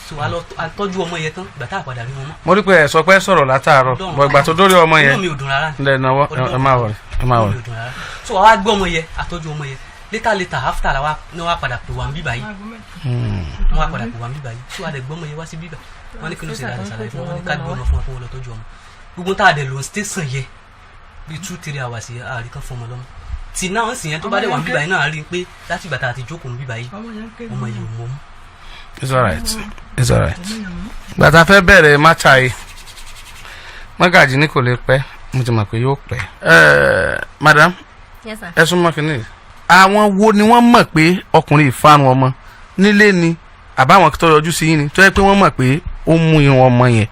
so a tọ́jú ọmọ yẹn tán ìgbà tá a padà rí wọn mọ́. mo rí pé ẹ sọ pé sọ̀rọ̀ látàárọ̀ bọ̀ ìgbà tó dórí ọmọ yẹn inú mi ò dùn rárá ǹdẹ̀ náwó ẹ máa wọ̀ so àwa gbọ́ ọmọ yẹn àtọ́jú ọmọ yẹn later after la ní wọ́n á padà pè wá ń bíbá yìí wọ́n á padà pè wá ń bíbá yìí so a lè gbọ́ ọmọ yẹn wá sí bíbá wọ́n ní kí ló ṣe dáadáa ṣàlàyé fún wọn ní ká gbé ọmọ fún wọn kó wọn lọ tọ́jú ọmọ gbogbo tá a dẹ̀ lò ń station yẹ bíi 2-3 hours yẹ àárí kan fún ọmọ lọ́mọ tí náà ń sìn yẹn tó bá dẹ̀ wà ń bíbá yìí náà rí i pé láti ìgbà tá a ti jókòó ń bíbá yìí ọmọ yìí ò mọ́ mú. It's alright gbàtà fẹ́ bẹ̀rẹ̀ mácha yìí mọ́gàjì ní kò lè pẹ́ mo ti mọ̀ pé yóò pẹ́ madam ẹ súnmọ́ kínní àwọn wo ni wọ́n mọ̀ pé ọkùnrin ìfarun ọmọ nílé ni àbáwọn tó yọjú sí yín ni tó yẹ pé wọ́n mọ̀ pé ó mú irun ọmọ yẹn.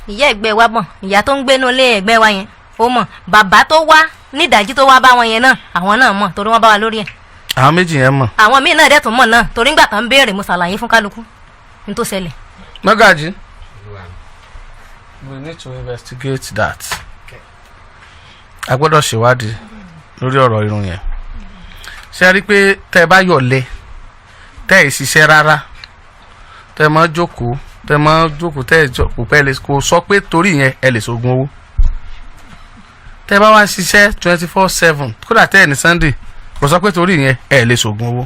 ìyá ẹgbẹ́ wa mọ̀ ìyá tó ń gbénú ilé ẹgbẹ́ wa yẹn ó mọ̀ bàbá tó wá nídàájí tó wá bá wọn yẹn náà àwọn náà mọ̀ torí wọ́n bá wa lórí ẹ̀. àwọn méjì yẹn mọ̀. àwọn míì náà dẹ́tun mọ̀ náà torí ńgbà kan béèrè mo ṣàlàyé fún kálukú ní tó ṣẹlẹ̀. mọ́gàjì we need to investigate that. a gbọ́dọ̀ ṣèwádìí lórí ọ̀rọ̀ irun yẹn. ṣe rí i pé tẹ́ ẹ bá yọ̀lẹ̀ tẹ́ ẹ ṣiṣẹ́ rárá tẹ́ ẹ máa jókòó tẹ́ ẹ jókòó pẹ́ lè kó sọ pé torí yẹn ẹ lè ṣògùn owó. tẹ́ ẹ bá wá ṣiṣẹ́ 24/7 kódà tẹ́ ẹ ní Sunday kò sọ pé torí yẹn ẹ lè ṣògùn owó.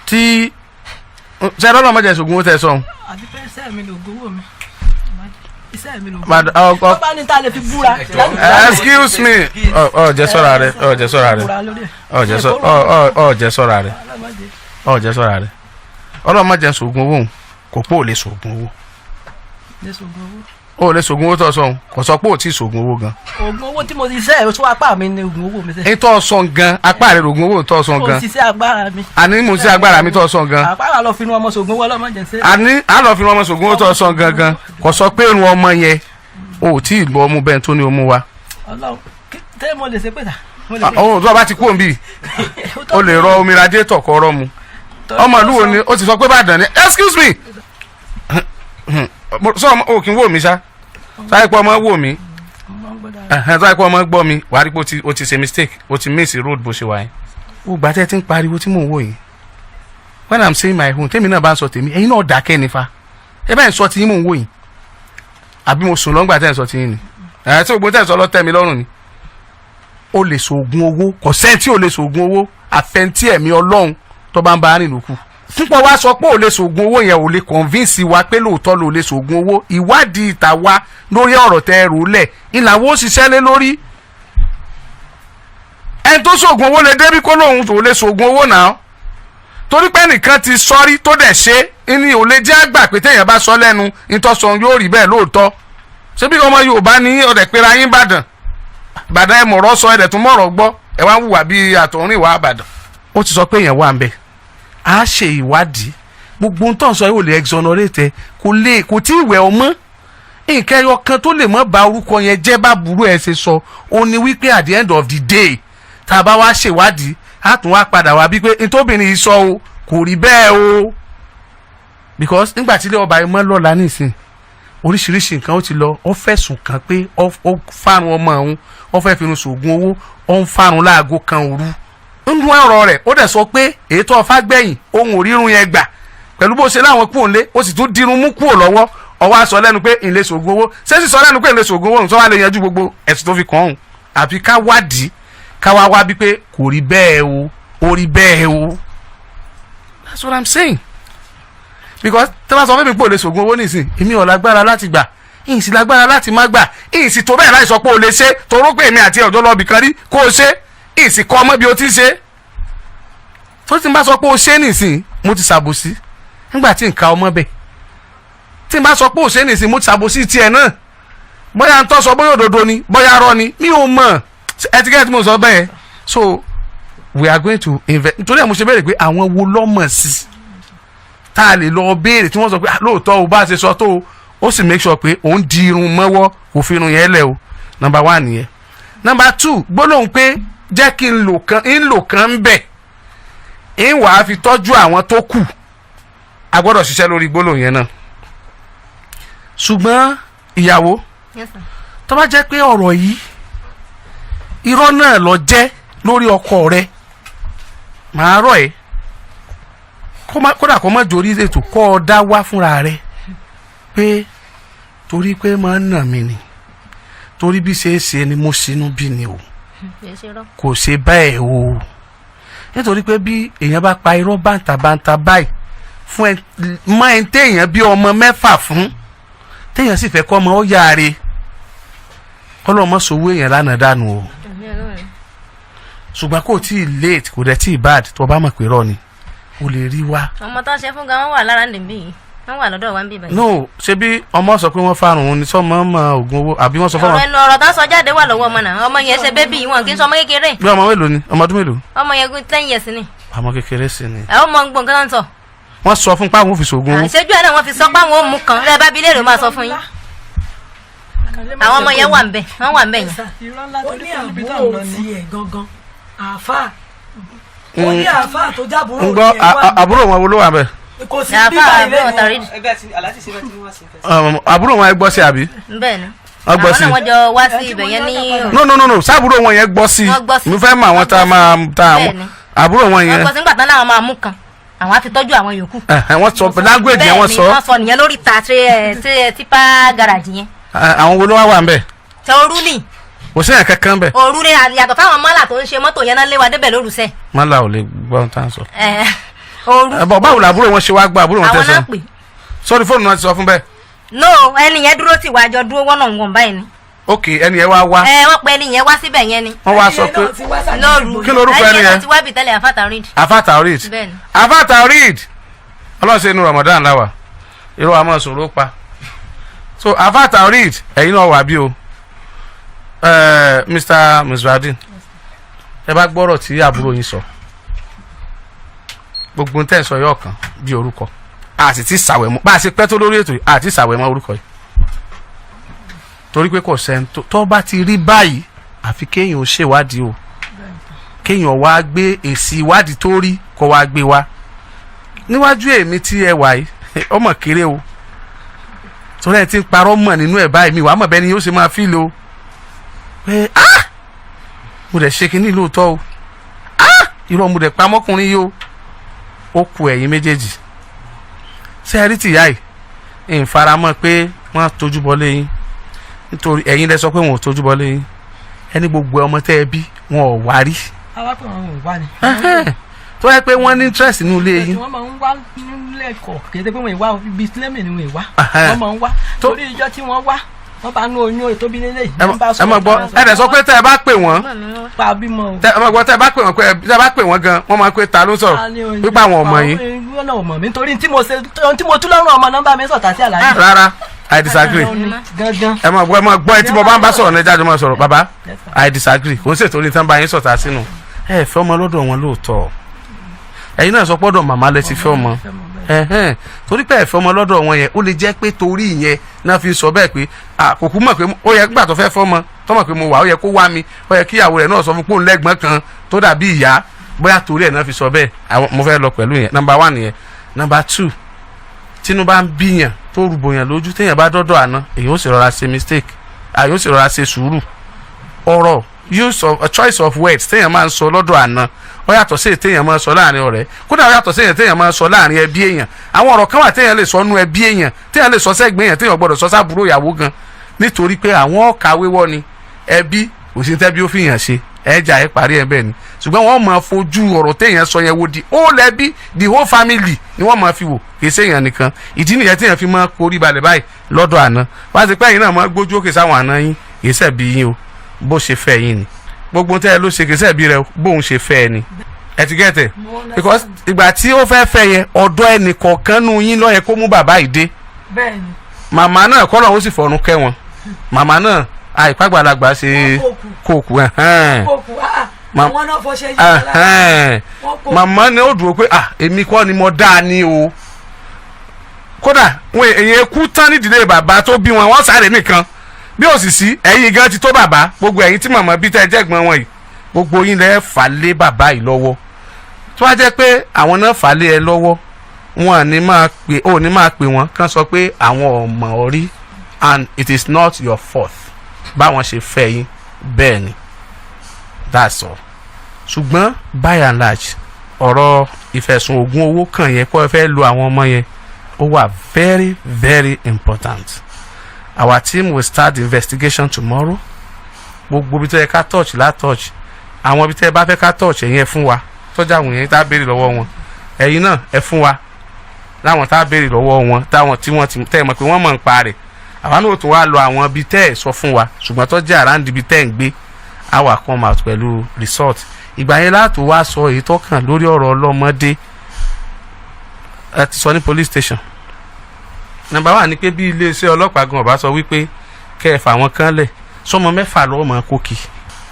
tí ṣe ọlọ́mọdé ṣògùn owó tẹ́ ẹ sọ. àti pé iṣẹ́ mi lò gbowó mi iṣẹ́ mi lò gbowó mi. ọba ní ta lè fi búra. excuse me jẹ́ sọ́ra rẹ̀ jẹ́ sọ́ra rẹ̀ jẹ́ sọ́ra rẹ̀ ọlọ́mọdé ṣògùn owó kò pé ò lè ṣògùn owó. o lè ṣògùn owó tó sọ kò sọ pé ò tí ì ṣògùn owó gan. oògùn owó tí mo ti ṣe èso apá mi ni oògùn owó mi ṣe. èyí tó sọ gan apá rẹ oògùn owó tó sọ gan. mo ti ṣe agbára mi. àní mo ti ṣe agbára mi tó sọ gan. àpárá lọ fi nu ọmọ ṣògùn owó ọlọ́mọdé ṣe. àní a lọ fi nu ọmọ ṣògùn owó tó sọ gangan kò sọ pé irun ọmọ yẹn o tí ì gbọ́ ọmú bẹ́ẹ̀ tó ní ọmú wa. Ọlọ́run tẹ́ mo lè ṣe pé ta. ọ̀hún tó bá ti kú òǹbí o lè rọ omi radiator kọ́ ọ̀rọ̀ mu ọmọ ìlú wo ni o ti sọ pé Ìbàdàn ni excuse me sọ o kì í wò mí ṣá sáyé pé ọmọ wò mí sáyé pé ọmọ gbọ́ mi wà á rí pé o ti ṣe mistake o ti miss road bó ṣe wà yẹn o gbà tẹ́ ti ń pariwo tí mò ń wò yìí when I'm saying my own tèmi náà bá ń sọ tèmi ẹ̀yin náà dákẹ́ nífa ẹ bá ń sọ tí yín mò ń wò yìí àbí mo sùn lọ́ngbà tẹ́ ń sọ tí yín ni tí gbogbo tẹ́ ń sọ lọ́tẹ́ mi lọ́rùn ni o lè ṣoògùn owó kò sẹ́ni tí o lè ṣoògùn owó àfẹntí ẹ̀mí Ọlọ́run tó bá ń bá rìn lókù fúnpọ̀ wá sọ pé ò lè ṣoògùn owó yẹn ò lè convince wa pé lóòótọ́ ló lè ṣoògùn owó ìwádìí ìta wa lórí ọ̀rọ̀ tẹ́ ẹ rò lẹ̀ ìlàwó ṣiṣẹ́ lé lórí ẹni tó ṣoògùn owó lè débí kó lóun tó lè ṣoògùn owó náà torí pé nìkan ti sọrí tó dẹ̀ ṣe ní ò lè jẹ́ àgbà pé téèyàn bá sọ lẹ́nu ìtọ́sọ yóò rí bẹ́ẹ̀ lóòótọ́ ṣébí ọmọ Yorùbá ní ọ̀dẹ̀ pera yín Ìbàdàn ẹ mọ̀rọ̀ sọ ẹ̀dẹ̀ tún mọ̀rọ̀ gbọ́ ẹ wá ń wùwà bíi àtọ̀rìn ìwà Ìbàdàn ó ti sọ pé èèyàn wà ń bẹ̀ á ṣe ìwádìí gbogbo ń tàn sọ yóò lè exonerate kò tí ì wẹ̀ ọmọ nǹkan ẹyọ kan tó lè mọ́ ba orúkọ yẹn jẹ́ bá burú ẹ̀ ṣe sọ ó ní wípé at the end of the day tá a bá wá ṣèwádìí á tún wá padà wá bí pé nítòbìnrin yìí sọ o kò rí bẹ́ẹ̀ o because nígbà tí ilé ọba yìí mọ́ lọ́la nísìn oríṣiríṣi nǹkan ó ti lọ ó fẹ̀sùn kàn pé ó fárun ọmọ òun ó fẹ́ fi irun ṣògùn owó ó ń fárun láago kan òru nínú ọ̀rọ̀ rẹ̀ ó dẹ̀ sọ pé èyí tó ọfà gbẹ̀yìn ohun òrírun yẹn gbà pẹ̀lú bó ṣe láwọn kúrò ńlé ó sì tún dirun mú kúrò lọ́wọ́ ọwọ́ aṣọ lẹ́nu pé ìlé ṣògùn owó ṣé sì sọ lẹ́nu pé ìlé ṣògùn owó nǹkan wá lè yanjú gbogbo ẹ̀sùn tó fi kàn án àfi ká wádìí ká wá wá bí pé kò rí bẹ́ẹ̀ o ó rí bẹ́ẹ̀ o that's what I'm saying because tí wọ́n sọ fún mi pé ò lè ṣògùn owó nìsín èmi ò lágbára láti gbà ìyìn sì lágbára láti má gbà ìyìn sì tó bẹ́ẹ̀ láì sọ pé o lè ṣe toró pé èmi àti ọ̀dọ́ lọ́ọ̀bì kan rí kó o ṣe ìyìn sì kọ́ ọmọ bí o ti ṣe tó ti bá sọ pé o ṣe nìsín mo ti ṣàbòsí nígbà tí nǹka ọmọ bẹ̀ tí n bá sọ pé o ṣe nìsín mo ti ṣàbòsí tiẹ̀ náà bóyá ń tọ́ sọ bóyá òdodo ni bóyá rọ́ ni mi ò mọ̀ etiquette mo sọ bẹ́ẹ̀ so we are going to invest nítorí ẹ̀ mo ṣe béèrè pé àwọn wo lọ́mọ̀ sí tá a lè lọ béèrè tí wọ́n sọ pé lóòótọ́ o bá ṣe sọ tó o ó sì make sure pé òun di irun mọ́wọ́ kò fi irun yẹn lẹ̀ o number 1 nìyẹn number 2 gbólóhùn pé jẹ́ kí n lò kan ń bẹ̀ ń wàá fi tọ́jú àwọn tó kù a gbọ́dọ̀ ṣiṣẹ́ lórí gbólóhùn yẹn náà ṣùgbọ́n ìyàwó tó bá jẹ́ pé ọ̀rọ̀ yìí irọ́ náà lọ jẹ́ lórí ọkọ rẹ màá rọ̀ ẹ́ kódà kó má jórí ètò kọ́ ọ dá wá fúnra rẹ pé torí pé máa ń nà mí ni torí bí ṣe é ṣe ni mo ṣinú bí ni o kò ṣe báyìí o nítorí pé bí èèyàn bá pa irọ́ bàǹtàbàǹtà báyìí fún ẹ mọ ẹ téèyàn bí ọmọ 6 fún téèyàn sì fẹ́ kọ́ ọmọ ó yáre ọlọ́mọ sowó èèyàn lánàá dànù o ṣùgbọ́n kò tí ì late kò dẹ̀ tí ì bad tó bá mọ̀ pé rọ ni o lè rí wa. ọmọ tó ń ṣe fún gan wọn wà lára nìbí yìí wọn wà lọ́dọ̀ wa ń bí báyìí. no ṣe bí ọmọ sọ pé wọ́n fárun òun ni sọmọ ọmọ oògùn owó àbí wọ́n sọ fọmọ. ọ̀rọ̀ tó ń sọ jáde wà lọ́wọ́ ọmọ náà ọmọ yẹn ṣe bébí wọn kì í sọ ọmọ kékeré. bí ọmọ mélòó ni ọmọ ọdún mélòó. ọmọ yẹn 10 years ni. ọmọ kékeré sí ni. ẹ ọmọ gbọ̀n kan náà sọ. wọ́n sọ fún páwọn òfìsì oògùn owó. àṣejù ẹ̀ náà wọ́n fi sọ páwọn òmù kan rẹ bá bilé rè máa sọ fún yín. àwọn ọmọ yẹn wà ń bẹ wọ́n wà ń bẹ yẹn. ó ní àbúrò tiẹ̀ gangan àáfàá ó ní àáfàá tó jábúrò ń gbọ́ àbúrò wọn wo ló wà bẹ́ẹ̀. kò sí bíbá ilé àbúrò wọn ẹ gbọ́ sí àbí. bẹ́ẹ̀ni wọ́n gbọ́ sí. àwọn náà wọ́n jọ wá sí ibẹ̀ yẹn ní. no sábúrò wọn yẹn gbọ́ sí mi fẹ́ mọ àwọn tá a máa àbúrò wọn yẹn. wọ́n gbọ́ sí nígbà tán láwọn máa mú kan àwọn á fi tọ́jú àwọn yòókù. wọ́n sọ language yẹn wọ́n sọ. bẹ́ẹ̀ni wọ́n sọ nìyẹn lórí ta tipa garage yẹn. àwọn wo ló wá wà ń bẹ̀. tẹ orú ni. kò sí yẹn kankan bẹ̀. òru ni yàtọ̀ fáwọn mọ́là tó ń ṣe mọ́tò yẹn náà lé wa débẹ̀ lórúsẹ̀. mọ́là ò lè gbọ́ ohun tá à ń sọ. òru. báwo làbúrò wọn ṣe wá gbọ́ àbúrò wọn tẹ̀ sọ. àwọn náà pè. sọ́ọ́ni fóònù náà ti sọ fún bẹ́ẹ̀. no ẹni yẹn dúró tì wájọ dúró wọ́nà wọ̀n báyìí ni. ok ẹni yẹn wá wá. wọ́n pe ẹni yẹn wá síbẹ̀ yẹn ni. wọ́n wá sọ pé lóru kí lorúkọ ẹni yẹn. ti wá bìtẹ́lẹ̀ afátarid. afátarid. bẹ́ẹ̀ni. afátarid ọlọ́sẹ̀ inú Ramadan láwà irú wa máa sọ̀rọ̀ pa so afátarid ẹ̀yin náà wà bí o Mr. Musradin ẹ bá gbọ́rọ̀ tí àbúrò yín sọ gbogbo ń tẹ̀sán yóò kàn bí orúkọ a sì ti sàwẹ̀mọ́ bá a ṣe pẹ́ tó lórí ètò yìí a ti sàwẹ̀mọ́ orúkọ yìí torí pé kò sẹ́ni tó bá ti rí báyìí àfi kéèyàn ó ṣèwádìí o kéèyàn wá gbé èsì ìwádìí tó rí kó wá gbé wá níwájú èmi tí ẹ wà yìí ọmọ kéré o torí ẹ ti ń parọ́ mọ̀ nínú ẹ̀ báyìí mi wàá mọ̀ bẹ́ẹ̀ ni yóò ṣe máa fíìlì o pé mo dẹ̀ ṣe kínní lóòótọ́ o irọ́ mo dẹ̀ pa mọ́kùnrin yìí o ó ku ẹ̀yin méjèèjì ṣé ẹ rí tìyá yìí ń faramọ́ pé wọ́n á tójú bọ́lé yín nítorí ẹ̀yin lẹ sọ pé wọn ò tójú bọ́lé yín ẹni gbogbo ọmọ tẹ́ ẹ bí wọn ò wá rí. alákùnrin wọn ò wá ni. tó yẹ pé wọ́n ní interest nínú ilé yín. wọ́n máa ń wá nílé ẹ̀kọ́ kì í ṣe pé wọ́n ìwá ibi sílẹ̀mì ni wọ́n ìwá wọ́n máa ń wá torí ìjọ tí wọ́n wá wọ́n bá nú oyún ètò bí lélẹ̀ yìí. ẹ mọ̀ gbọ́ ẹ dẹ̀ sọ pé tẹ́ ẹ bá pè wọ́n pa bímọ o. ẹ mọ̀ gbọ́ tẹ́ ẹ bá pè wọ́n tẹ́ ẹ bá pè wọ́n gan wọ́n máa pé ta ló sọ̀rọ̀ pípa àwọn ọmọ yín. wọ́n náà mọ̀ mí torí tí mo tú lọ́rùn ọmọ nọ́mbà mi sọ̀tà sí àlàyé. rárá I disagree ẹ mọ̀ gbọ́ ẹ tí mo bá ń bá sọ̀rọ̀ ní jáde máa sọ̀rọ̀ bàbá I disagree kò ń ṣètò ní tán bá yín sọ̀tà sínú ẹ fẹ́ ọmọ lọ́dọ̀ wọn lóòótọ́ ẹ̀yin náà sọ pọ́dọ̀ màmá lẹ ti fẹ́ ọmọ torí pé ẹ̀fẹ́ ọmọ lọ́dọ̀ wọn yẹn ó lè jẹ́ pé torí ìyẹn náà fi sọ bẹ́ẹ̀ pé kò kú mọ̀ pé ó yẹ gbà tó fẹ́ fọ́mọ tọ́mọ̀ pé mo wà ó yẹ kó wá mi ó yẹ kí ìyàwó rẹ̀ náà sọ fún pé òun lẹ́gbọ́n kan tó dàbí ìyá bóyá torí ẹ̀ náà fi sọ bẹ́ẹ̀ mo fẹ́ lọ pẹ̀lú yẹn number 1 yẹn. number 2 tínú bá ń bíyàn tó rúbòyàn lójú téèyàn bá dọ́dọ̀ àná èyí ó sì rọra ṣe mistake èyí ó sì rọra ṣe sùúrù ọ̀rọ̀ a choice of words téèyàn máa ń sọ lọ́dọ̀ àná ó yàtọ̀ sí téèyàn máa ń sọ láàrin ọ̀rẹ́ kódà ó yàtọ̀ sí téèyàn máa ń sọ láàrin ẹbí èèyàn àwọn ọ̀rọ̀ kan wà téèyàn lè sọ nú ẹbí èèyàn téèyàn lè sọ sẹ́gbẹ̀ẹ́ èèyàn téèyàn gbọ́dọ̀ sọ sábúrò ìyàwó gan nítorí pé àwọn ọ̀ka wéwọ́ ni ẹbí kò sí tẹ́bí ó fi hàn ṣe ẹja ẹ parí ẹ bẹ́ẹ̀ ni ṣùgbọ́n wọ́n máa fojú ọ̀rọ̀ téèyàn sọ yẹn wo the whole ẹbí the whole family ni wọ́n máa fi wò kì í ṣèyàn nìkan ìdí nìyẹn téèyàn fi máa korí balẹ̀ báyìí lọ́dọ̀ àná wá sí pé ẹ̀yin náà máa gbójú òkè sáwọn àná yín kì í ṣẹ̀bi yín o bó ṣe fẹ́ yín ni gbogbo tẹ́ ẹ ló ṣe kì í ṣẹ̀bi rẹ bóun ṣe fẹ́ ẹ ni ẹ ti gẹ́tẹ̀ because ìgbà tí ó fẹ́ fẹ́ yẹn ọ̀dọ̀ ẹnì kọ̀ọ̀kan nù yín ló yẹ kó mú bàbá yìí dé màmá náà kọ́ lọ́wọ́ sì fọ̀run kẹ́ wọn màmá náà àìpàgbàlagbà ṣe kóòkù àwọn náà fọṣẹ yìí lára màmá ni ó dúró pé èmi kọ́ ni mo dáa ní o kódà wọn èyàn kú tán nídìílé bàbá tó bí wọn sáré nìkan bí ó sì sí ẹ̀yin gan ti tó bàbá gbogbo ẹ̀yin tí màmá bí tẹ́ jẹ́gbọ́n wọn yìí gbogbo yín lẹ́ fà lé bàbá yìí lọ́wọ́ tó wá jẹ́ pé àwọn náà fà lé ẹ lọ́wọ́ wọn ò ní máa pè wọ́n kàn sọ pé àwọn ọmọ orí and it is not your fault báwọn ṣe fẹ́ yín bẹ́ẹ̀ ni that's all ṣùgbọ́n by and large ọ̀rọ̀ ìfẹ̀sùn ògùn owó kan yẹn kó ẹ fẹ́ lo àwọn ọmọ yẹn ó wà very very important our team will start the investigation tomorrow gbogbo ibi tó yẹ ká touch la touch àwọn ibi tó yẹ bá fẹ́ ká touch ẹ̀yìn ẹ fún wa tọ́jà àwọn yẹn tá a béèrè lọ́wọ́ wọn ẹ̀yin náà ẹ fún wa láwọn tá a béèrè lọ́wọ́ wọn táwọn tí wọ́n ti tẹ́ ẹ mọ̀ pé wọ́n mọ̀ ń pa rẹ̀ àwa náà tún wá lọ àwọn ibi tẹ́ ẹ̀ sọ fún wa ṣùgbọ́n tó jẹ́ àráǹdì ibi tẹ́ ẹ̀ ń gbé àwa come out pẹ̀lú resort ìgbà yẹn láti wá sọ èyí tó kàn lórí ọ̀rọ̀ ọlọ́mọdé ẹ ti sọ ní police station number 1 ni pé bí iléeṣẹ́ ọlọ́pàá gan ọba sọ wípé kẹfà wọn kan lẹ̀ sọmọ 6 lọ́wọ́ máa kókì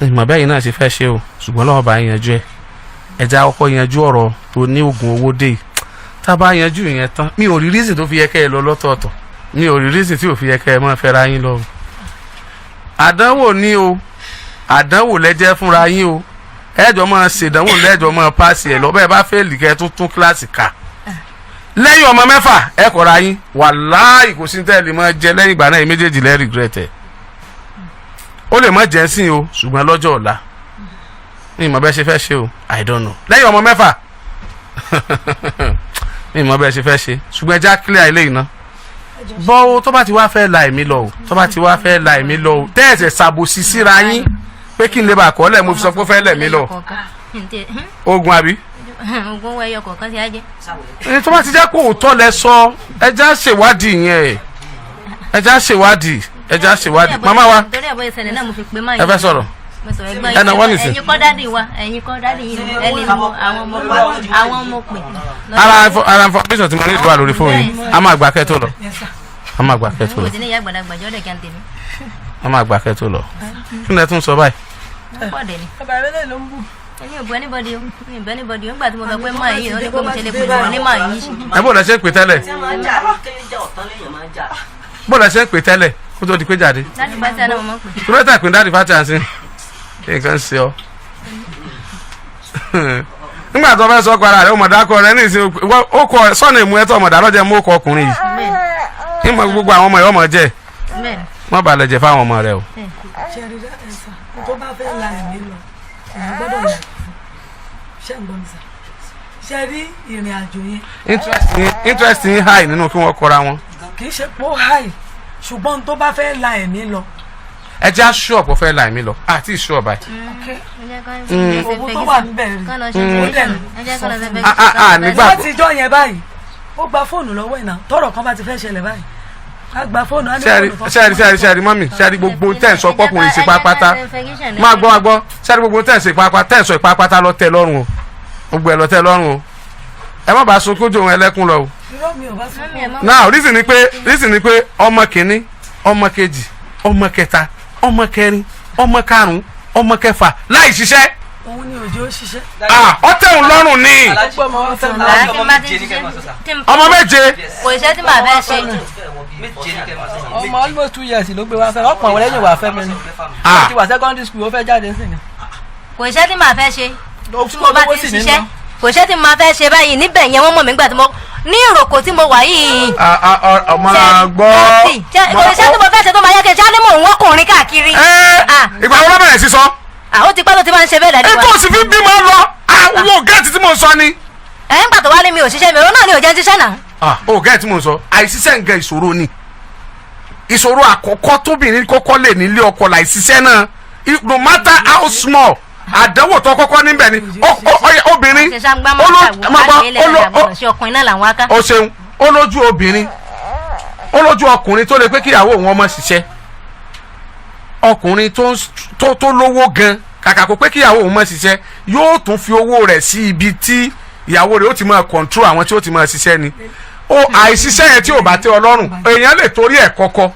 ìmọ̀ bẹ́ẹ̀ yìí náà ti fẹ́ ṣe o ṣùgbọ́n lọ́wọ́ bá yanjú ẹ ẹja ọkọ̀ yanjú ọ̀rọ̀ tó ní oògùn owó dé tá a bá yanjú ìyẹn tán mi ò rí reason tó fi yẹ kẹ́ ẹ lọ lọ́tọ̀ọ̀tọ̀ mi ò rí reason tí ò fi yẹ kẹ́ ẹ máa fẹ́ra yín lọ. àdánwò ni o àdánwò lẹ́jẹ́ fúnra yín o ẹ̀jọ̀ máa ṣèdánwò lẹ́jọ̀ máa pass ẹ̀ lọ́bẹ̀ bá fẹ́ẹ̀lì kẹ́ ẹ tún kíláàsì ká lẹ́yìn ọmọ 6 ẹ kọ̀ra yín wàláhì kò sí tẹ́lẹ̀ máa jẹ lẹ́yìn ìgbà náà méjèèjì lẹ́ regret ẹ̀ ó lè má jẹ́ sí o ṣùgbọ́n lọ́jọ́ ọ̀la ní ìmọ̀ bẹ́ẹ̀ ṣe fẹ́ ṣe o I don't know lẹ́yìn ọmọ 6 ní ìmọ̀ bẹ́ẹ̀ ṣe fẹ́ ṣe ṣùgbọ́n ẹja clear ilé iná bọ́ o tó bá ti wá fẹ́ la èmi lọ o tó bá ti wá fẹ́ la èmi lọ o tẹ́ẹ̀sẹ̀ ṣàbòsí síra yín pé kí n lè bá kọ́ lẹ̀ mo fi sọ pé ó fẹ́ lẹ̀ mí lọ ogun àbí. ogun wẹ̀yọ kọ̀ọ̀kan ti á jẹ́. ẹni tó bá ti jẹ́ kó òótọ́ lẹ sọ ẹja ṣèwádìí yẹn ẹja ṣèwádìí màmá wa ẹ fẹ́ sọ̀rọ̀ ẹnà wọ́n nìsín. ẹ̀yin kọ́ dádì yìí ẹni mo àwọn ọmọ pè. ara information tí mo ní ìdúrà lórí fóònù yìí a máa gbà kẹ́ tó lọ. a máa gbà kẹ́ tó lọ. a máa gbà kẹ́ tó lọ. kí ni ẹ tún sọ báyìí. ẹni ò bu anybody o mi ò bu anybody o nígbà tí mo sọ pé máa yí ọ ní pé mo ṣe lè pè wọ́n ní máa yí. ẹ bó lẹ ṣe ń pè tẹ́lẹ̀. bó lẹ ṣe ń pè tẹ́lẹ̀ kó tó di pé jáde. dáàdì fàtíà náà mo máa ń pè. tó bẹ́ẹ̀ tà pé dáàdì fàtíà sí nǹkan ṣe ọ nígbà tó fẹ́ sọ para rẹ̀ ọmọdé akọ rẹ̀ ní ìsìn ó kọ sọ́nà ìmú ẹ̀tọ́ ọmọdé alọ́jẹ́ mú ọkọ ọkùnrin yìí nígbà gbogbo àwọn ọmọ yìí ọmọ jẹ́ wọ́n balẹ̀ jẹ́ fáwọn ọmọ rẹ̀ o. tó bá fẹ́ la ẹ̀mí lọ èèyàn gbọ́dọ̀ yà ṣé ń gbọ́ mi sà ṣe rí ìrìn àjò yẹn. interest yín high nínú kí wọ́n kọra wọn. kì í ṣe pé ó high ṣùgbọ́n tó bá fẹ́ la ẹ̀mí lọ. ẹ jẹ́ aṣọ ọ̀pọ̀ fẹ́ la ẹ̀mí lọ àti ìṣọ́ ọ̀bà yìí. owó tó wà níbẹ̀ rí nígbà láti ìjọ yẹn báyìí ó gba fóònù lọ́wọ́ ẹ̀ náà tọ́rọ̀ kan bá ti fẹ́ ṣẹlẹ̀ báyìí a gba fóònù á ní fóònù fọ́ọ̀mù. ṣẹ́ẹ̀rì mọ́mì ṣẹ́ẹ̀rì gbogbo tẹ̀ ń sọ pọ́kùnrin sí pápátá máa gbọ́ ṣẹ́ẹ̀rì gbogbo tẹ̀ ń sọ pápátá lọ tẹ́ lọ́rùn o gbogbo ẹ̀ lọ tẹ́ lọ́rùn o ẹ má bàa sunkún jò wọn ẹlẹ́kùn lọ o. now reason ni pé ọmọ kìíní ọmọ kejì ọmọ kẹta ọmọ kẹrin ọmọ karùn-ún ọmọ kẹfà láì ṣiṣẹ́ òun ni òjò ṣiṣẹ́. Ọ tẹ̀hún lọ́rùn ni. Ọmọ méje. Kò iṣẹ́ tí màá fẹ́ ṣe. Ọmọ almost 2 years ló gbé wá fẹ́ ọ̀pọ̀ àwọn lẹ́yìn wà fẹ́ mi ni. Ó ti wà secondary school ó fẹ́ jáde sí ni. Kò iṣẹ́ tí màá fẹ́ ṣe. Tí mo bá ti ṣiṣẹ́ kò iṣẹ́ tí màá fẹ́ ṣe báyìí níbẹ̀ yẹn wọ́n mọ̀ mí gbà tí mo ní ìròkò tí mo wà yìí. Ọmọ gbọ́. Kò iṣẹ́ tí mo fẹ́ ṣe tó máa yẹ kí n ṣáà ní mò ń wọ́kùnrin káàkiri. Ìgbà wo ló bẹ̀rẹ̀ sí sọ? Ó ti pẹ́ tó ti máa ń ṣe bẹ́ẹ̀ dájú wa. Ètò òsì fi bímọ lọ owó gẹ́ẹ̀tì tí mò ń sọ ni. Ń gbà tó wá ní mi ò ṣiṣẹ́ mi òun náà ni ò jẹ́ ń ṣiṣẹ́ náà. Ó gẹ́ẹ̀tì tí mò ń sọ àìsíṣẹ́ nǹkan ìṣòro ni. Ìṣòro àkọ́kọ́ tóbìnrin kọ́kọ́ lè nílé ọkọ láìsíṣẹ́ náà no matter how small àdánwò tó kọ́kọ́ níbẹ̀ ni obìnrin ó ṣeun ó lójú obìnrin ó lójú ọkùnrin tó lè pé kíyàwó òun ọmọ ṣiṣẹ́ ọkùnrin tó lówó gan kàkà kó pé kíyàwó òun mọ̀ ṣiṣẹ́ yóò tún fi owó rẹ̀ sí ibi tí ìyàwó rẹ̀ ó ti máa control àwọn tí ó ti máa ṣiṣẹ́ ni àìṣiṣẹ́ yẹn tí ò bá tẹ́ ọ lọ́rùn èèyàn lè torí ẹ̀ kọ́kọ́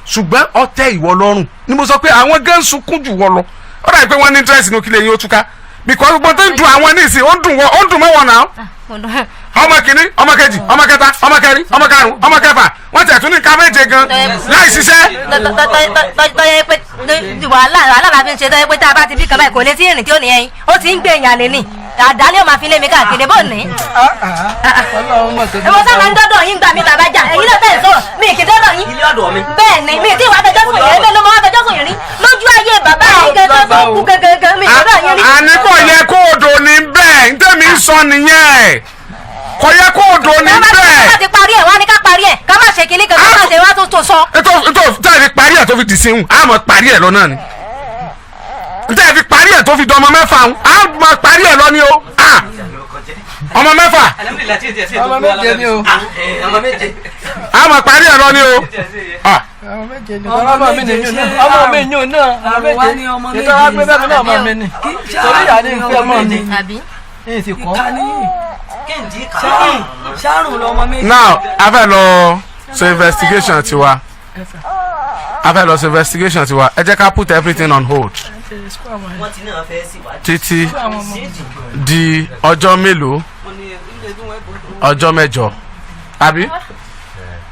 ṣùgbọ́n ó tẹ́ ìwọ lọ́rùn ni mo sọ pé àwọn gan sunkún jù wọ lọ ó dàbí pé wọ́n ní interest inú kílẹ̀ yín ó túká because gbogbo tó ń dùn àwọn níìsín ó ń dùn mọ́ wọn náà ọmọ kìíní ọmọ kejì ọmọ kẹta ọmọ kẹrin ọmọ karùn ọmọ kẹfà wọ́n tẹ̀ tún ní ká méje gan láì ṣiṣẹ́. tọ́yẹ pé wàhálà la fi ń ṣe tọ́yẹ pé tá a bá ti bí kan báyìí kò lè tí ìrìn tí ó ní ẹyin ó ti ń gbé èèyàn lé ní àdá ni ó máa fi lé mi káàkiri bó ní. mo sábà ń dọ́dọ̀ yín gbà mí bàbá jà èyí náà tẹ̀ sọ̀rọ̀ mi kì í dọ́dọ̀ yín. bẹ́ẹ̀ ni mi tí ìwà fẹjọ́ sùn yẹn ló máa fẹjọ́ sùn yẹn rí lójú ayé bàbá yìí gẹ́gẹ́ tó kú gẹ́gẹ́ mi dọ́dọ̀ yín rí. àní kò yẹ kó o dò ní bẹ́ẹ̀ ń tẹ̀mí sọ nìyẹn kò yẹ kó o dò ní bẹ́ẹ̀. ká ti parí ẹ̀ wá ní ká parí ẹ̀ ká má ṣe kinní kan ká má ṣe wá tó sọ. tá a fi parí ẹ̀ tó fi dì sí un á mọ̀ parí ẹ̀ lọ náà ni tá a fi parí ẹ̀ tó fi di ọmọ mẹ́fà un á mọ̀ parí ẹ̀ lọ ni o ọmọ mẹ́fà ọmọ méje ni o á mọ̀ parí ẹ̀ lọ ni o. ọmọ méje ni ọmọ mi nìyẹn náà ọmọ mi yún náà ọmọ méje ìtọ́ wa gbé bẹ́ẹ̀ náà ọmọ mi ni torí ìyá ni ìfẹ́ ọmọ mi ní ti kọ́. now a fẹ́ lọ ṣe investigation tiwa ẹ jẹ́ ká put everything on hold títí di ọjọ́ mélòó ọjọ́ mẹ́jọ àbí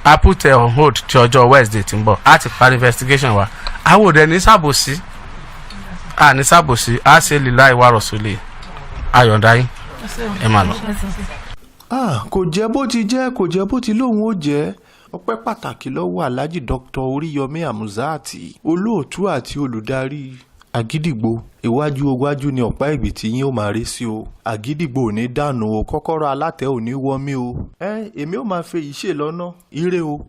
a put on hold ti ọjọ́ Wednesday tí ń bọ̀ a ti parí investigation wa àwọn òde ní sábòsí a ṣe lílá ìwà rọ̀sọ̀lẹ̀ ayọ̀ǹda yín ẹ máa lọ. kò jẹ́ bó ti jẹ́ kò jẹ́ bó ti lóun ó jẹ́ ọpẹ́ pàtàkì lọ́wọ́ Alhaji Dr. Oríyọmí Hamzat olóòtú àti olùdarí Àgídìgbò iwájú ni ọ̀pá ìgbì tí yín ó máa rí sí o Àgídìgbò ò ní dànù o kọ́kọ́rọ́ alátẹ ò ní wọ́mí o èmi ó máa fẹ́ yìí ṣe lọ́nà ire o.